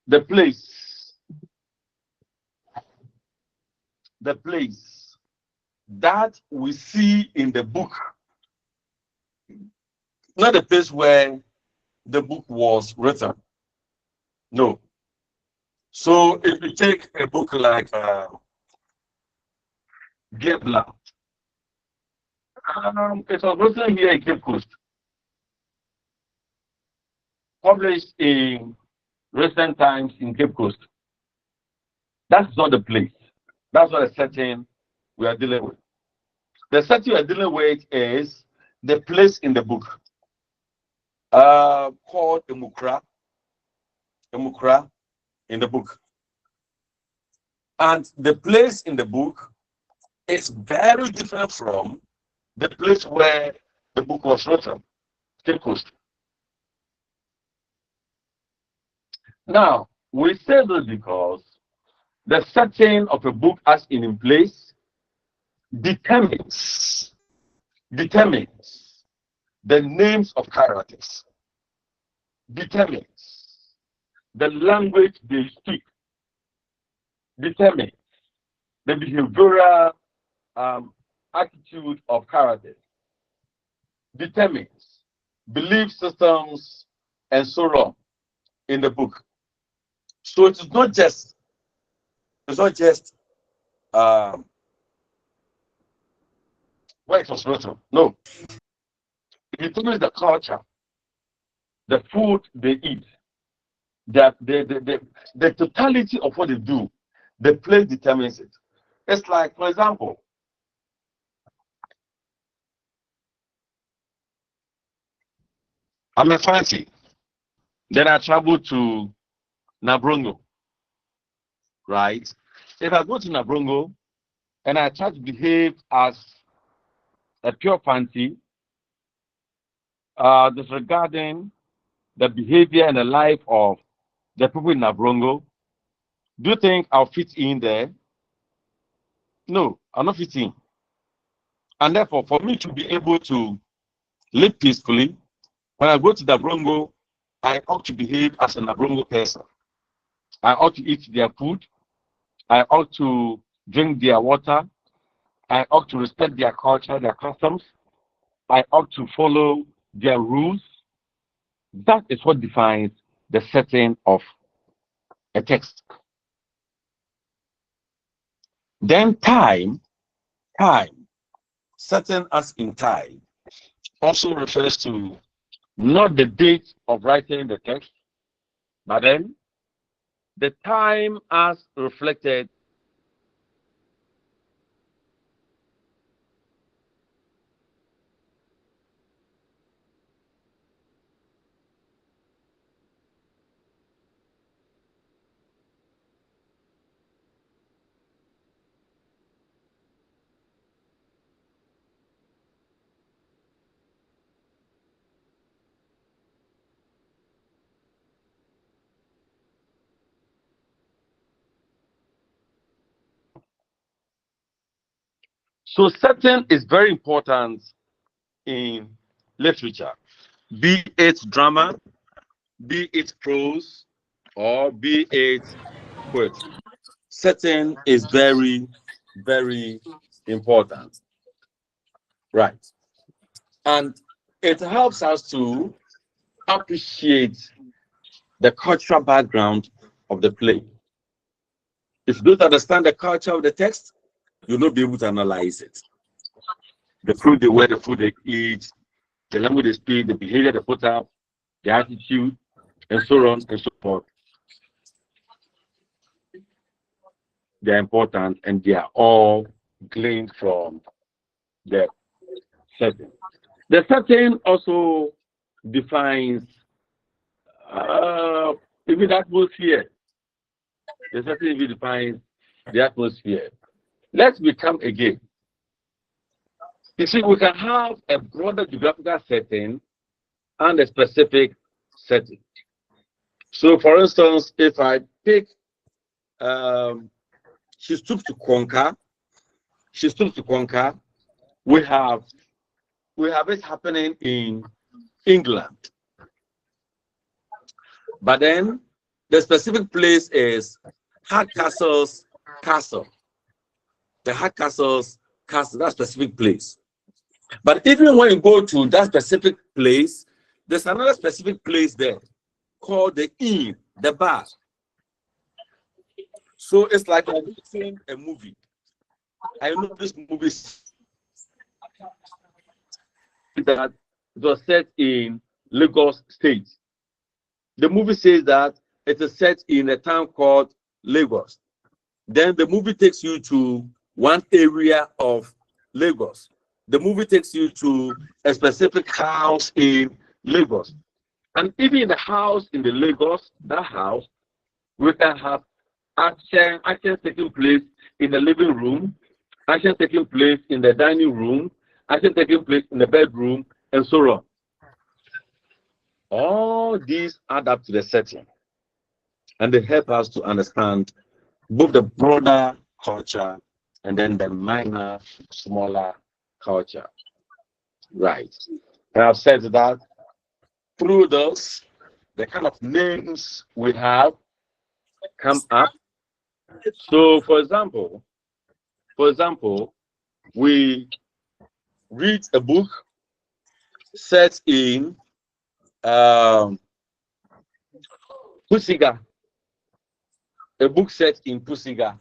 the place that we see in the book, not the place where the book was written. No. So if you take a book like Gebla, it was written here in Cape Coast, published in recent times in Cape Coast. That's not the place. That's not a setting we are dealing with. The setting we are dealing with is the place in the book called Emukra in the book. And the place in the book is very different from the place where the book was written, Cape Coast. Now, we say this because the setting of a book as in place determines the names of characters, determines the language they speak, determines the behavioral attitude of characters, determines belief systems, and so on in the book. So it's not just where it was written. No, it determines the culture, the food they eat, the totality of what they do. The place determines it. It's like, for example, I'm a fancy. Then I travel to Nabrongo, right? If I go to Nabrongo and I try to behave as a pure fancy, disregarding the behavior and the life of the people in Nabrongo, do you think I'll fit in there? No, I'll not fit in. And therefore, for me to be able to live peacefully, when I go to Nabrongo, I ought to behave as a Nabrongo person. I ought to eat their food. I ought to drink their water. I ought to respect their culture, their customs. I ought to follow their rules. That is what defines the setting of a text. Then time, setting as in time, also refers to not the date of writing the text, but then the time as reflected So setting is very important in literature, be it drama, be it prose, or be it poetry. Setting is very, very important. Right. And it helps us to appreciate the cultural background of the play. If you don't understand the culture of the text, you'll not be able to analyze it. The food they wear, the food they eat, the language they speak, the behavior they put up, the attitude, and so on and so forth. They're important and they are all gleaned from the setting. The setting also defines even the atmosphere. The setting even defines the atmosphere. Let's become again. You see, we can have a broader geographical setting and a specific setting. So, for instance, if I pick, she stoops to conquer. She stoops to conquer. We have it happening in England, but then the specific place is Hardcastle's castle. The Hardcastle's castle, that specific place. But even when you go to that specific place, there's another specific place there called the inn, the bar. So it's like I'm watching a movie. I know this movie that it was set in Lagos State. The movie says that it is set in a town called Lagos. Then the movie takes you to one area of Lagos. The movie takes you to a specific house in Lagos. And even in the house in the Lagos, that house, we can have action taking place in the living room, action taking place in the dining room, action taking place in the bedroom, and so on. All these add up to the setting, and they help us to understand both the broader culture and then the minor, smaller culture. Right. And I've said that through those, the kind of names we have come up. So, for example, we read a book set in Pusiga. A book set in Pusiga.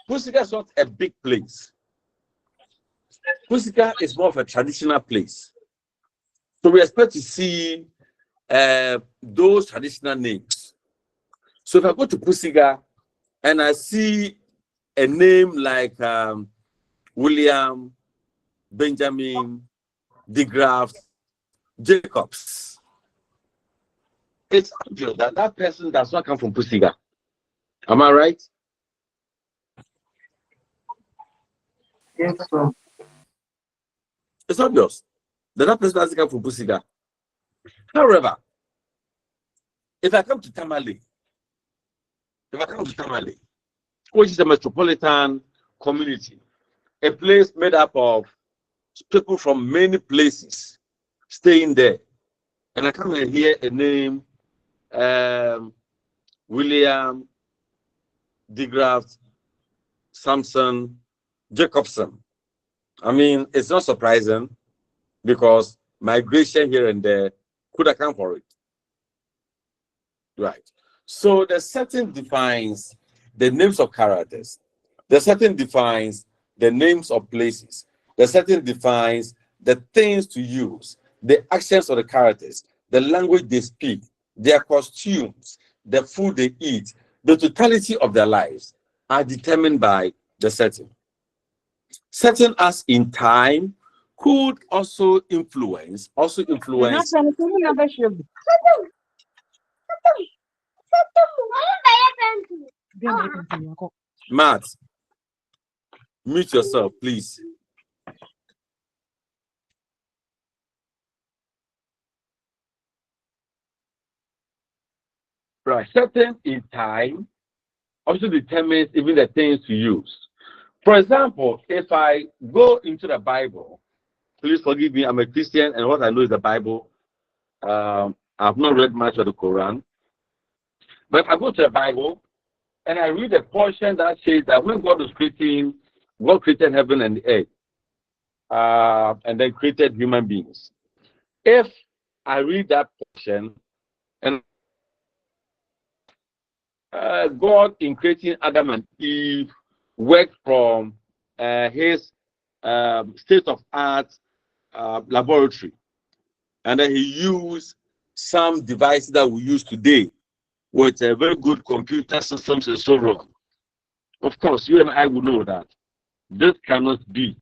Pusiga is not a big place. Pusiga is more of a traditional place. So we expect to see those traditional names. So if I go to Pusiga and I see a name like William, Benjamin, DeGraff, Jacobs, it's obvious that that person does not come from Pusiga. Am I right? Yes, sir. It's obvious that that person doesn't come from Pusiga. However, if I come to Tamale, which is a metropolitan community, a place made up of people from many places staying there, and I come and hear a name, William, DeGraff, Samson, Jacobson. I mean, it's not surprising because migration here and there could account for it. Right. So the setting defines the names of characters. The setting defines the names of places. The setting defines the things to use, the actions of the characters, the language they speak, their costumes, the food they eat, the totality of their lives are determined by the setting. Setting us in time could also influence. Matt, mute yourself, please. Right, setting in time also determines even the things to use. For example, if I go into the Bible, please forgive me, I'm a Christian, and what I know is the Bible. I've not read much of the Quran. But if I go to the Bible and I read a portion that says that when God was creating, God created heaven and the earth, and then created human beings. If I read that portion and God in creating Adam and Eve worked from his state-of-art laboratory, and then he used some devices that we use today with very good computer systems and so on. Of course, you and I will know that this cannot be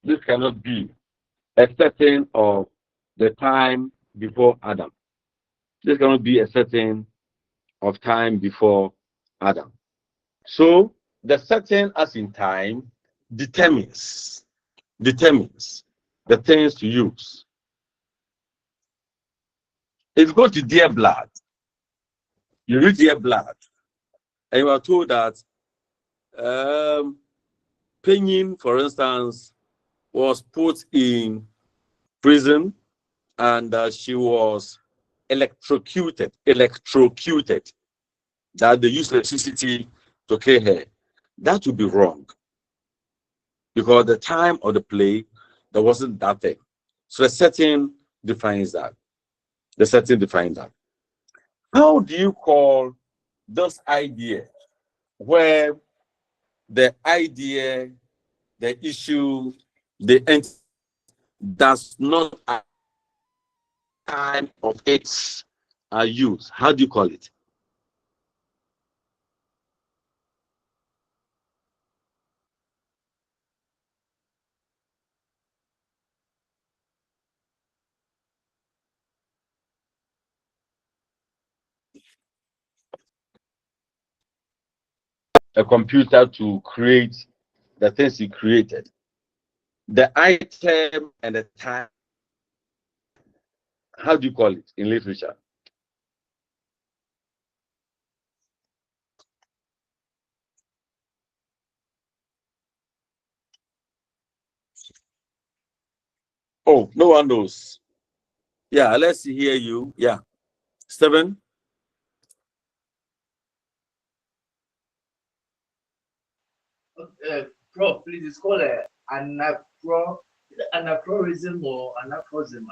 a setting of the time before Adam. This cannot be a setting of time before Adam. So the setting as in time determines the things to use. If you go to Dear Blood, you read Dear Blood, and you are told that Penguin, for instance, was put in prison and she was electrocuted, that they used electricity to kill her. That would be wrong because the time of the play, there wasn't that thing. So the setting defines that. The setting defines that. How do you call this idea where the idea, the issue, the end does not at time of its use? How do you call it? A computer to create the things he created. The item and the time, how do you call it in literature? Oh, no one knows. Yeah, let's hear you. Yeah. Stephen? Prof, please, it's called anachronism or anachronism.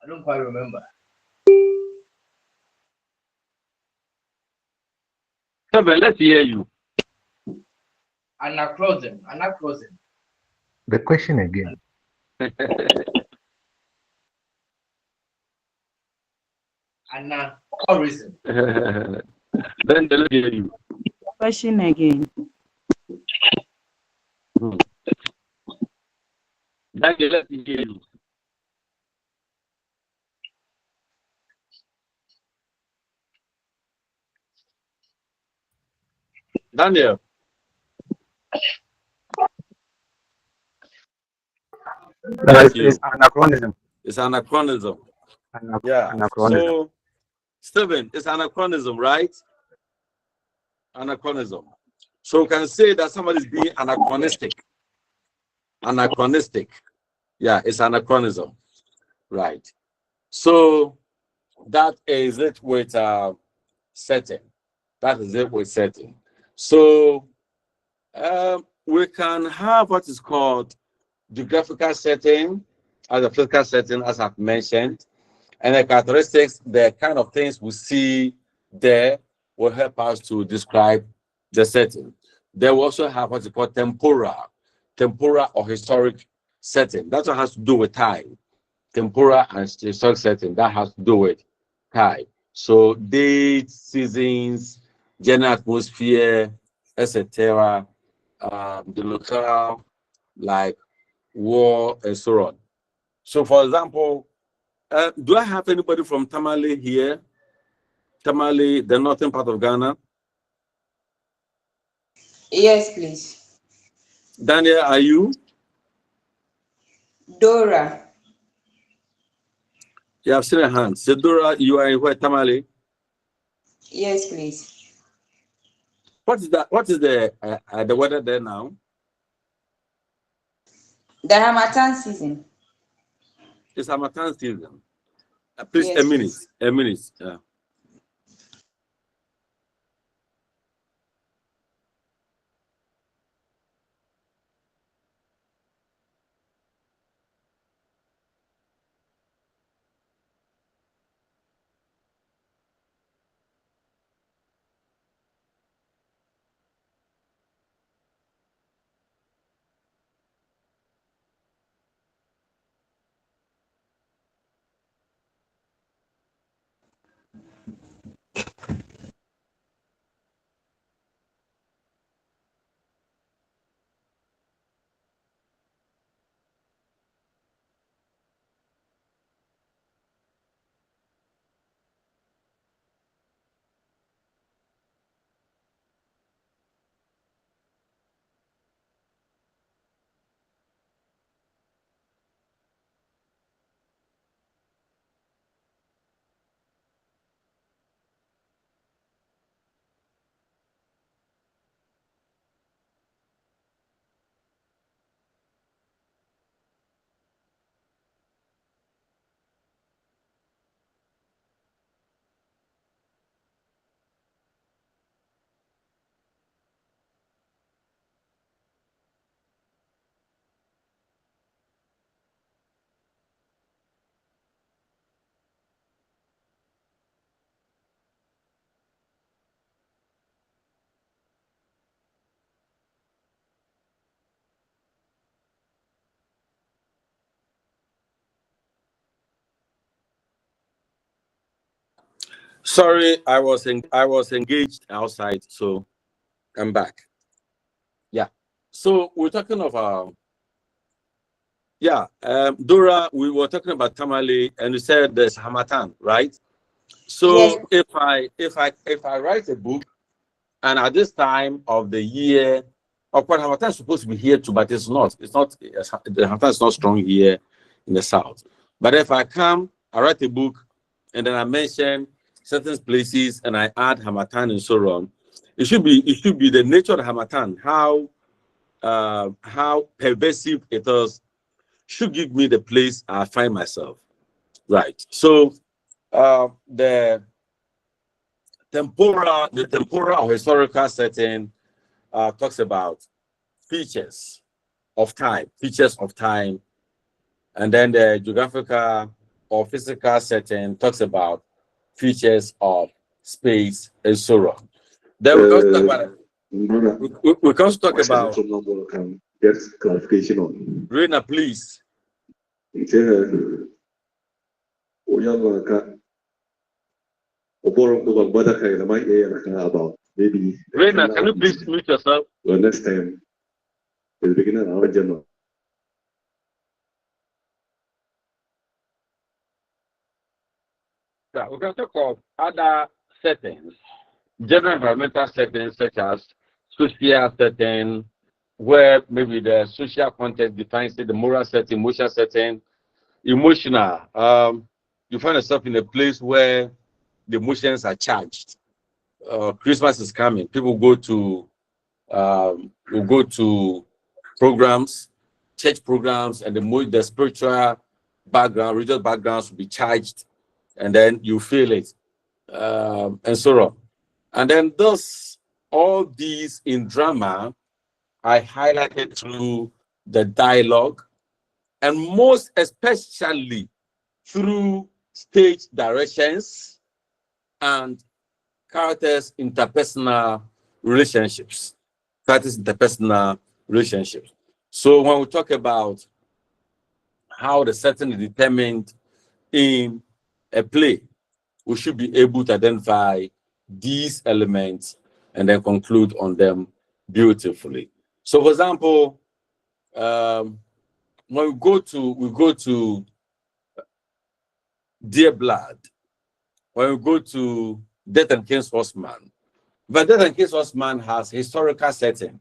I don't quite remember. Stephen, let's hear you. Anachronism. The question again. Anachronism. Then let's hear you. Question again. Daniel, let's hear you. Daniel. It's anachronism. It's anachronism. Yeah. Anachronism. So, Stephen, it's anachronism, right? Anachronism. So, we can say that somebody is being anachronistic. Anachronistic. Yeah, it's anachronism. Right. So, that is it with setting. That is it with setting. So, we can have what is called geographical setting as a physical setting, as I've mentioned, and the characteristics, the kind of things we see there will help us to describe the setting. They will also have what's called temporal or historic setting. That's what has to do with time. Temporal and historic setting, that has to do with time. So dates, seasons, general atmosphere, etc. The locale, like war and so on. So, for example, do I have anybody from Tamale here? Tamale, the northern part of Ghana? Yes, please. Daniel, are you? Dora. You have seen a hand. So, Dora, you are in where, Tamale? Yes, please. What is that? What is the weather there now? The Harmattan season. It's Harmattan season. Please, Yes, a minute. please. A minute. Yeah. Sorry, I was engaged outside, so I'm back. Yeah. So we're talking of Dora, we were talking about Tamale, and you said there's Hamatan, right? Yes. So if I write a book, and at this time of the year, of course, Hamatan is supposed to be here too, but it's not. It's not. The Hamatan is not strong here in the south. But if I come, I write a book, and then I mention certain places, and I add Hamatan and so on. It should be the nature of the Hamatan, how pervasive it is, should give me the place I find myself. Right. So the temporal or historical setting talks about features of time, and then the geographical or physical setting talks about features of space and so on. Then we can also talk about we can also talk about get clarification on. Rena, please. About maybe Rena, can you please mute yourself? well, next time the beginning of our journal. Yeah, we can talk of other settings, general environmental settings such as social setting, where maybe the social context defines it, the moral setting, emotional setting, emotional. You find yourself in a place where the emotions are charged. Christmas is coming. People will go to programs, church programs, and the spiritual background, religious backgrounds will be charged, and then you feel it, and so on. And then all these in drama, I highlighted through the dialogue, and most especially through stage directions and characters' interpersonal relationships. So when we talk about how the setting is determined in a play, we should be able to identify these elements and then conclude on them beautifully. So, for example, when we go to Dear Blood, when we go to Death and King's Horseman, but Death and King's Horseman has historical setting.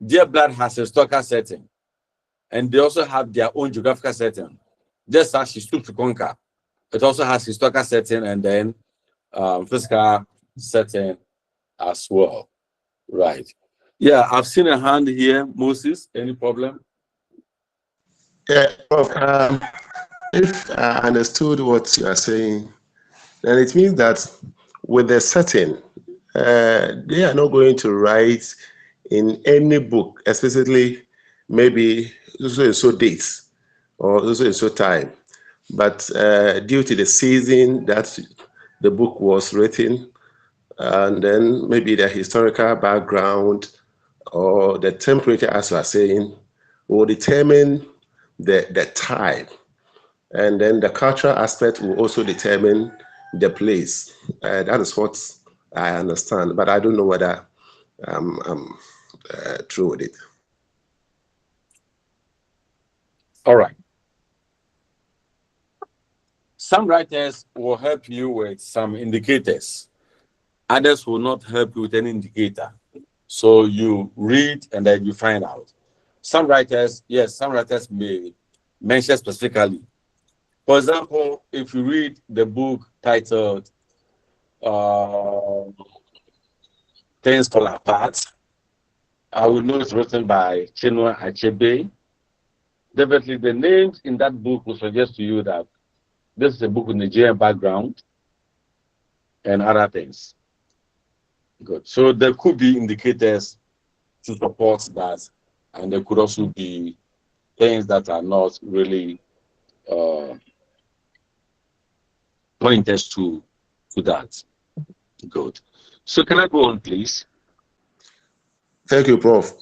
Dear Blood has historical setting, and they also have their own geographical setting. Just as She Stood to Conquer, it also has historical setting and then physical setting as well. Right. Yeah, I've seen a hand here. Moses, any problem? Yeah, if I understood what you are saying, then it means that with the setting, they are not going to write in any book, especially maybe so dates or so time. But due to the season that the book was written, and then maybe the historical background or the temperature, as you are saying, will determine the time. And then the cultural aspect will also determine the place. That is what I understand, but I don't know whether I'm true with it. All right. Some writers will help you with some indicators. Others will not help you with any indicator. So you read and then you find out. Some writers may mention specifically. For example, if you read the book titled Things Fall Apart, I will know it's written by Chinua Achebe. Definitely the names in that book will suggest to you that this is a book with Nigerian background and other things. Good. So there could be indicators to support that, and there could also be things that are not really pointers to that. Good. So can I go on, please? Thank you, Prof.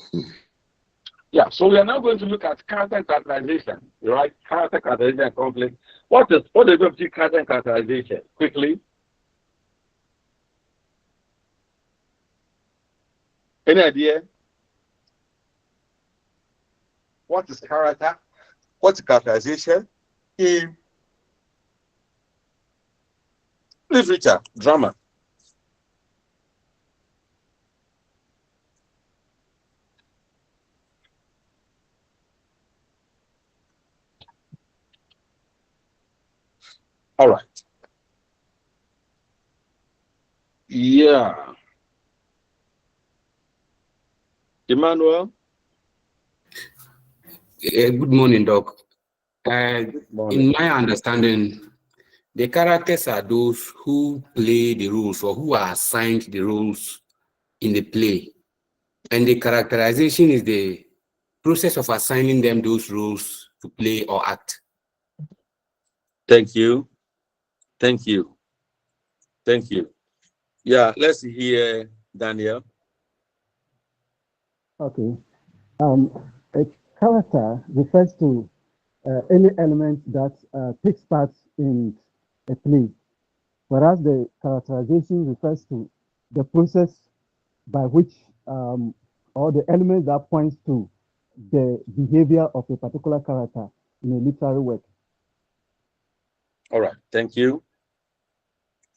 Yeah, so we are now going to look at character characterization, right? Character characterization and conflict. What is the character characterization? Quickly. Any idea? What is character? What's characterization in literature, drama? All right. Yeah. Emmanuel? Good morning, Doc. Morning. In my understanding, the characters are those who play the roles or who are assigned the roles in the play. And the characterization is the process of assigning them those roles to play or act. Thank you. Thank you. Thank you. Yeah, let's hear Daniel. Okay. A character refers to any element that takes part in a play, whereas the characterization refers to the process by which or the element that points to the behavior of a particular character in a literary work. All right. Thank you.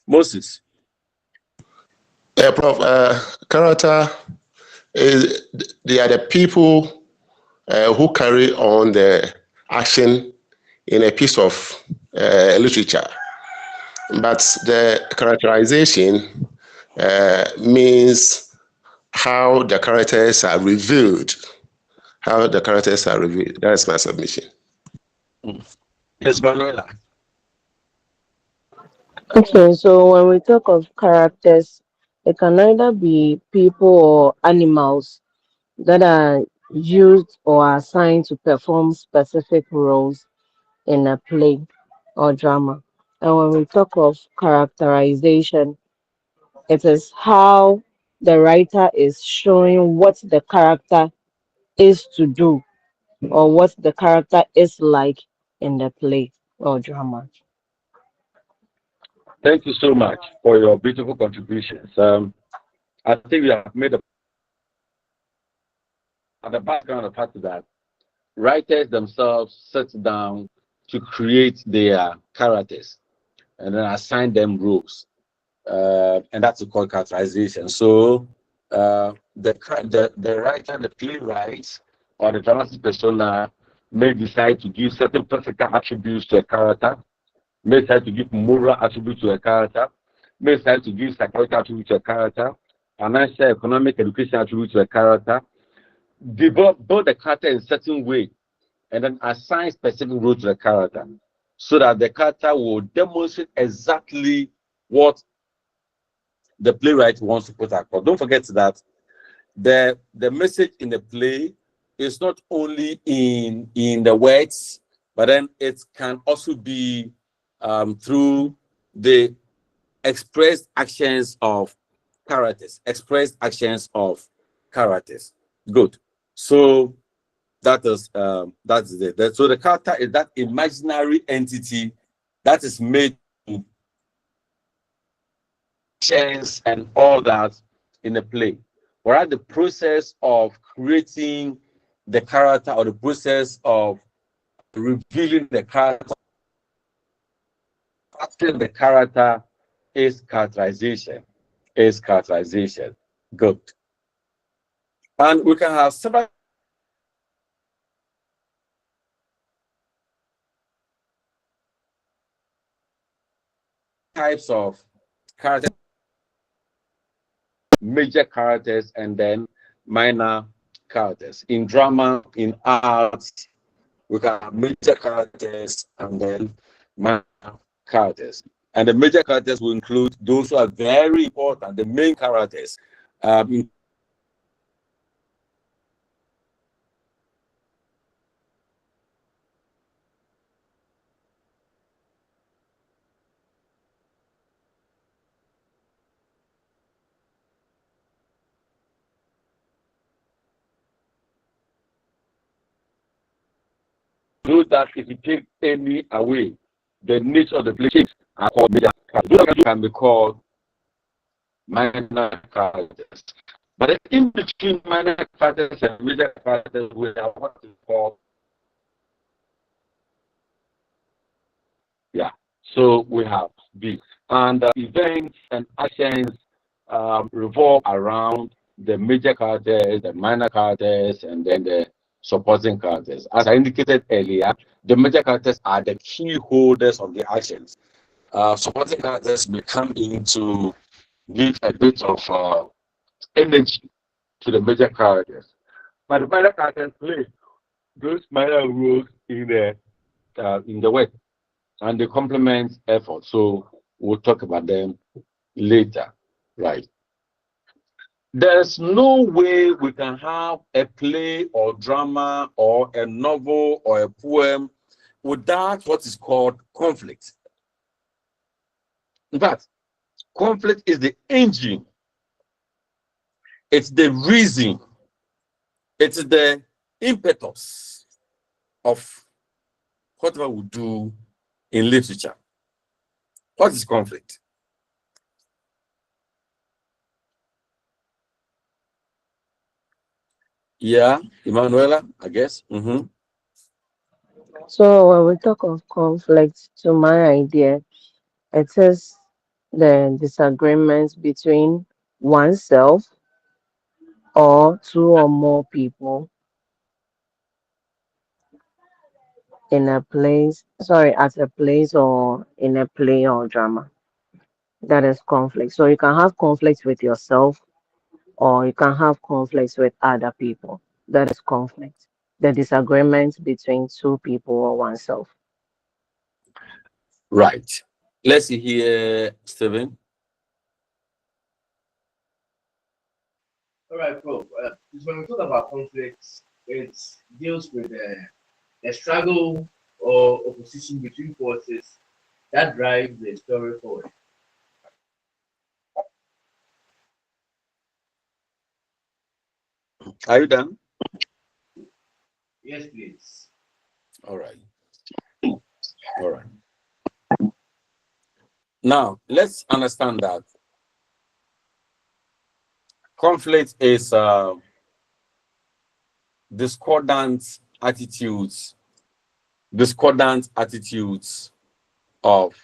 Moses. Prof, character is they are the people who carry on the action in a piece of literature. But the characterization means how the characters are revealed. How the characters are revealed. That is my submission. Yes, Manuela. Okay, so when we talk of characters, it can either be people or animals that are used or assigned to perform specific roles in a play or drama. And when we talk of characterization, it is how the writer is showing what the character is to do or what the character is like in the play or drama. Thank you so much for your beautiful contributions. I think we have made the background of fact that writers themselves sit down to create their characters and then assign them roles. And that's called characterization. So the writer, the playwright, or the dramatic persona may decide to give certain physical attributes to a character, may decide to give moral attributes to a character, may decide to give psychological attributes to a character, financial, economic, education attributes to a character, build the character in a certain way, and then assign specific roles to the character so that the character will demonstrate exactly what the playwright wants to put across. Don't forget that the message in the play is not only in the words, but then it can also be through the expressed actions of characters. Expressed actions of characters. Good. So that's it. So the character is that imaginary entity that is made chance and all that in a play. Whereas the process of creating the character or the process of revealing the character, acting the character is characterization. Is characterization. Good. And we can have several types of characters, major characters, and then minor characters. In drama, in arts, we can have major characters and then minor characters. And the major characters will include those who are very important, the main characters. Do that if you take any away, the nature of the play are called major characters. Those can be called minor characters. But in between minor characters and major characters, we have what is called, yeah. So we have this. And events and actions revolve around the major characters, the minor characters, and then the supporting characters. As I indicated earlier, the major characters are the key holders of the actions. Supporting characters may come in to give a bit of energy to the major characters. But the minor characters play those minor roles in the work, and they complement effort. So we'll talk about them later, right? There's no way we can have a play or drama or a novel or a poem without what is called conflict. In fact, conflict is the engine, it's the reason, it's the impetus of whatever we do in literature. What is conflict? Yeah, Emanuela, I guess. So when we talk of conflict, to my idea, it is the disagreements between oneself or two or more people in a place, sorry, at a place or in a play or drama. That is conflict. So you can have conflict with yourself or you can have conflicts with other people. That is conflict. The disagreement between two people or oneself. Right. Let's see here, Stephen. All right, Prof. When we talk about conflicts, it deals with a struggle or opposition between forces that drive the story forward. Are you done? Yes, please. All right. All right. Now, let's understand that conflict is discordant attitudes of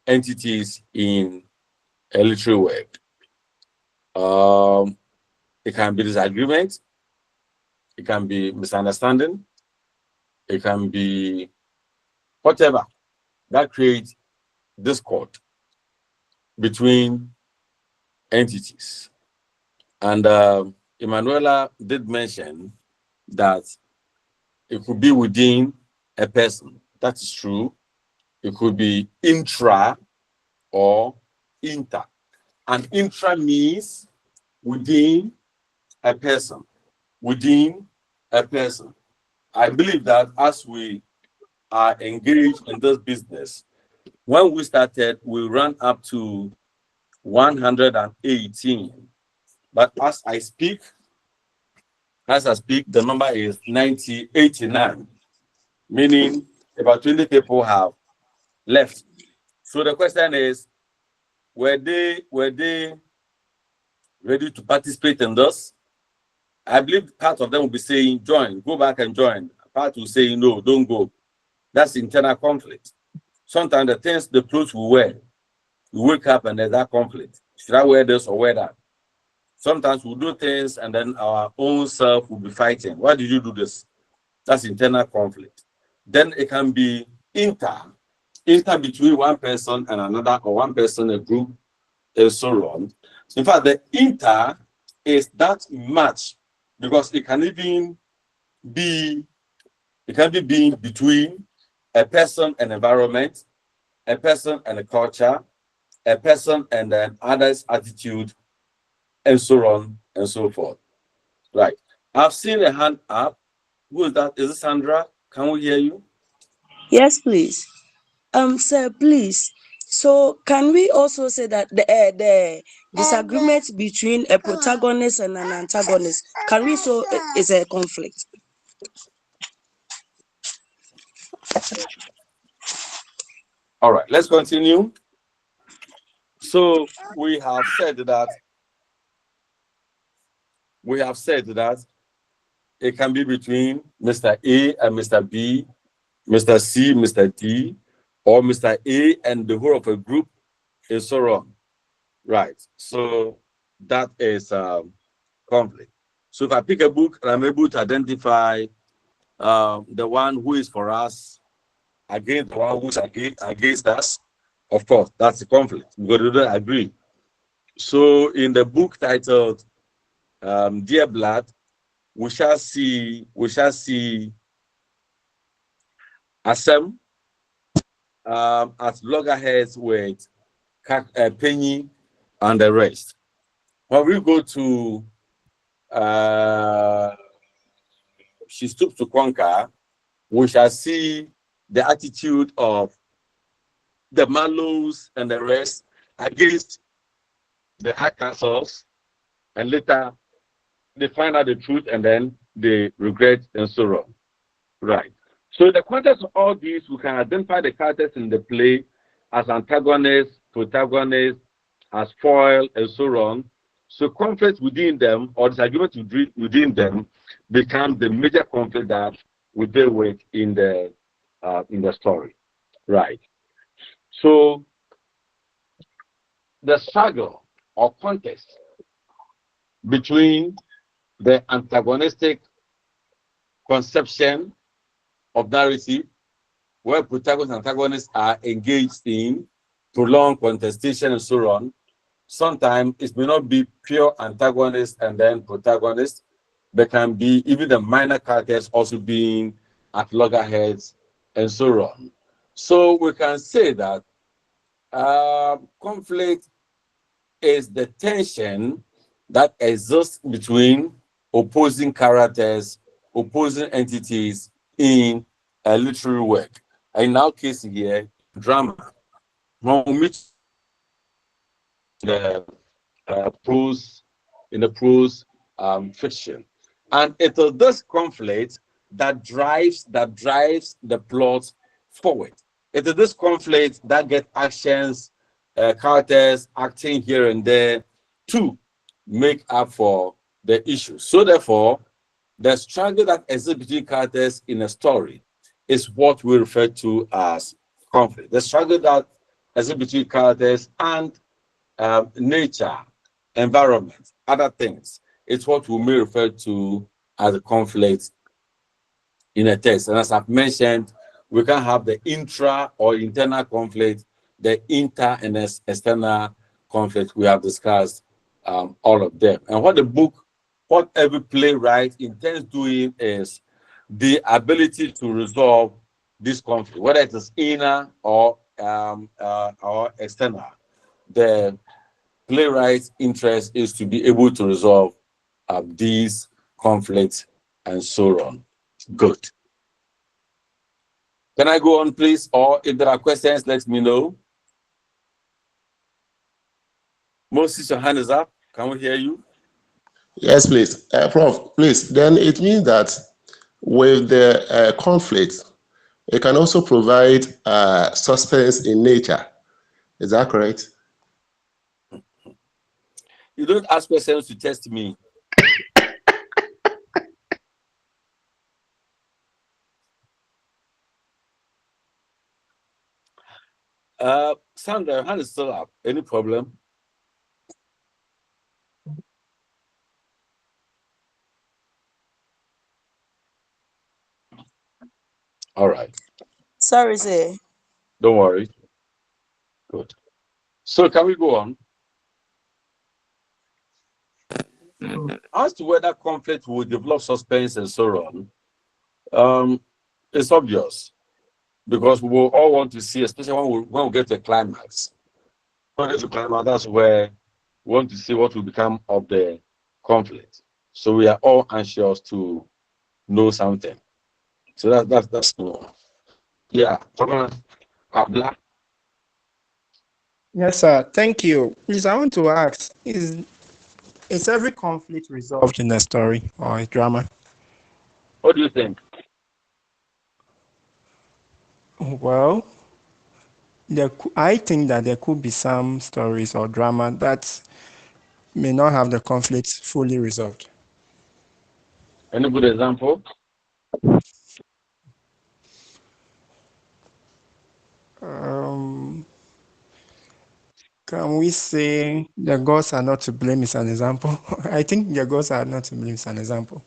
entities in a literary work. It can be disagreement, it can be misunderstanding, it can be whatever that creates discord between entities. And Emanuela did mention that it could be within a person. That is true. It could be intra or inter. And intra means within a person. Within a person. I believe that as we are engaged in this business, when we started, we ran up to 118. But as I speak, the number is 89, meaning about 20 people have left. So the question is, were they ready to participate in this? I believe part of them will be saying, join, go back and join. Part will say, no, don't go. That's internal conflict. Sometimes the things, the clothes we wear, we wake up and there's that conflict. Should I wear this or wear that? Sometimes we do things and then our own self will be fighting. Why did you do this? That's internal conflict. Then it can be inter between one person and another, or one person, a group, and so on. In fact, the inter is that match, because it can even be between a person and environment, a person and a culture, a person and an other's attitude, and so on and so forth. Right. I've seen a hand up. Who is that? Is it Sandra? Can we hear you? Yes, please. Sir, please. So, can we also say that the disagreement between a protagonist and an antagonist can we so is a conflict? All right, let's continue. So we have said that we have said that it can be between Mr. A and Mr. B, Mr. C, Mr. D, or Mr. A and the whole of a group, and so on. Right. So that is conflict. So if I pick a book and I'm able to identify the one who is for us against the one who's against us, of course, that's a conflict because we don't agree. So in the book titled Dear Blood, we shall see Assem at loggerheads with Penny and the rest. When we go to She Stoops to Conquer, we shall see the attitude of the Mallows and the rest against the high councils, and later they find out the truth and then they regret and so on. Right. So in the context of all these, we can identify the characters in the play as antagonists, protagonists, as foil, and so on. So conflict within them or disagreement within them become the major conflict that we deal with in the story. Right. So the struggle or contest between the antagonistic conception of narrative, where protagonists and antagonists are engaged in prolonged contestation and so on. Sometimes it may not be pure antagonist and then protagonist, but can be even the minor characters also being at loggerheads and so on. So we can say that conflict is the tension that exists between opposing characters, opposing entities in a literary work. In our case here, drama. When we meet the prose fiction, and it is this conflict that drives the plot forward. It is this conflict that gets actions, characters acting here and there to make up for the issue. So therefore, the struggle that exists between characters in a story is what we refer to as conflict. The struggle that exists between characters and nature, environment, other things, it's what we may refer to as a conflict in a text. And as I've mentioned, we can have the intra or internal conflict, the inter and external conflict. We have discussed all of them. And what every playwright intends doing is the ability to resolve this conflict, whether it is inner or external. The playwright's interest is to be able to resolve these conflicts and so on. Good. Can I go on, please? Or if there are questions, let me know. Moses, your hand is up. Can we hear you? Yes, please. Prof, please. Then it means that with the conflict, it can also provide suspense in nature. Is that correct? You don't ask questions to test me. Sandra, your hand is still up. Any problem? All right. Sorry, sir. Don't worry. Good. So can we go on? As to whether conflict will develop suspense and so on, it's obvious because we will all want to see, especially when we get to the climax. When we get to climax, that's where we want to see what will become of the conflict. So we are all anxious to know something. So that's more. Yeah. Abla. Yes, sir. Thank you. Please, I want to ask, is every conflict resolved in a story or a drama? What do you think? Well, I think that there could be some stories or drama that may not have the conflict fully resolved. Any good example? Can we say the gods are not to blame is an example? I think the gods are not to blame is an example.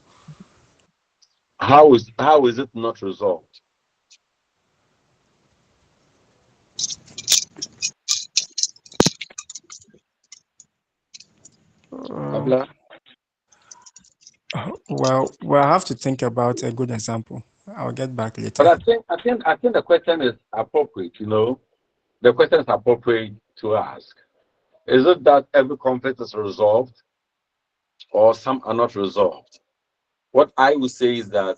How is it not resolved? Well, I have to think about a good example. I'll get back later. But I think the question is appropriate. The question is appropriate to ask. Is it that every conflict is resolved, or some are not resolved? What I would say is that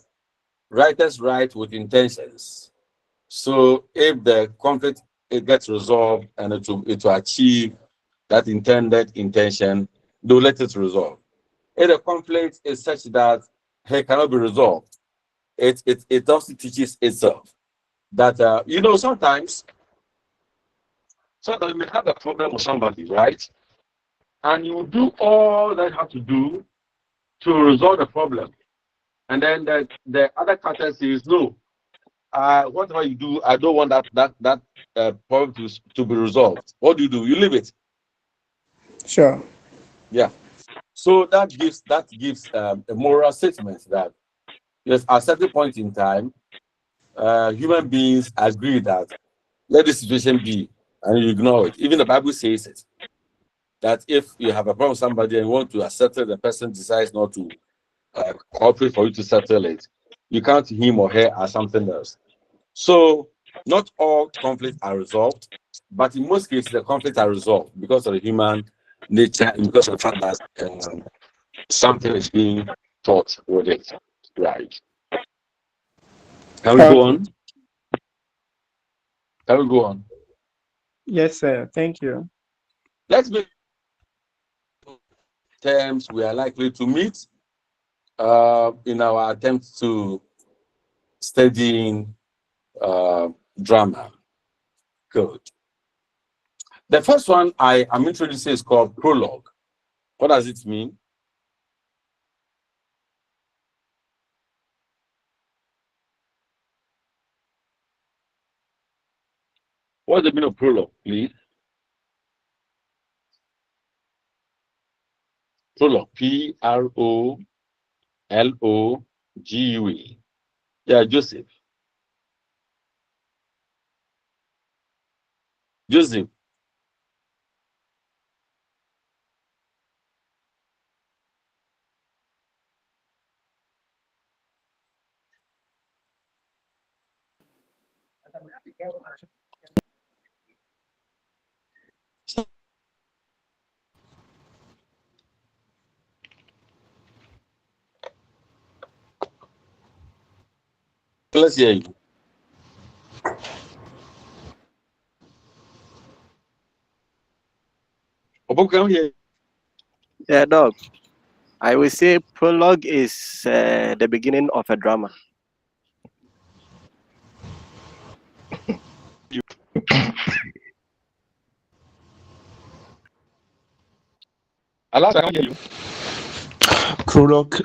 writers write with intentions. So if the conflict it gets resolved and it will achieve that intended intention, they'll let it resolve. If the conflict is such that it cannot be resolved, it also teaches itself that sometimes you may have a problem with somebody, right? And you do all that you have to do to resolve the problem. And then the other party says, no, whatever you do, I don't want that problem to be resolved. What do? You leave it. Sure. Yeah. So that gives a moral statement that yes, at a certain point in time, human beings agree that let the situation be, and you ignore it. Even the Bible says it. That if you have a problem with somebody and you want to settle, the person decides not to cooperate for you to settle it, you count him or her as something else. So not all conflicts are resolved, but in most cases the conflicts are resolved because of the human nature and because of the fact that something is being taught with it. Right. Can we go on? Can we go on? Yes, sir. Thank you. Let's make terms we are likely to meet in our attempt to studying drama. Good. The first one I am introducing is called prologue. What does it mean? What's the meaning of prologue, please? Prologue. Prologue. Yeah, Joseph. Joseph. Let's hear you. Yeah, dog. I will say prologue is the beginning of a drama. I can't hear you. Prologue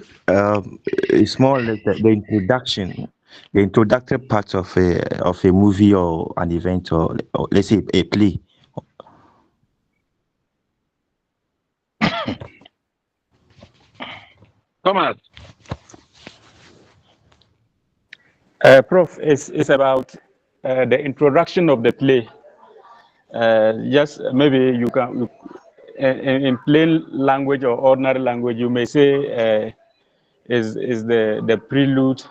is more like the introduction, the introductory part of a movie or an event or let's say a play. Thomas. Prof, it's about the introduction of the play. Just maybe you can, in plain language or ordinary language, you may say is the prelude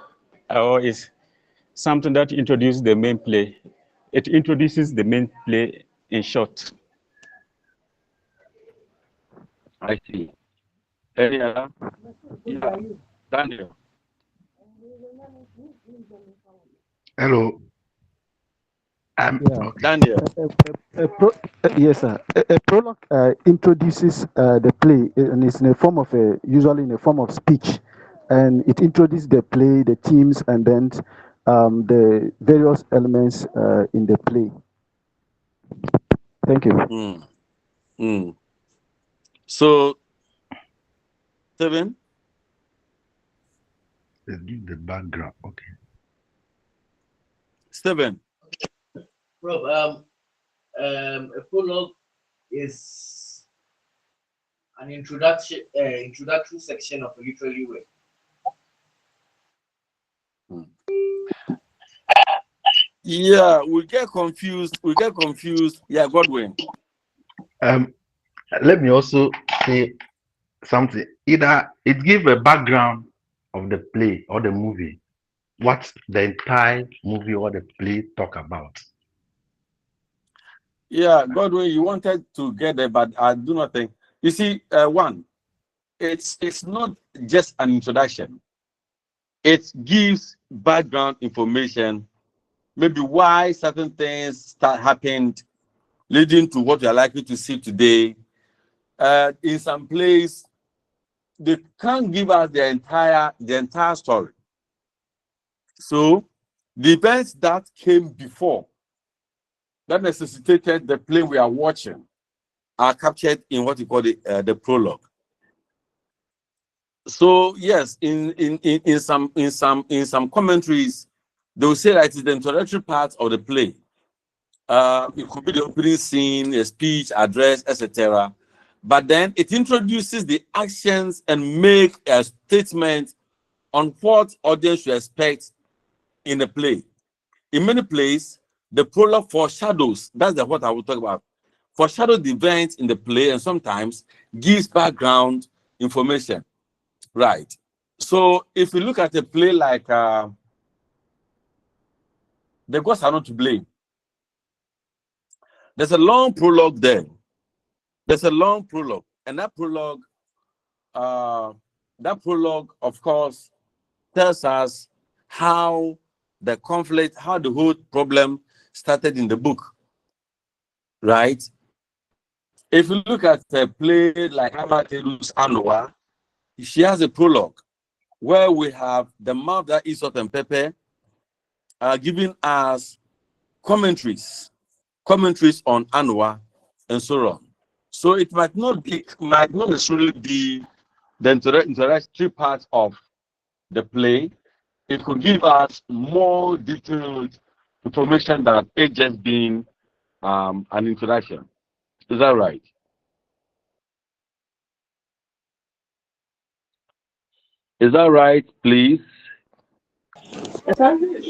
or is something that introduces the main play. It introduces the main play in short. I see. Yeah, Daniel. Hello. Yeah. Daniel. Yes, sir. A prologue introduces the play, and it's in a form of usually in a form of speech, and it introduces the play, the themes, and then the various elements in the play. Thank you. So, Steven. Let's give the background. Okay. Stephen. Prof, a prologue is an introductory section of a literary work. Yeah, we get confused. Yeah, Godwin. Let me also say something. Either it gives a background of the play or the movie, what the entire movie or the play talk about. Yeah, Godwin, you wanted to get there, but I do not think. You see, one, it's not just an introduction. It gives background information, maybe why certain things happened, leading to what you are likely to see today. In some place, they can't give us the entire story. So the events that came before, that necessitated the play we are watching, are captured in what you call the prologue. So yes, in some commentaries, they will say that it is the introductory part of the play. It could be the opening scene, a speech, address, etc. But then it introduces the actions and make a statement on what audience should expect in the play. In many plays, the prologue foreshadows, that's what I will talk about, foreshadows the events in the play and sometimes gives background information. Right. So if you look at a play like The Gods Are Not to Blame, there's a long prologue there. There's a long prologue. And that prologue, of course, tells us how the conflict, how the whole problem started in the book. Right? If you look at a play like Amateru's Anoa, she has a prologue where we have the mouth that is salt and pepper giving us commentaries on Anua and so on. So it might not necessarily be the introductory part of the play. It could give us more detailed information than it just being an introduction. Is that right? Is that right, please?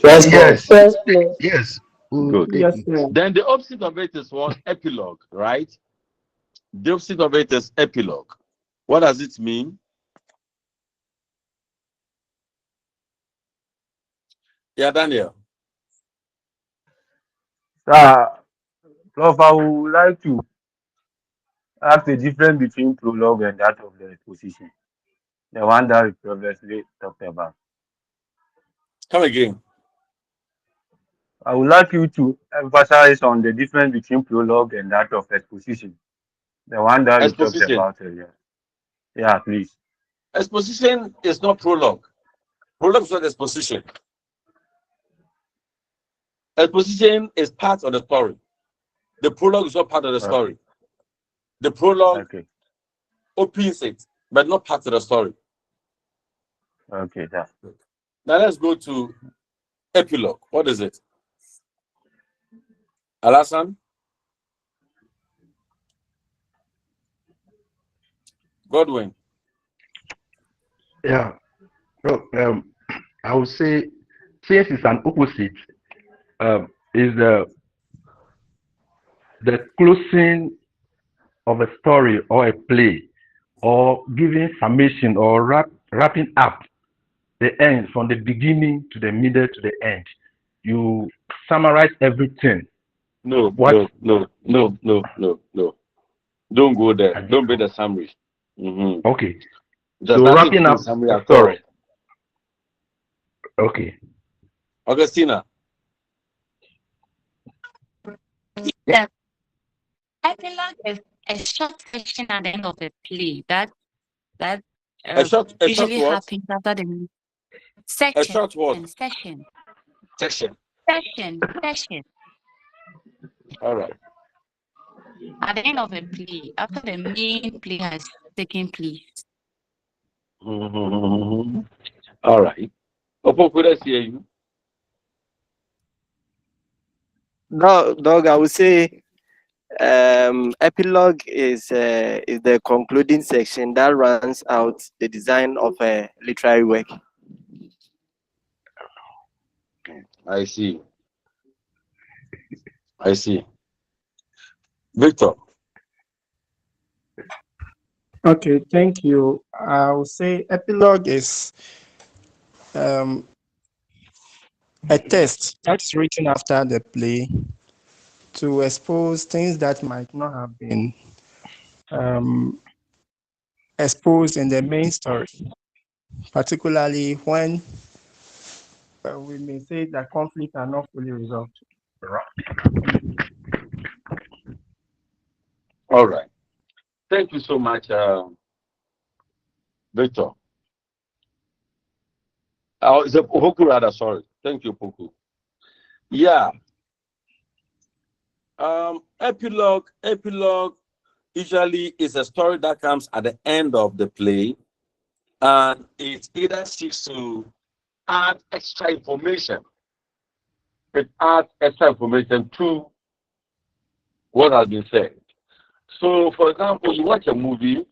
Yes, Yes. Yes, please. Yes. We'll Good. take Yes, it. please. Then the opposite of it is what? Epilogue, right? The opposite of it is epilogue. What does it mean? Yeah, Daniel. Prof, I would like to ask the difference between prologue and that of the exposition, the one that we previously talked about. Come again. I would like you to emphasize on the difference between prologue and that of exposition, the one that we talked Exposition. about earlier. Yeah, please. Exposition is not prologue. Prologue is not exposition. Exposition is part of the story. The prologue is not part of the story. The prologue opens it, but not part of the story. Okay, that's good. Now let's go to epilogue. What is it? Alasan? Godwin? Yeah. So, I would say since it's an opposite, is the closing of a story or a play, or giving summation or wrapping up the end from the beginning to the middle to the end. You summarize everything. No. What? No. Don't go there. Don't be the summary. Okay. There's So nothing wrapping to up summary the at all. story. Okay. Augustina. Yeah. Epilogue is a short section at the end of a play that A short usually what? happens after the A short what? session. Section. Session. All right. At the end of a play, after the main play has taken place. All right. Opoku, let's hear you. Dog, I would say epilogue is the concluding section that runs out the design of a literary work. I see. I see. Victor. Okay, thank you. I'll say epilogue is a text that's written after the play to expose things that might not have been exposed in the main story, particularly when we may say that conflicts are not fully resolved. All right. Thank you so much, Victor. It's a Opoku rather, sorry. Thank you, Opoku. Yeah. Epilogue usually is a story that comes at the end of the play, and it either seeks to add extra information. It adds extra information to what has been said. So, for example, you watch a movie,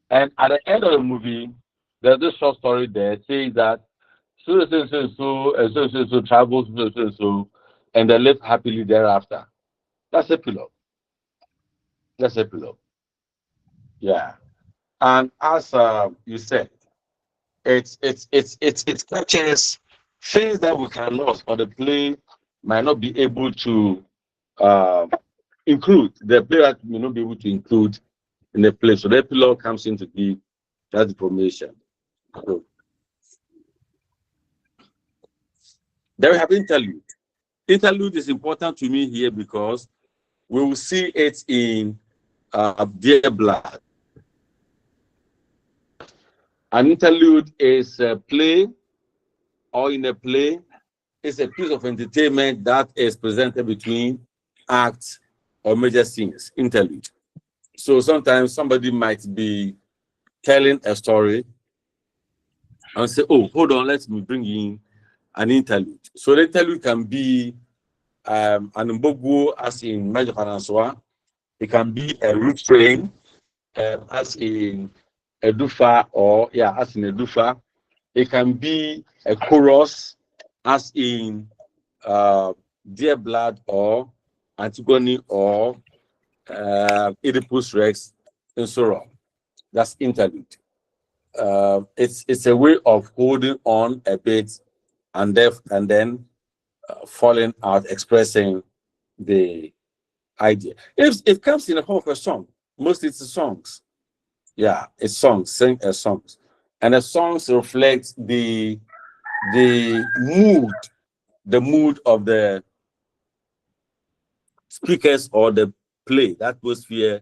and at the end of the movie, there's this short story there saying that so travels so, and they live happily thereafter. That's epilogue. That's epilogue. Yeah. And as you said, it captures things that we cannot, or the play might not be able to uh, include. The playwright may not be able to include in the play. So the epilogue comes in to give that information. So, then we have interlude. Interlude is important to me here because we will see it in Dear Blood. An interlude is a play, or in a play, it's a piece of entertainment that is presented between acts or major scenes, interlude. So sometimes somebody might be telling a story and say, oh, hold on, let me bring in an interlude. So the interlude can be an mbogo, as in Major Finanswa. It can be a refrain, as in Edufa, or as in Edufa. It can be a chorus, as in Dear Blood, or Antigone, or Oedipus Rex, and so on. That's interlude. It's a way of holding on a bit and then falling out, expressing the idea. If it comes in the form of a song, mostly it's songs. Yeah, it's songs, sing songs, and the songs reflect the mood of the speakers or the play, the atmosphere,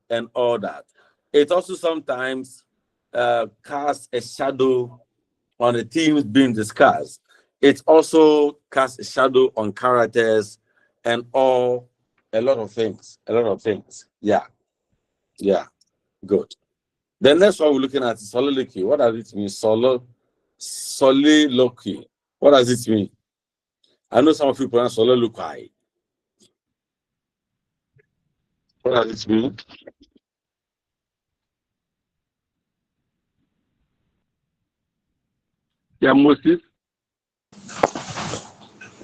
and all that. It also sometimes casts a shadow on the themes being discussed. It also casts a shadow on characters and a lot of things. Yeah. Good. The next one we're looking at is soliloquy. What does it mean? Soliloquy. What does it mean? I know some of you pronounce soliloquy. What does it mean? Yeah, Moses.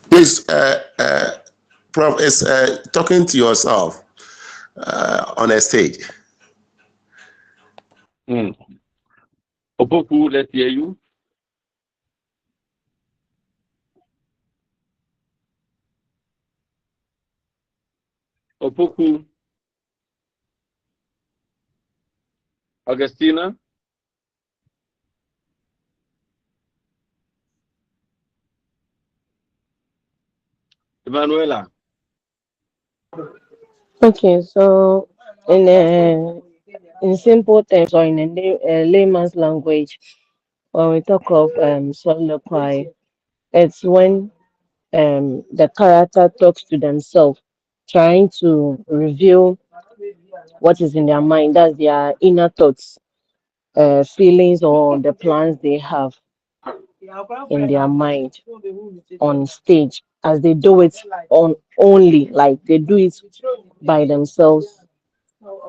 Please, Prof, is talking to yourself on a stage. Opoku, let's hear you. Opoku. Augustina. Emanuela. Okay, so in simple terms, or in a layman's language, when we talk of soliloquy, it's when the character talks to themselves, trying to reveal what is in their mind. That's their inner thoughts, feelings, or the plans they have. in their mind on stage as they do it on only, like they do it by themselves,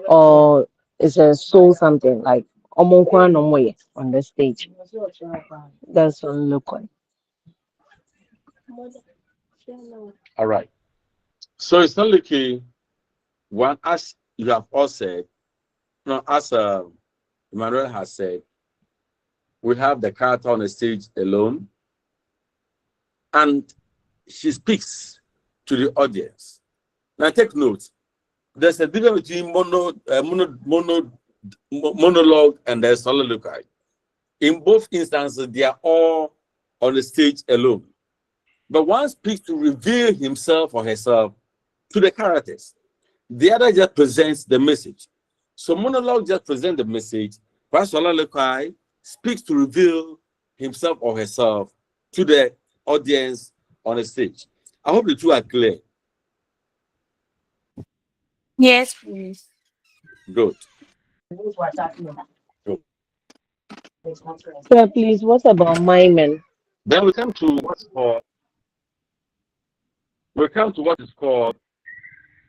or it's a soul something like omonkwa no more on the stage. That's on look on. All right. So it's not like one, as you have all said, no, as Emmanuel has said, we have the character on the stage alone, and she speaks to the audience. Now take note. There's a difference between monologue and the soliloquy. In both instances, they are all on the stage alone. But one speaks to reveal himself or herself to the characters. The other just presents the message. So monologue just presents the message, while soliloquy speaks to reveal himself or herself to the audience on the stage. I hope the two are clear. Yes, please. Good. Sir, please, what about miming? Then we come to what is called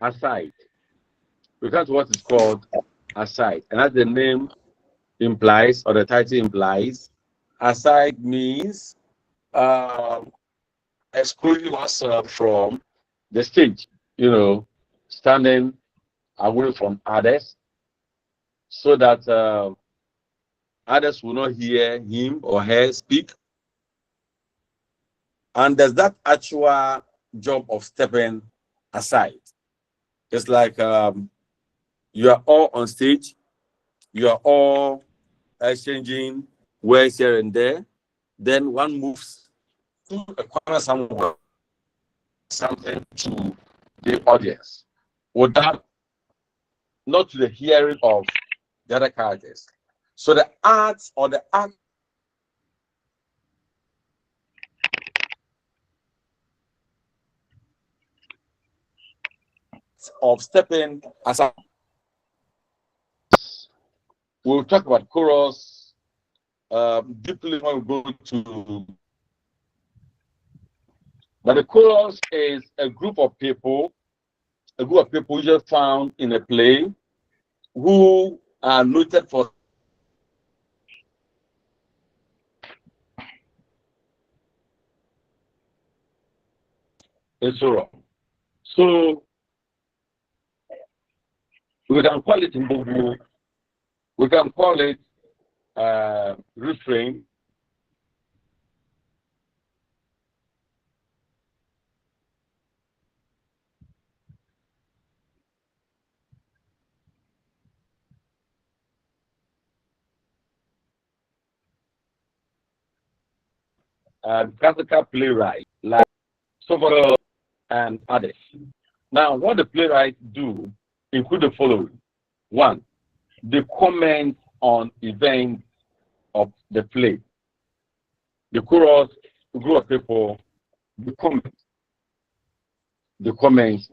aside. We come to what is called aside, and as the name implies or the title implies, aside means excluding oneself from the stage. Standing away from others, so that others will not hear him or her speak. And there's that actual job of stepping aside. It's like you are all on stage, you are all exchanging words here and there. Then one moves to a corner somewhere, something to the audience, without not to the hearing of the other characters. So the art or the act of stepping aside. We'll talk about chorus deeply when we go to. But the chorus is a group of people usually found in a play who are noted for a solo. So we can call it mbubu, we can call it refrain. Classical playwright like Sophocles and others. Now, what the playwrights do include the following. One, they comment on events of the play. The chorus, a group of people, the comments,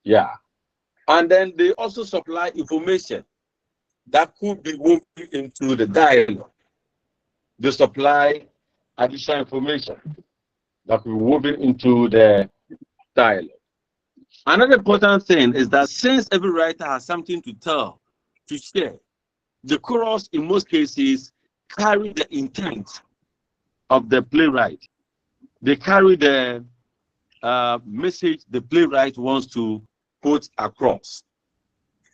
yeah. And then they also supply information that could be woven into the dialogue. They supply additional information that could be woven into the dialogue. Another important thing is that since every writer has something to tell, to share, the chorus in most cases carry the intent of the playwright. They carry the message the playwright wants to put across.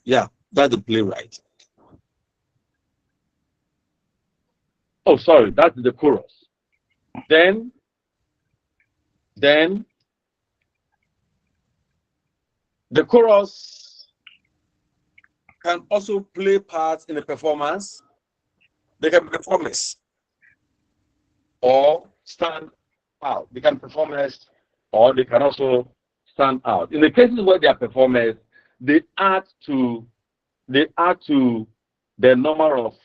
Yeah, that's the playwright. Oh, sorry, that's the chorus. Then the chorus can also play parts in the performance. They can be performers or stand out. They can performers or they can also stand out. In the cases where they are performers, they add to the number of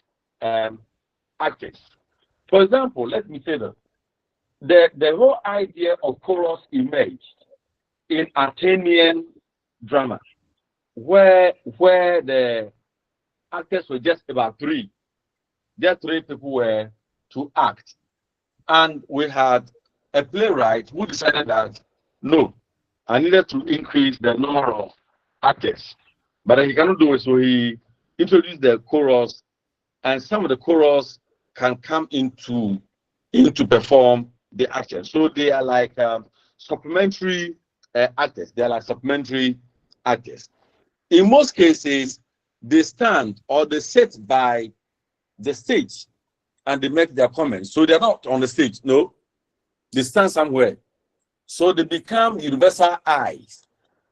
actors. For example, let me say that the whole idea of chorus emerged in Athenian drama, where the actors were just about three. Just three people were to act. And we had a playwright who decided that, no, I needed to increase the number of actors. But he cannot do it, so he introduced the chorus, and some of the chorus can come into perform the action. So they are like supplementary actors. They are like supplementary actors. In most cases, they stand or they sit by the stage and they make their comments. So they're not on the stage, no. They stand somewhere. So they become universal eyes.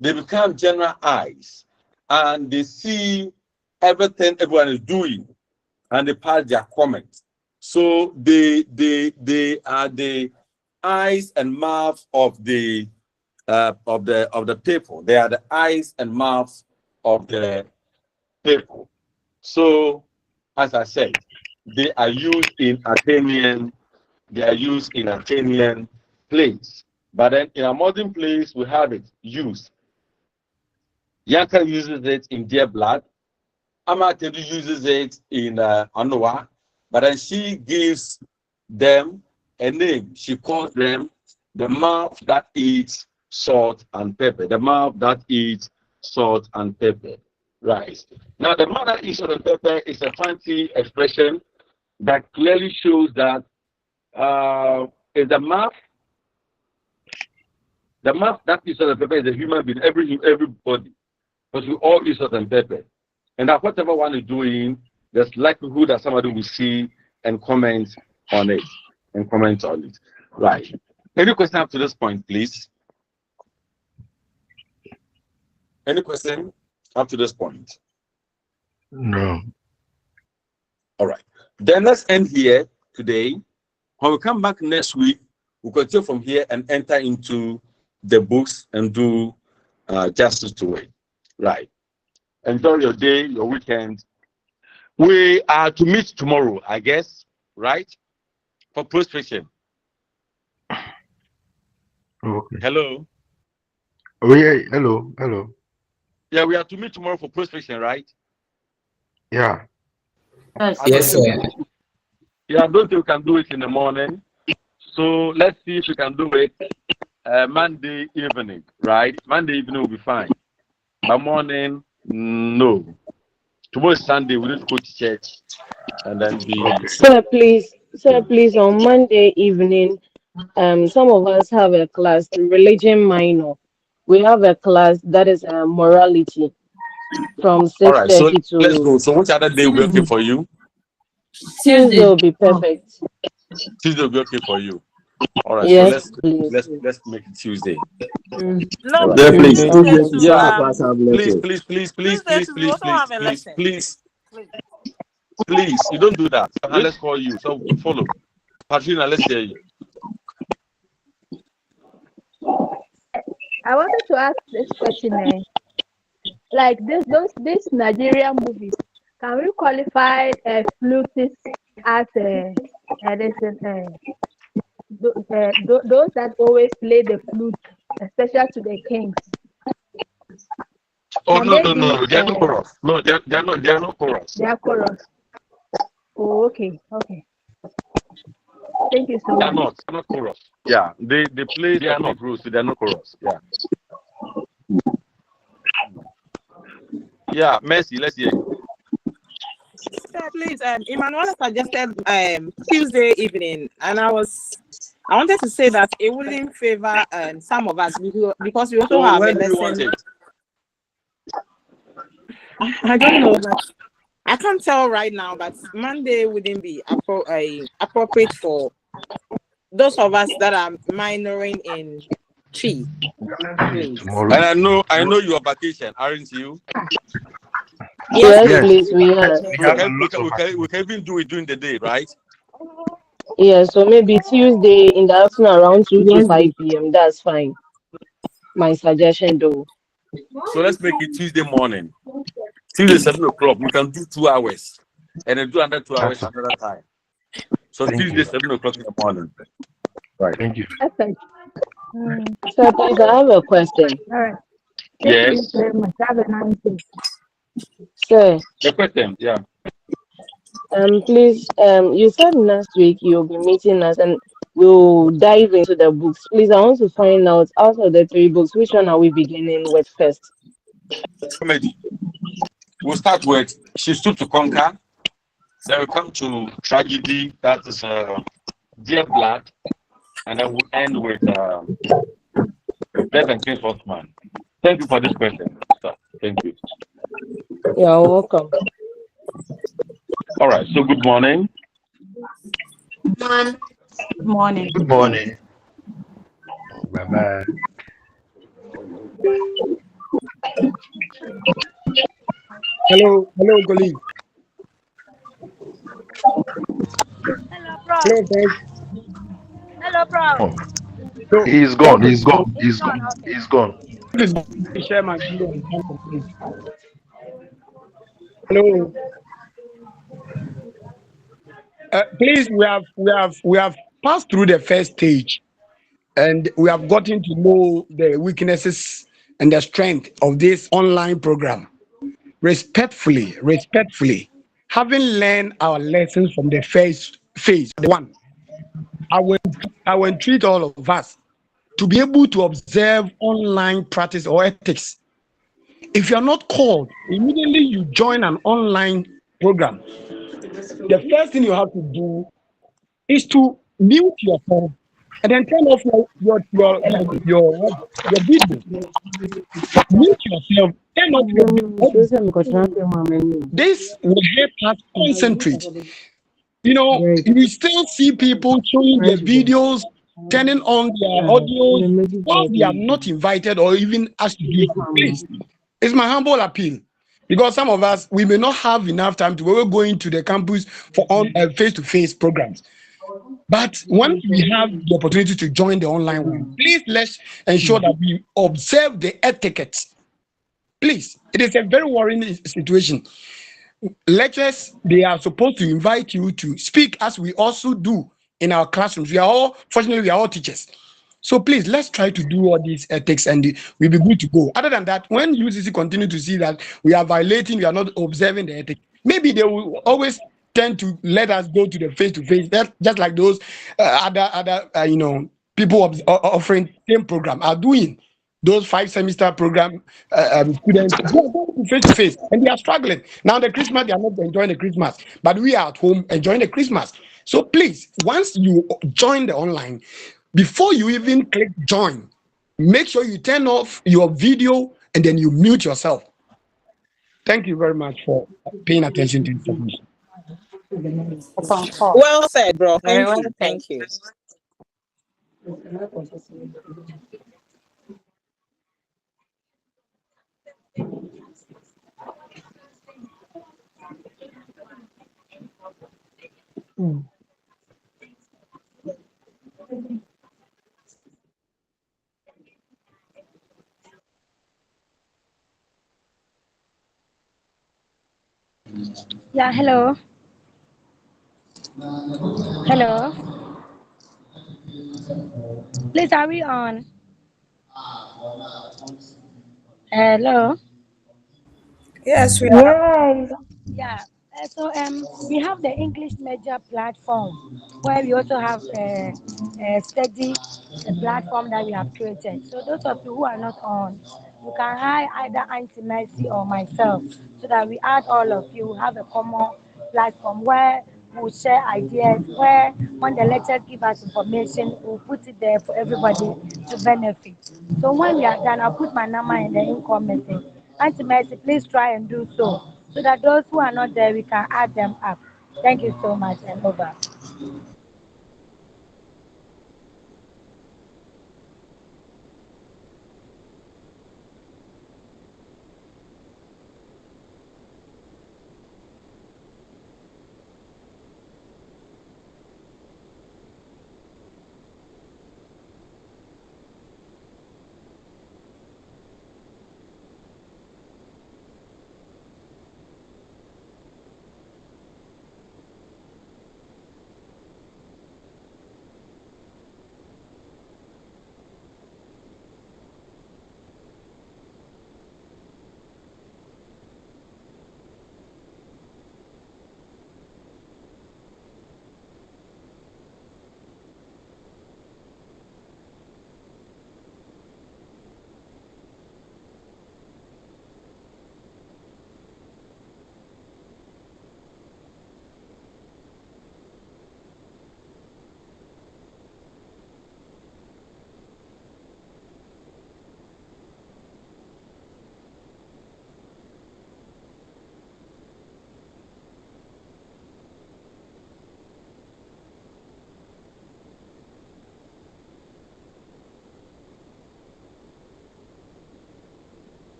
They become general eyes. And they see everything everyone is doing. And they pass their comments. So they are the eyes and mouths of the people. They are the eyes and mouths of the people. So, as I said, they are used in Athenian plays. But then in a modern place, we have it used. Yanka uses it in Dear Blood. Amatedi uses it in Anoa. But then she gives them a name. She calls them the mouth that eats salt and pepper. The mouth that eats salt and pepper. Right. Now, the mouth that eats salt and pepper is a fancy expression that clearly shows that is the mouth that eats salt and pepper is a human being, everybody. Because we all eat salt and pepper. And that whatever one is doing, there's likelihood that somebody will see and comment on it. Right. Any question up to this point, please? Any question up to this point? No. All right. Then let's end here today. When we come back next week, we'll continue from here and enter into the books and do justice to it. Right. Enjoy your day, your weekend. We are to meet tomorrow, I guess, right? For prostration. Okay. Hello. Oh yeah. Hello. Yeah, we are to meet tomorrow for prostration, right? Yeah. Yes, sir. Yeah, I don't think we can do it in the morning. So let's see if we can do it Monday evening, right? Monday evening will be fine. By morning, no. Tomorrow is Sunday, we need to go to church and then be. Sir, please, on Monday evening, some of us have a class, religion minor. We have a class that is morality from All right, so 6:30 let's go. to So which other day will be okay for you? Tuesday will be perfect. Tuesday will be okay for you. All right, Yes, so please. let's make it Tuesday. No, All right. please, Please, Tuesday to yeah, please, you don't do that. Let's call you. So follow. Patrina, let's hear you. I wanted to ask this question. Like these Nigerian movies, can we qualify flutists as those that always play the flute, especially to the kings? Oh Can no, they no, be, no, they're not chorus. No, they're not chorus. They are chorus. Oh, okay. Thank you so They're much. not chorus. Yeah, they play ethnic rules, so they're not chorus. Yeah. Yeah, Mercy, let's hear you. Sir, please, Emmanuel suggested Tuesday evening, and I wanted to say that it wouldn't favor some of us because we also So have a when do you want lesson. it? I don't know, but I can't tell right now. But Monday wouldn't be appropriate for those of us that are minoring in tree. Please. And I know you are vacation, aren't you? Yes, please, we are. We can even do it during the day, right? Yeah, so maybe Tuesday in the afternoon around 2 to 5 p.m. That's fine. My suggestion, though. So let's make it Tuesday morning. Tuesday 7 o'clock. We can do 2 hours, and then do another 2 hours another time. So Tuesday 7 o'clock in the morning. Right. Thank you. Perfect. Sir, please, I have a question. All right. Yes. Thank you very much. Have a nice day. Sir. The question, yeah. Please, you said next week you'll be meeting us and we'll dive into the books. Please, I want to find out of the three books, which one are we beginning with first? Comedy. We'll start with She Stood to Conquer. Then we come to Tragedy, that is Dear Blood. And then we'll end with Death and King's Horseman. Thank you for this question, sir. Thank you. You're welcome. All right, so good morning. Good morning. Good morning. Bye-bye. Hello, colleague. Hello, bro. Hello, friends. Hello, bro. So, He's gone. He's gone. He's gone. Okay. He's gone. please share my view on something, please. Hello. Please, we have passed through the first stage, and we have gotten to know the weaknesses and the strength of this online program. Respectfully, having learned our lessons from the first phase, the one, I will entreat all of us to be able to observe online practice or ethics. If you are not called, immediately you join an online program. The first thing you have to do is to mute yourself and then turn off your video. Mute yourself, turn off your video. This will help us concentrate. You know, we still see people showing their videos, turning on their audios while they are not invited or even asked to do so. Please, it's my humble appeal. Because some of us, we may not have enough time to we're going to the campus for face-to-face programs. But when we have the opportunity to join the online one, please let's ensure that we observe the etiquette. Please, it is a very worrying situation. Lecturers, they are supposed to invite you to speak as we also do in our classrooms. Fortunately, we are all teachers. So please, let's try to do all these ethics and we'll be good to go. Other than that, when UCC continue to see that we are violating, we are not observing the ethics, maybe they will always tend to let us go to the face-to-face, just like those other people offering same program are doing. Those 5-semester program students go face-to-face and they are struggling. Now the Christmas, they are not enjoying the Christmas, but we are at home enjoying the Christmas. So please, once you join the online, before you even click join, make sure you turn off your video and then you mute yourself. Thank you very much for paying attention to this information. Well said, bro. Very Thank you. Yeah, hello. Hello. Please, are we on? Hello. Yes, we are. Yeah. We have the English major platform where we also have a study platform that we have created. So those of you who are not on, you can hire either Auntie Mercy or myself so that we add all of you, have a common platform where we'll share ideas, where when the lecturers give us information, we'll put it there for everybody to benefit. So when we are done, I'll put my number in the income message. Auntie Mercy, please try and do so that those who are not there, we can add them up. Thank you so much and over.